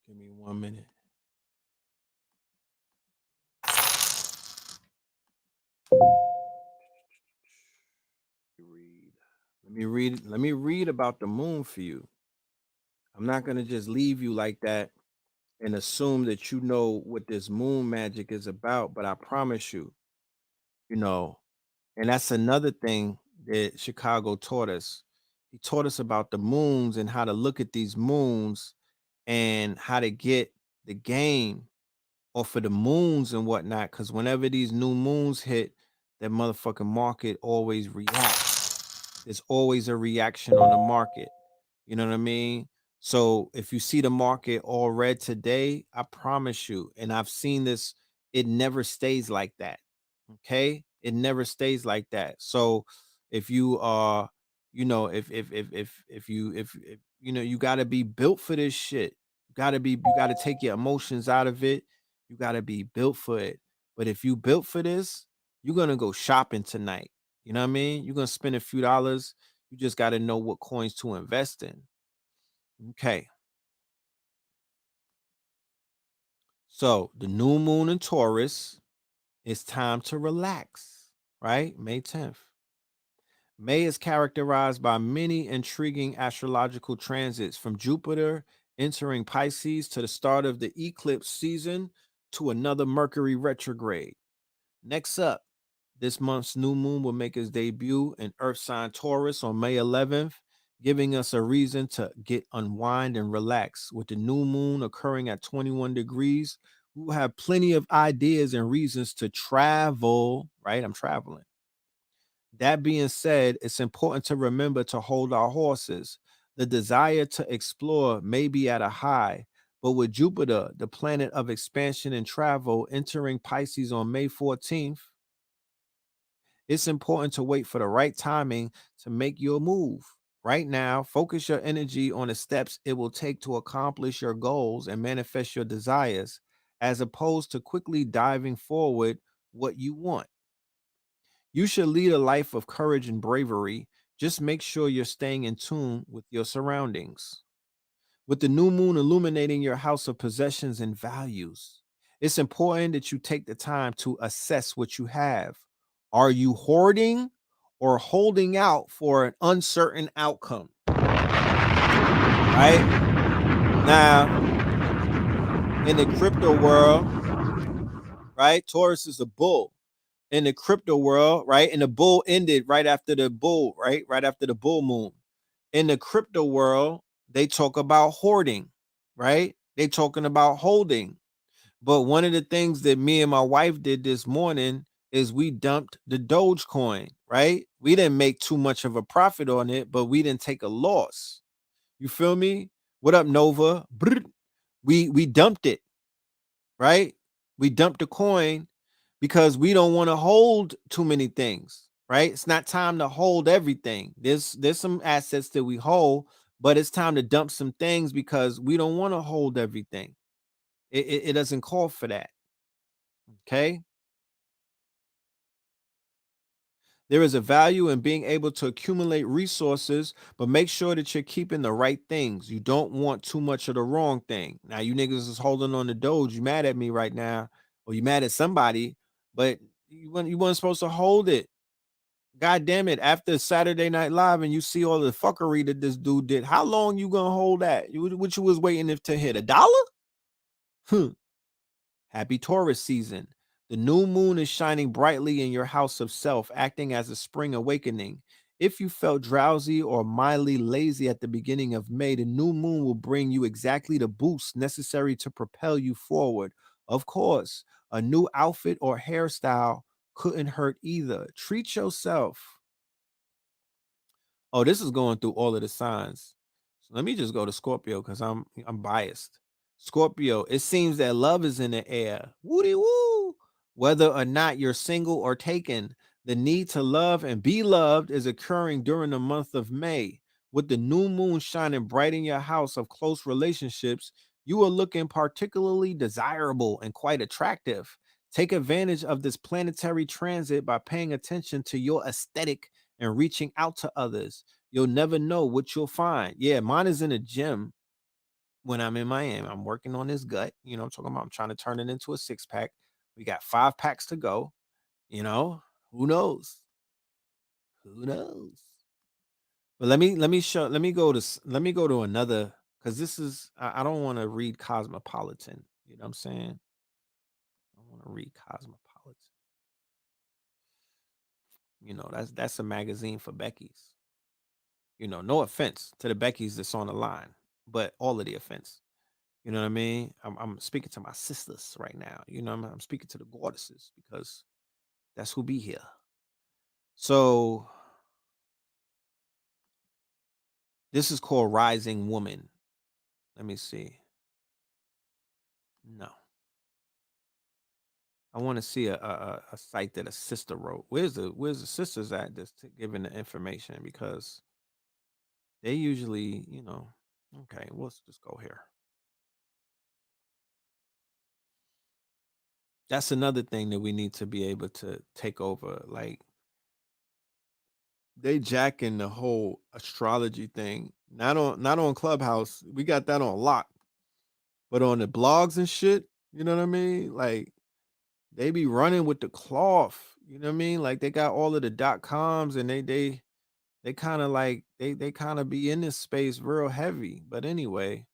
Give me 1 minute. Read. Let me read. Let me read about the moon for you. I'm not gonna just leave you like that and assume that you know what this moon magic is about, but I promise you, you know, and that's another thing that Chicago taught us. He taught us about the moons and how to look at these moons and how to get the game off of the moons and whatnot. Because whenever these new moons hit, that motherfucking market always reacts. There's always a reaction on the market. You know what I mean? So if you see the market all red today, I promise you, and I've seen this, it never stays like that. Okay? It never stays like that. So if you are, if you know, you gotta be built for this shit. You gotta take your emotions out of it. You gotta be built for it. But if you built for this, you're gonna go shopping tonight. You know what I mean? You're gonna spend a few dollars. You just gotta know what coins to invest in. Okay. So the new moon in Taurus, it's time to relax, right? May 10th. May is characterized by many intriguing astrological transits from Jupiter entering Pisces to the start of the eclipse season to another Mercury retrograde. Next up, this month's new moon will make its debut in Earth sign Taurus on May 11th, giving us a reason to get unwind and relax. With the new moon occurring at 21 degrees, we will have plenty of ideas and reasons to travel, right? I'm traveling. That being said, it's important to remember to hold our horses. The desire to explore may be at a high, but with Jupiter, the planet of expansion and travel, entering Pisces on May 14th, it's important to wait for the right timing to make your move. Right now, focus your energy on the steps it will take to accomplish your goals and manifest your desires, as opposed to quickly diving forward what you want. You should lead a life of courage and bravery. Just make sure you're staying in tune with your surroundings. With the new moon illuminating your house of possessions and values, it's important that you take the time to assess what you have. Are you hoarding or holding out for an uncertain outcome? Right? Now, in the crypto world, right? Taurus is a bull. In the crypto world, right? And the bull ended right after the bull, right? Right after the bull moon. In the crypto world, they talk about hoarding, right? They talking about holding. But one of the things that me and my wife did this morning is we dumped the Dogecoin, right? We didn't make too much of a profit on it, but we didn't take a loss. You feel me? What up, Nova? We dumped it, right? We dumped the coin because we don't want to hold too many things, right? It's not time to hold everything. There's some assets that we hold, but it's time to dump some things because we don't want to hold everything. It doesn't call for that. Okay. There is a value in being able to accumulate resources, but make sure that you're keeping the right things. You don't want too much of the wrong thing. Now, you niggas is holding on to Doge. You mad at me right now, or you mad at somebody, but you weren't supposed to hold it. God damn it! After Saturday Night Live, and you see all the fuckery that this dude did, how long you gonna hold that? What you was waiting if to hit $1? Happy Taurus season. The new moon is shining brightly in your house of self, acting as a spring awakening. If you felt drowsy or mildly lazy at the beginning of May, the new moon will bring you exactly the boost necessary to propel you forward. Of course, a new outfit or hairstyle couldn't hurt either. Treat yourself. Oh, this is going through all of the signs. So let me just go to Scorpio because I'm biased. Scorpio, it seems that love is in the air. Woody woo. Whether or not you're single or taken, the need to love and be loved is occurring during the month of May. With the new moon shining bright in your house of close relationships, you are looking particularly desirable and quite attractive. Take advantage of this planetary transit by paying attention to your aesthetic and reaching out to others. You'll never know what you'll find. Yeah, mine is in a gym when I'm in Miami. I'm working on this gut. I'm talking about I'm trying to turn it into a 6 pack. We got 5 packs to go. You know, who knows? Who knows? But let me go to another because this is I don't want to read Cosmopolitan. You know what I'm saying? I want to read Cosmopolitan. You know, that's a magazine for Becky's. You know, no offense to the Becky's that's on the line, but all of the offense. You know what I mean? I'm speaking to my sisters right now. You know, I'm speaking to the goddesses because that's who be here. So this is called Rising Woman. Let me see. No, I want to see a site that a sister wrote. Where's the sisters at that's giving the information because they usually, you know. Okay, let's just go here. That's another thing that we need to be able to take over. Like they jacking the whole astrology thing. Not on Clubhouse. We got that on lock. But on the blogs and shit, you know what I mean? Like they be running with the cloth. You know what I mean? Like they got all of the .coms and they kind of like they kind of be in this space real heavy. But anyway,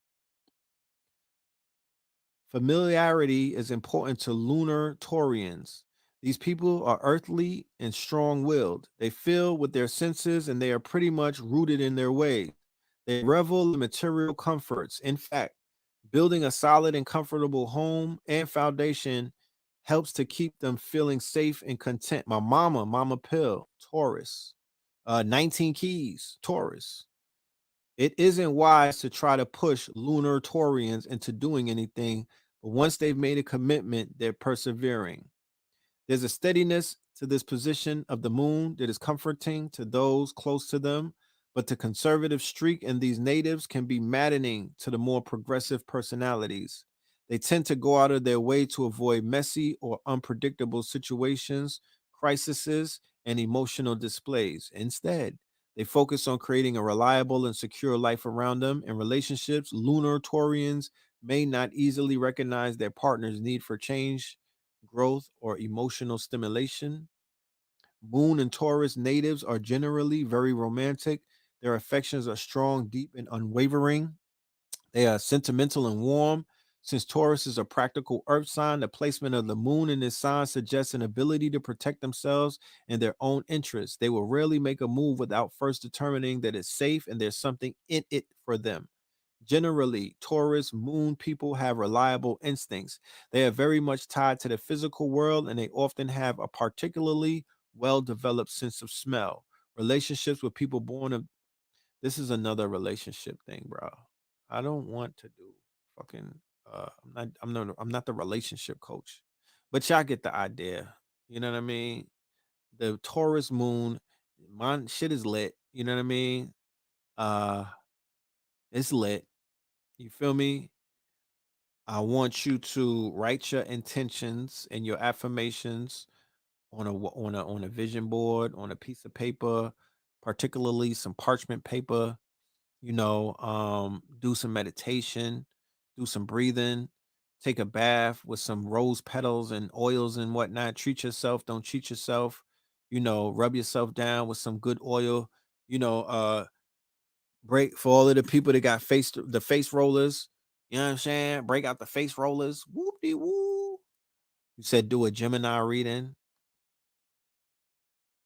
familiarity is important to lunar Taurians. These people are earthly and strong willed. They feel with their senses and they are pretty much rooted in their ways. They revel in material comforts. In fact, building a solid and comfortable home and foundation helps to keep them feeling safe and content. My mama, Mama Pill, Taurus, 19 keys, Taurus. It isn't wise to try to push lunar Taurians into doing anything, but once they've made a commitment, they're persevering. There's a steadiness to this position of the moon that is comforting to those close to them, but the conservative streak in these natives can be maddening to the more progressive personalities. They tend to go out of their way to avoid messy or unpredictable situations, crises, and emotional displays. Instead, they focus on creating a reliable and secure life around them. In relationships, lunar Taurians may not easily recognize their partner's need for change, growth, or emotional stimulation. Moon and Taurus natives are generally very romantic. Their affections are strong, deep, and unwavering. They are sentimental and warm. Since Taurus is a practical earth sign, the placement of the moon in this sign suggests an ability to protect themselves and their own interests. They will rarely make a move without first determining that it's safe and there's something in it for them. Generally, Taurus moon people have reliable instincts. They are very much tied to the physical world and they often have a particularly well developed sense of smell. Relationships with people born of this is another relationship thing, bro. I don't want to do fucking I'm not the relationship coach. But y'all get the idea. You know what I mean? The Taurus moon, my shit is lit. You know what I mean? Uh it's lit. You feel me? I want you to write your intentions and your affirmations on a vision board, on a piece of paper, particularly some parchment paper. Do some meditation, do some breathing, take a bath with some rose petals and oils and whatnot. Treat yourself, don't cheat yourself. Rub yourself down with some good oil. You know, break for all of the people that got the face rollers. You know what I'm saying? Break out the face rollers. Whoop de woo. You said do a Gemini reading.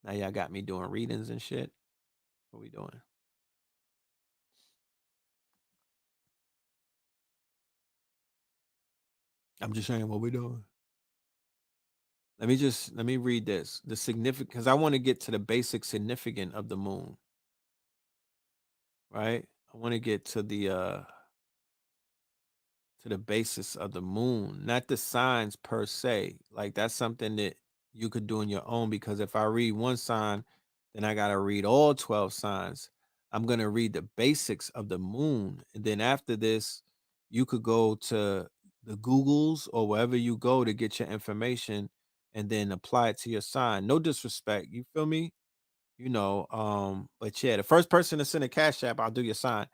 Now y'all got me doing readings and shit. What we doing? I'm just saying what we doing. Let me read this. The significant because I want to get to the basic significance of the moon, right? I want to get to the basis of the moon, not the signs per se. Like that's something that you could do on your own because if I read one sign, then I got to read all 12 signs. I'm going to read the basics of the moon. And then after this, you could go to the Googles or wherever you go to get your information and then apply it to your sign. No disrespect. You feel me? But yeah, the first person to send a cash app, I'll do your sign.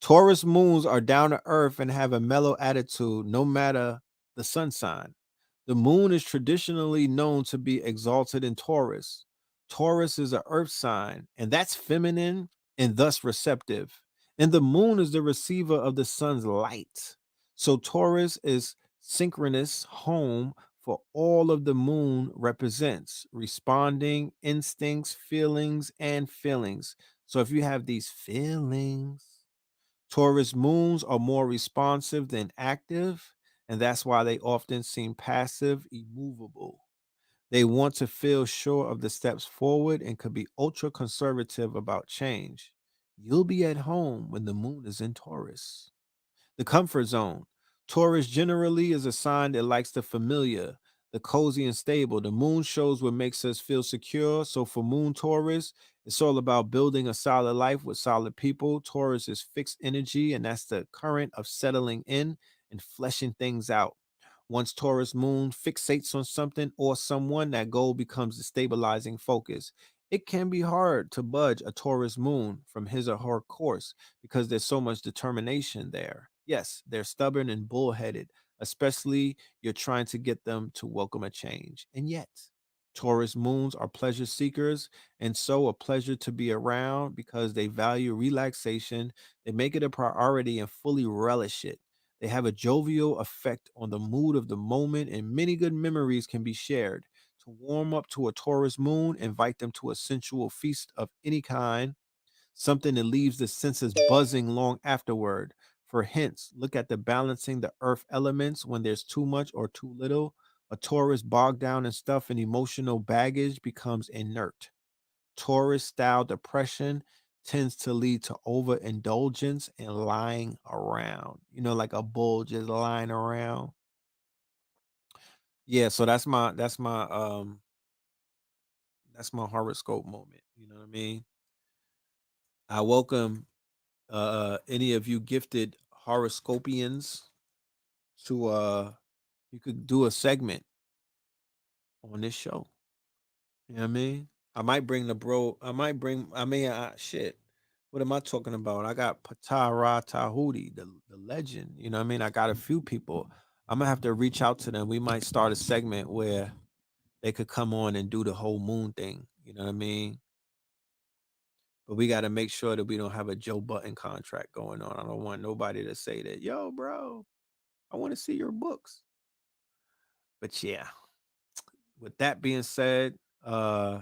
Taurus moons are down to earth and have a mellow attitude no matter the sun sign. The moon is traditionally known to be exalted in Taurus. Taurus is an earth sign, and that's feminine and thus receptive. And the moon is the receiver of the sun's light. So Taurus is synchronous home for all of the moon represents responding, instincts, feelings, and feelings. So if you have these feelings, Taurus moons are more responsive than active, and that's why they often seem passive, immovable. They want to feel sure of the steps forward and could be ultra conservative about change. You'll be at home when the moon is in Taurus. The comfort zone. Taurus generally is a sign that likes the familiar, the cozy and stable. The moon shows what makes us feel secure. So for Moon Taurus, it's all about building a solid life with solid people. Taurus is fixed energy, and that's the current of settling in and fleshing things out. Once Taurus moon fixates on something or someone, that goal becomes the stabilizing focus. It can be hard to budge a Taurus moon from his or her course because there's so much determination there. Yes, they're stubborn and bullheaded, especially you're trying to get them to welcome a change. And yet, Taurus moons are pleasure seekers and so a pleasure to be around because they value relaxation, they make it a priority and fully relish it. They have a jovial effect on the mood of the moment, and many good memories can be shared. To warm up to a Taurus moon, invite them to a sensual feast of any kind, something that leaves the senses buzzing long afterward. For hints, look at the balancing the earth elements when there's too much or too little. A Taurus bogged down in stuff and emotional baggage becomes inert. Taurus style depression tends to lead to overindulgence and lying around. Like a bull just lying around. Yeah, so that's my horoscope moment. You know what I mean? I welcome any of you gifted horoscopians to you could do a segment on this show. You know what I mean? I might bring the bro. Shit. What am I talking about? I got Patara Tahuti, the legend. You know what I mean? I got a few people. I'm gonna have to reach out to them. We might start a segment where they could come on and do the whole moon thing. You know what I mean? But we got to make sure that we don't have a Joe Button contract going on. I don't want nobody to say that, yo, bro, I want to see your books. But yeah, with that being said, uh,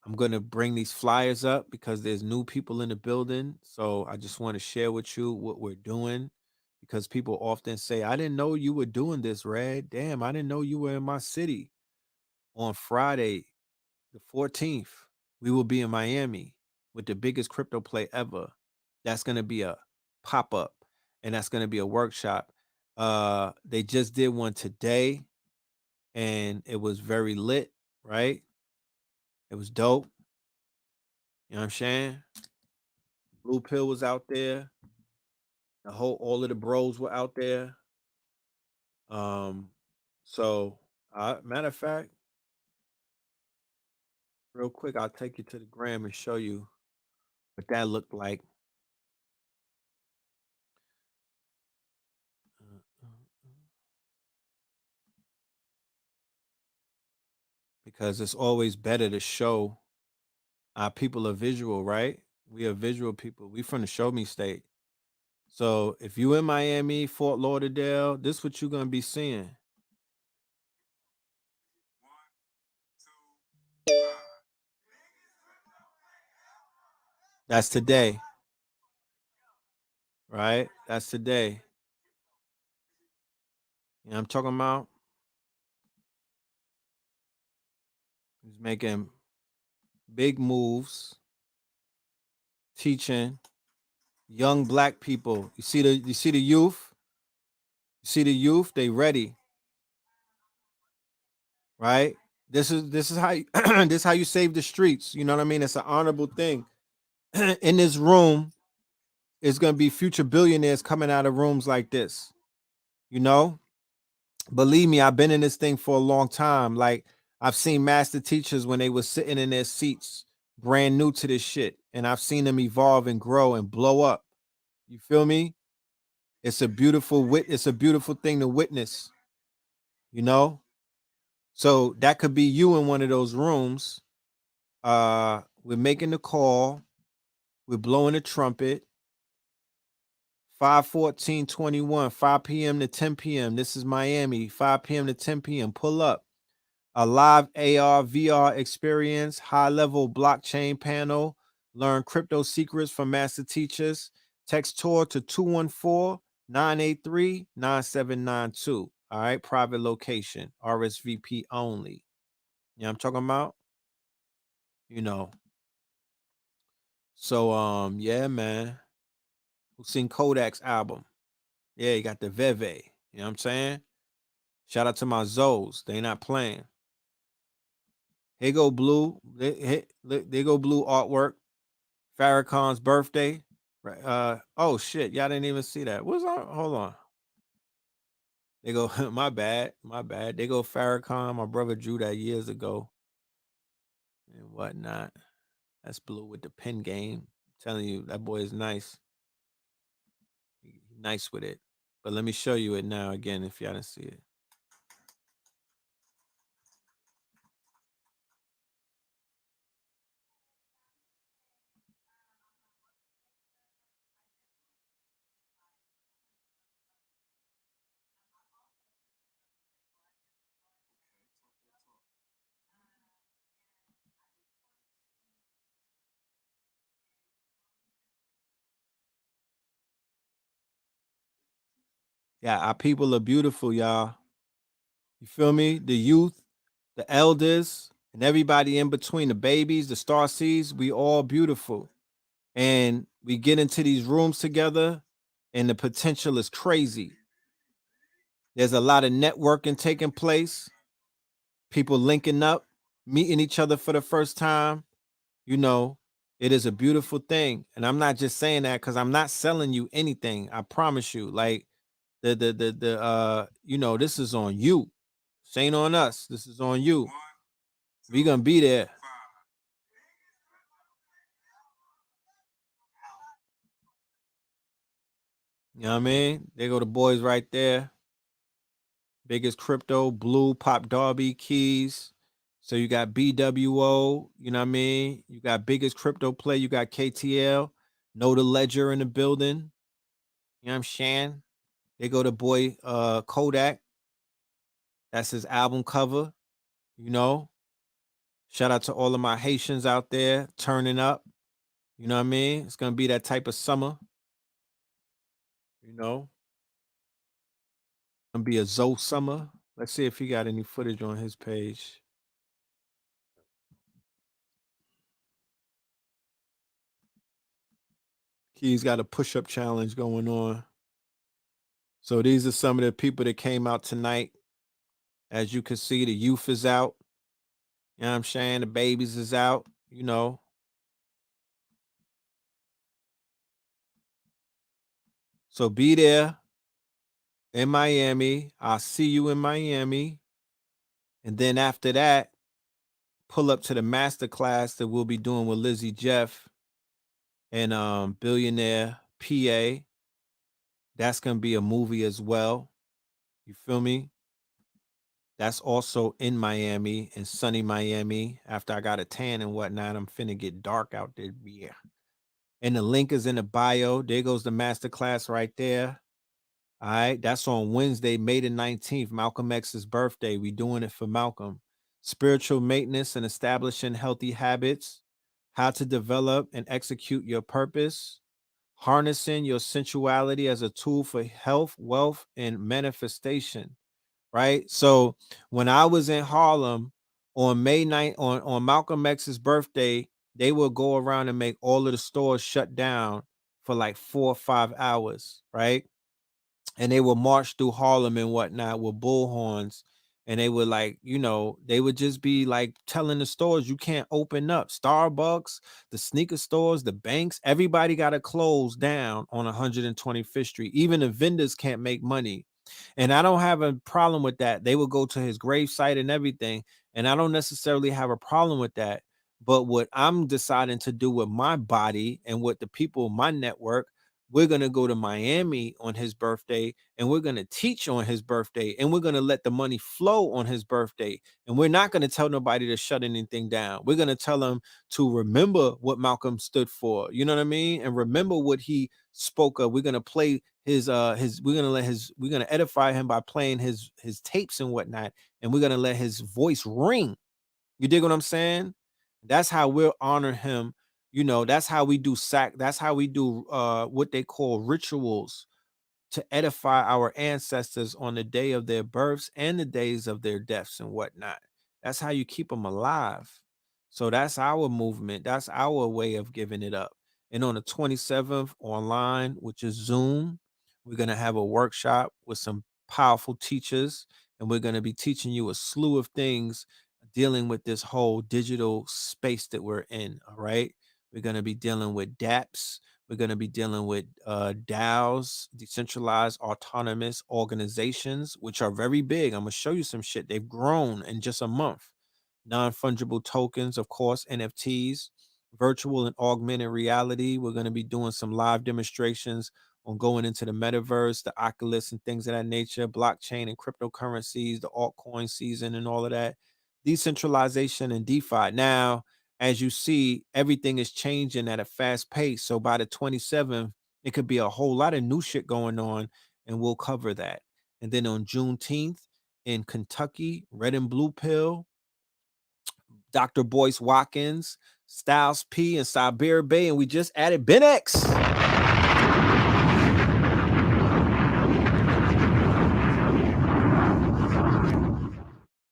I'm going to bring these flyers up because there's new people in the building. So I just want to share with you what we're doing because people often say, I didn't know you were doing this, Red. Damn, I didn't know you were in my city. On Friday, the 14th, we will be in Miami with the biggest crypto play ever. That's going to be a pop up and that's going to be a workshop. They just did one today and it was very lit, right? It was dope. You know what I'm saying? Blue Pill was out there. All of the bros were out there. Um, so matter of fact, real quick, I'll take you to the gram and show you what that looked like. Because it's always better to show our people a visual, right? We are visual people. We from the show me state. So if you in Miami, Fort Lauderdale, this what you're gonna be seeing. That's today, right? That's today. You know what I'm talking about? He's making big moves, teaching young black people. You see the youth? You see the youth? They ready, right? This is how you, this is how you save the streets. You know what I mean? It's an honorable thing. In this room is gonna be future billionaires coming out of rooms like this. You know, believe me, I've been in this thing for a long time. Like I've seen master teachers when they were sitting in their seats, brand new to this shit, and I've seen them evolve and grow and blow up. You feel me? It's a beautiful thing to witness, you know? So that could be you in one of those rooms. We're making the call, we're blowing the trumpet, 5/14/21, 5 p.m. to 10 p.m. This is Miami, 5 p.m. to 10 p.m. Pull up. A live AR, VR experience, high level blockchain panel. Learn crypto secrets from master teachers. Text tour to 214-983-9792. All right, private location, RSVP only. You know what I'm talking about? You know. So yeah, man. Who seen Kodak's album? Yeah, you got the Veve. You know what I'm saying? Shout out to my Zoes. They not playing. Here go Blue. They go Blue artwork. Farrakhan's birthday. Right. Oh shit. Y'all didn't even see that. What's on? Hold on. They go, my bad. My bad. They go Farrakhan. My brother drew that years ago. And whatnot. That's Blue with the pen game. I'm telling you, that boy is nice. Nice with it. But let me show you it now again if y'all didn't see it. Yeah, our people are beautiful, y'all. You feel me? The youth, the elders, and everybody in between, the babies, the star seeds, we all beautiful. And we get into these rooms together, and the potential is crazy. There's a lot of networking taking place, people linking up, meeting each other for the first time. You know, it is a beautiful thing. And I'm not just saying that because I'm not selling you anything. I promise you. Like you know, this is on you. This ain't on us. This is on you. We gonna be there. You know what I mean? They go the boys right there. Biggest crypto, Blue, Pop Darby, Keys. So you got BWO, you know what I mean? You got biggest crypto play, you got KTL, Know the Ledger in the building. You know what I'm saying? They go to boy Kodak. That's his album cover, you know. Shout out to all of my Haitians out there turning up. You know what I mean? It's gonna be that type of summer, you know. Gonna be a Zoe summer. Let's see if he got any footage on his page. He's got a push-up challenge going on. So these are some of the people that came out tonight. As you can see, the youth is out. You know what I'm saying? The babies is out, you know. So be there in Miami. I'll see you in Miami. And then after that, pull up to the master class that we'll be doing with Lizzie Jeff and Billionaire PA. That's gonna be a movie as well. You feel me? That's also in Miami, in sunny Miami. After I got a tan and whatnot, I'm finna get dark out there. Yeah. And the link is in the bio. There goes the masterclass right there. All right. That's on Wednesday, May the 19th, Malcolm X's birthday. We doing it for Malcolm. Spiritual maintenance and establishing healthy habits, how to develop and execute your purpose, harnessing your sensuality as a tool for health, wealth, and manifestation. Right. So when I was in Harlem on May 9th, on Malcolm X's birthday, they would go around and make all of the stores shut down for like 4 or 5 hours, right? And they would march through Harlem and whatnot with bullhorns. And they would like, you know, they would just be like telling the stores you can't open up. Starbucks, the sneaker stores, the banks, everybody got to close down on 125th Street. Even the vendors can't make money. And I don't have a problem with that. They would go to his gravesite and everything. And I don't necessarily have a problem with that. But what I'm deciding to do with my body and with the people in my network, we're going to go to Miami on his birthday, and we're going to teach on his birthday, and we're going to let the money flow on his birthday. And we're not going to tell nobody to shut anything down. We're going to tell them to remember what Malcolm stood for. You know what I mean? And remember what he spoke of. We're going to play his we're going to edify him by playing his tapes and whatnot. And we're going to let his voice ring. You dig what I'm saying? That's how we'll honor him. You know, that's how we do that's how we do what they call rituals to edify our ancestors on the day of their births and the days of their deaths and whatnot. That's how you keep them alive. So that's our movement. That's our way of giving it up. And on the 27th online, which is Zoom, we're going to have a workshop with some powerful teachers, and we're going to be teaching you a slew of things dealing with this whole digital space that we're in. All right. We're going to be dealing with DApps. We're going to be dealing with DAOs, decentralized autonomous organizations, which are very big. I'm going to show you some shit. They've grown in just a month. Non-fungible tokens, of course, NFTs, virtual and augmented reality. We're going to be doing some live demonstrations on going into the metaverse, the Oculus and things of that nature, blockchain and cryptocurrencies, the altcoin season and all of that, decentralization and DeFi. Now, as you see, everything is changing at a fast pace. So by the 27th, it could be a whole lot of new shit going on, and we'll cover that. And then on Juneteenth in Kentucky, Red and Blue Pill, Dr. Boyce Watkins, Styles P, and Siberia Bay, and we just added Ben X.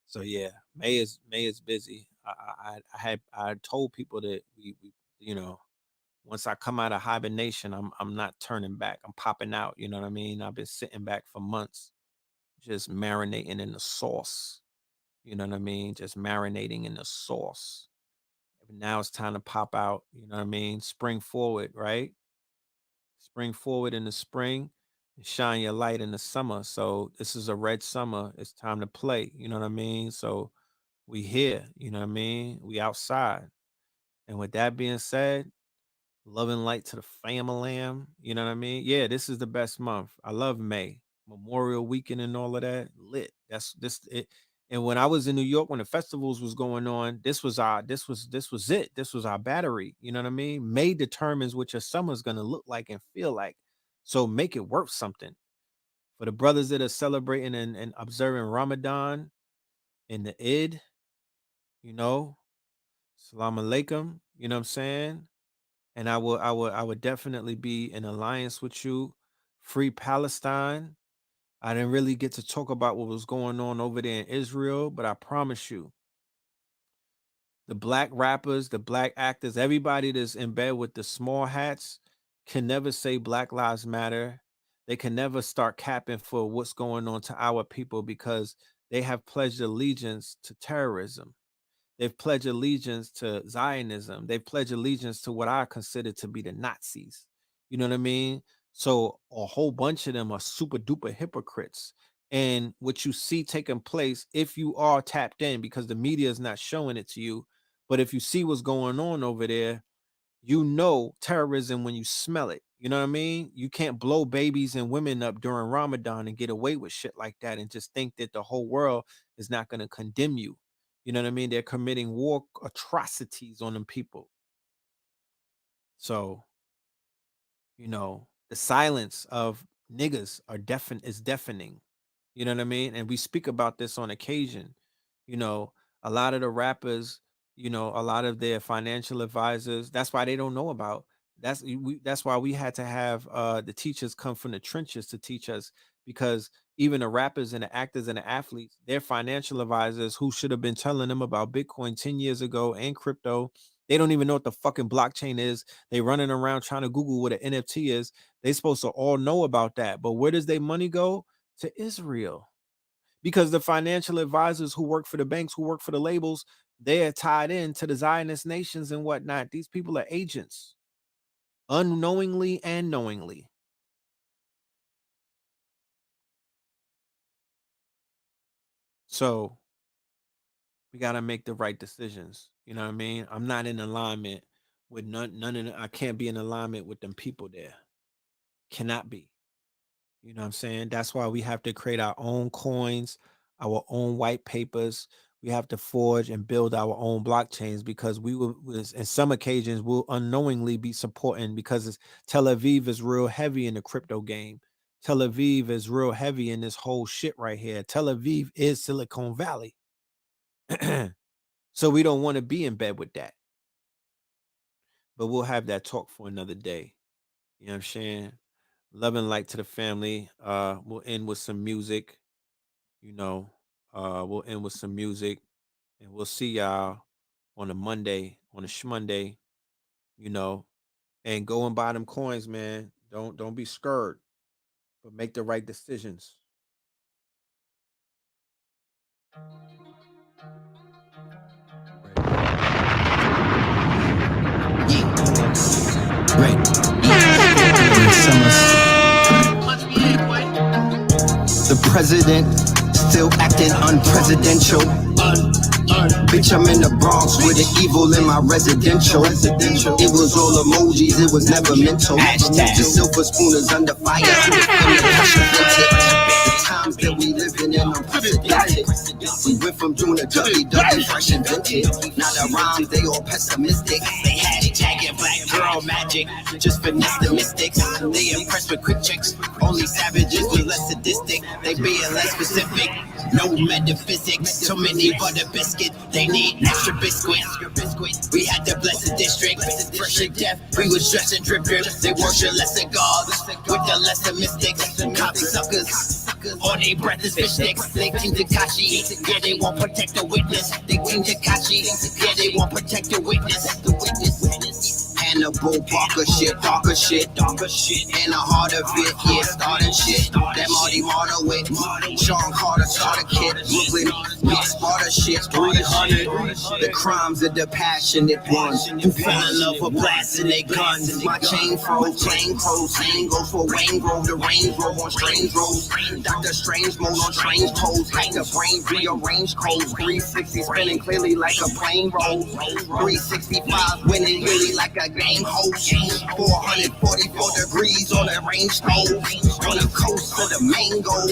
So yeah, May is busy. I told people that we you know, once I come out of hibernation, I'm not turning back. I'm popping out. You know what I mean? I've been sitting back for months, just marinating in the sauce. You know what I mean? Just marinating in the sauce. Now it's time to pop out. You know what I mean? Spring forward, right? Spring forward in the spring, shine your light in the summer. So this is a red summer. It's time to play. You know what I mean? So we here. You know what I mean? We outside. And with that being said, love and light to the family. You know what I mean? Yeah, this is the best month. I love May. Memorial weekend and all of that. Lit. That's this it. And when I was in New York, when the festivals was going on, this was it. This was our battery. You know what I mean? May determines what your summer's gonna look like and feel like. So make it worth something. For the brothers that are celebrating and observing Ramadan and the Eid, you know, Salam alaikum. You know what I'm saying? And I would definitely be in alliance with you. Free Palestine. I didn't really get to talk about what was going on over there in Israel, but I promise you, the black rappers, the black actors, everybody that's in bed with the small hats can never say Black Lives Matter. They can never start capping for what's going on to our people because they have pledged allegiance to terrorism. They've pledged allegiance to Zionism. They've pledged allegiance to what I consider to be the Nazis. You know what I mean? So a whole bunch of them are super duper hypocrites. And what you see taking place, if you are tapped in, because the media is not showing it to you, but if you see what's going on over there, you know terrorism when you smell it. You know what I mean? You can't blow babies and women up during Ramadan and get away with shit like that and just think that the whole world is not going to condemn you. You know what I mean? They're committing war atrocities on them people. So, you know, the silence of niggas is deafening. You know what I mean? And we speak about this on occasion. You know, a lot of the rappers, you know, a lot of their financial advisors, that's why they don't know about. That's why we had to have the teachers come from the trenches to teach us, because even the rappers and the actors and the athletes, their financial advisors who should have been telling them about Bitcoin 10 years ago and crypto, they don't even know what the fucking blockchain is. They running around trying to Google what an NFT is. They supposed to all know about that. But where does their money go? To Israel, because the financial advisors who work for the banks, who work for the labels, they are tied in to the Zionist nations and whatnot. These people are agents, unknowingly and knowingly. So we got to make the right decisions. You know what I mean? I'm not in alignment with none of the, I can't be in alignment with them people there. Cannot be. You know what I'm saying? That's why we have to create our own coins, our own white papers. We have to forge and build our own blockchains because we will, in some occasions, will unknowingly be supporting because Tel Aviv is real heavy in the crypto game. Tel Aviv is real heavy in this whole shit right here. Tel Aviv is Silicon Valley. So we don't want to be in bed with that. But we'll have that talk for another day. You know what I'm saying? Love and light to the family. We'll end with some music. You know, we'll end with some music, and we'll see y'all on a Monday, on a Shmonday. You know, and go and buy them coins, man. Don't be scared, but make the right decisions. Right. The president still acting unpresidential. Bitch, I'm in the Bronx with the evil in my residential. It was all emojis, it was never mental. The silver spoon is under fire. The times that we living in unprecedented. We went from June to Dudley, fresh and vintage. Now the rhymes, they all pessimistic. They hashtagging black girl magic, just finesse the mystics. They impressed with quick chicks, only savages with less sadistic. They being less specific, no metaphysics. So many butter biscuit, they need extra biscuit. We had to bless the district, fresh and death. We was dressed in drip drip. They worship lesser gods with the lesser mystics. Cop suckers. All they breath is fish sticks. They King Takashi. Yeah, they won't protect the witness. They King Takashi. Yeah, they won't protect the witness. Hannibal, Barker shit, darker shit. And a heart of it, yeah, starting shit. That Marty Martyr with Sean Carter starter kit. Brooklyn, yeah, Sparta shit. 300. The crimes of the passionate ones who fell in love with blasting their guns. My chain froze, plain clothes. Same goes for Wayne Grove. The range roll on strange roads. Dr. Strange mode on strange toes. Hack the brain, rearrange codes. 360 spinning clearly like a plane roll. 365 winning really like a game host. 444 degrees on the range stove. On the coast of the mango.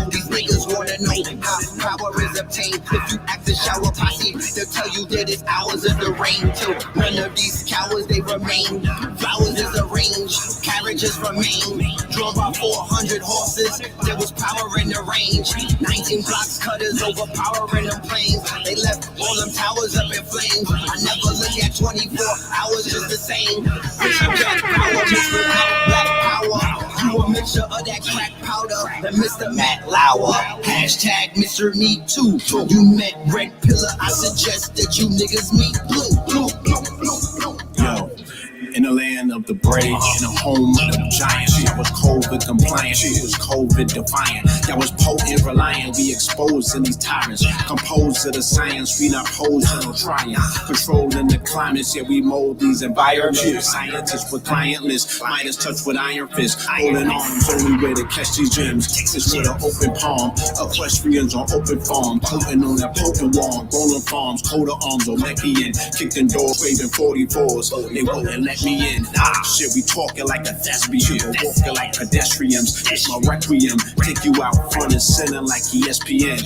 These niggas wanna know how power is obtained. If you act the shower posse, they'll tell you that it's hours of the rain. Till none of these cowards they remain. Flowers is arranged, carriages remain. Drawn by 400 horses, there was power in the range. 19 blocks cutters overpowering them planes. They left all them towers up in flames. I never look at 24 hours just the same. Black power mixed with black power. You a mixture of that crack powder and Mr. Matt Lauer. Hashtag Mr. Me Too. You met Red Pillar, I suggest that you niggas meet Blue. Yo, in the land of the brave, in a home of the giants, I was COVID compliant, she was COVID defiant. That was potent reliant, we exposed in these tyrants. Composed of the science, we not posed in no trying. Controlling the climates, yeah, we mold these environments. Scientists with clientless, Midas touch with iron fists. Holding arms, only way to catch these gems. Texas with an open palm, equestrians on open farm. Potent on that potent wall, rolling farms, coat of arms, Olympian. Kicking doors, waving 44s, they wouldn't let me in. Shit, we talking like a thespian, but walking like pedestrians. It's my requiem, take you out front and center like ESPN.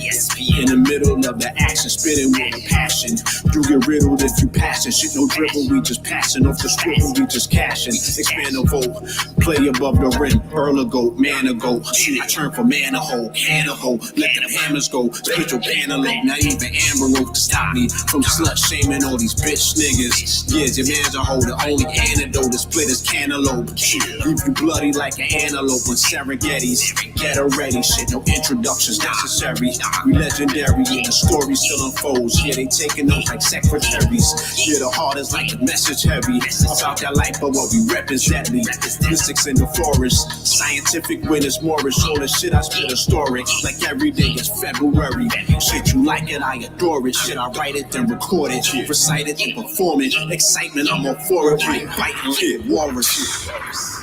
In the middle of the action, spitting with a passion. You get riddled if you passion. Shit, no dribble, we just passing off the scribble, we just cashing. Expand the vote, play above the rim. Earl goat, man ago. I turn from man to hoe, can a hoe. Let them hammers go, split your bannerlope. Not even Amber Rope to stop me from slut shaming all these bitch niggas. Yeah, your man's a hoe, the only antidote to split his cantaloupe. Leave you bloody like an antelope when Serengeti's. Get ready, shit, no introductions necessary. We legendary, yeah, the story still unfolds. Yeah, they taking notes like secretaries. Yeah, the heart is like a message heavy. About that life, but what we represent. Mystics in the forest, scientific witness Morris. All the shit I spit a story. Like every day is February. Shit, you like it, I adore it. Shit, I write it, then record it. Recite it, then perform it. Excitement, I'm all for it. Fighting shit, war shit.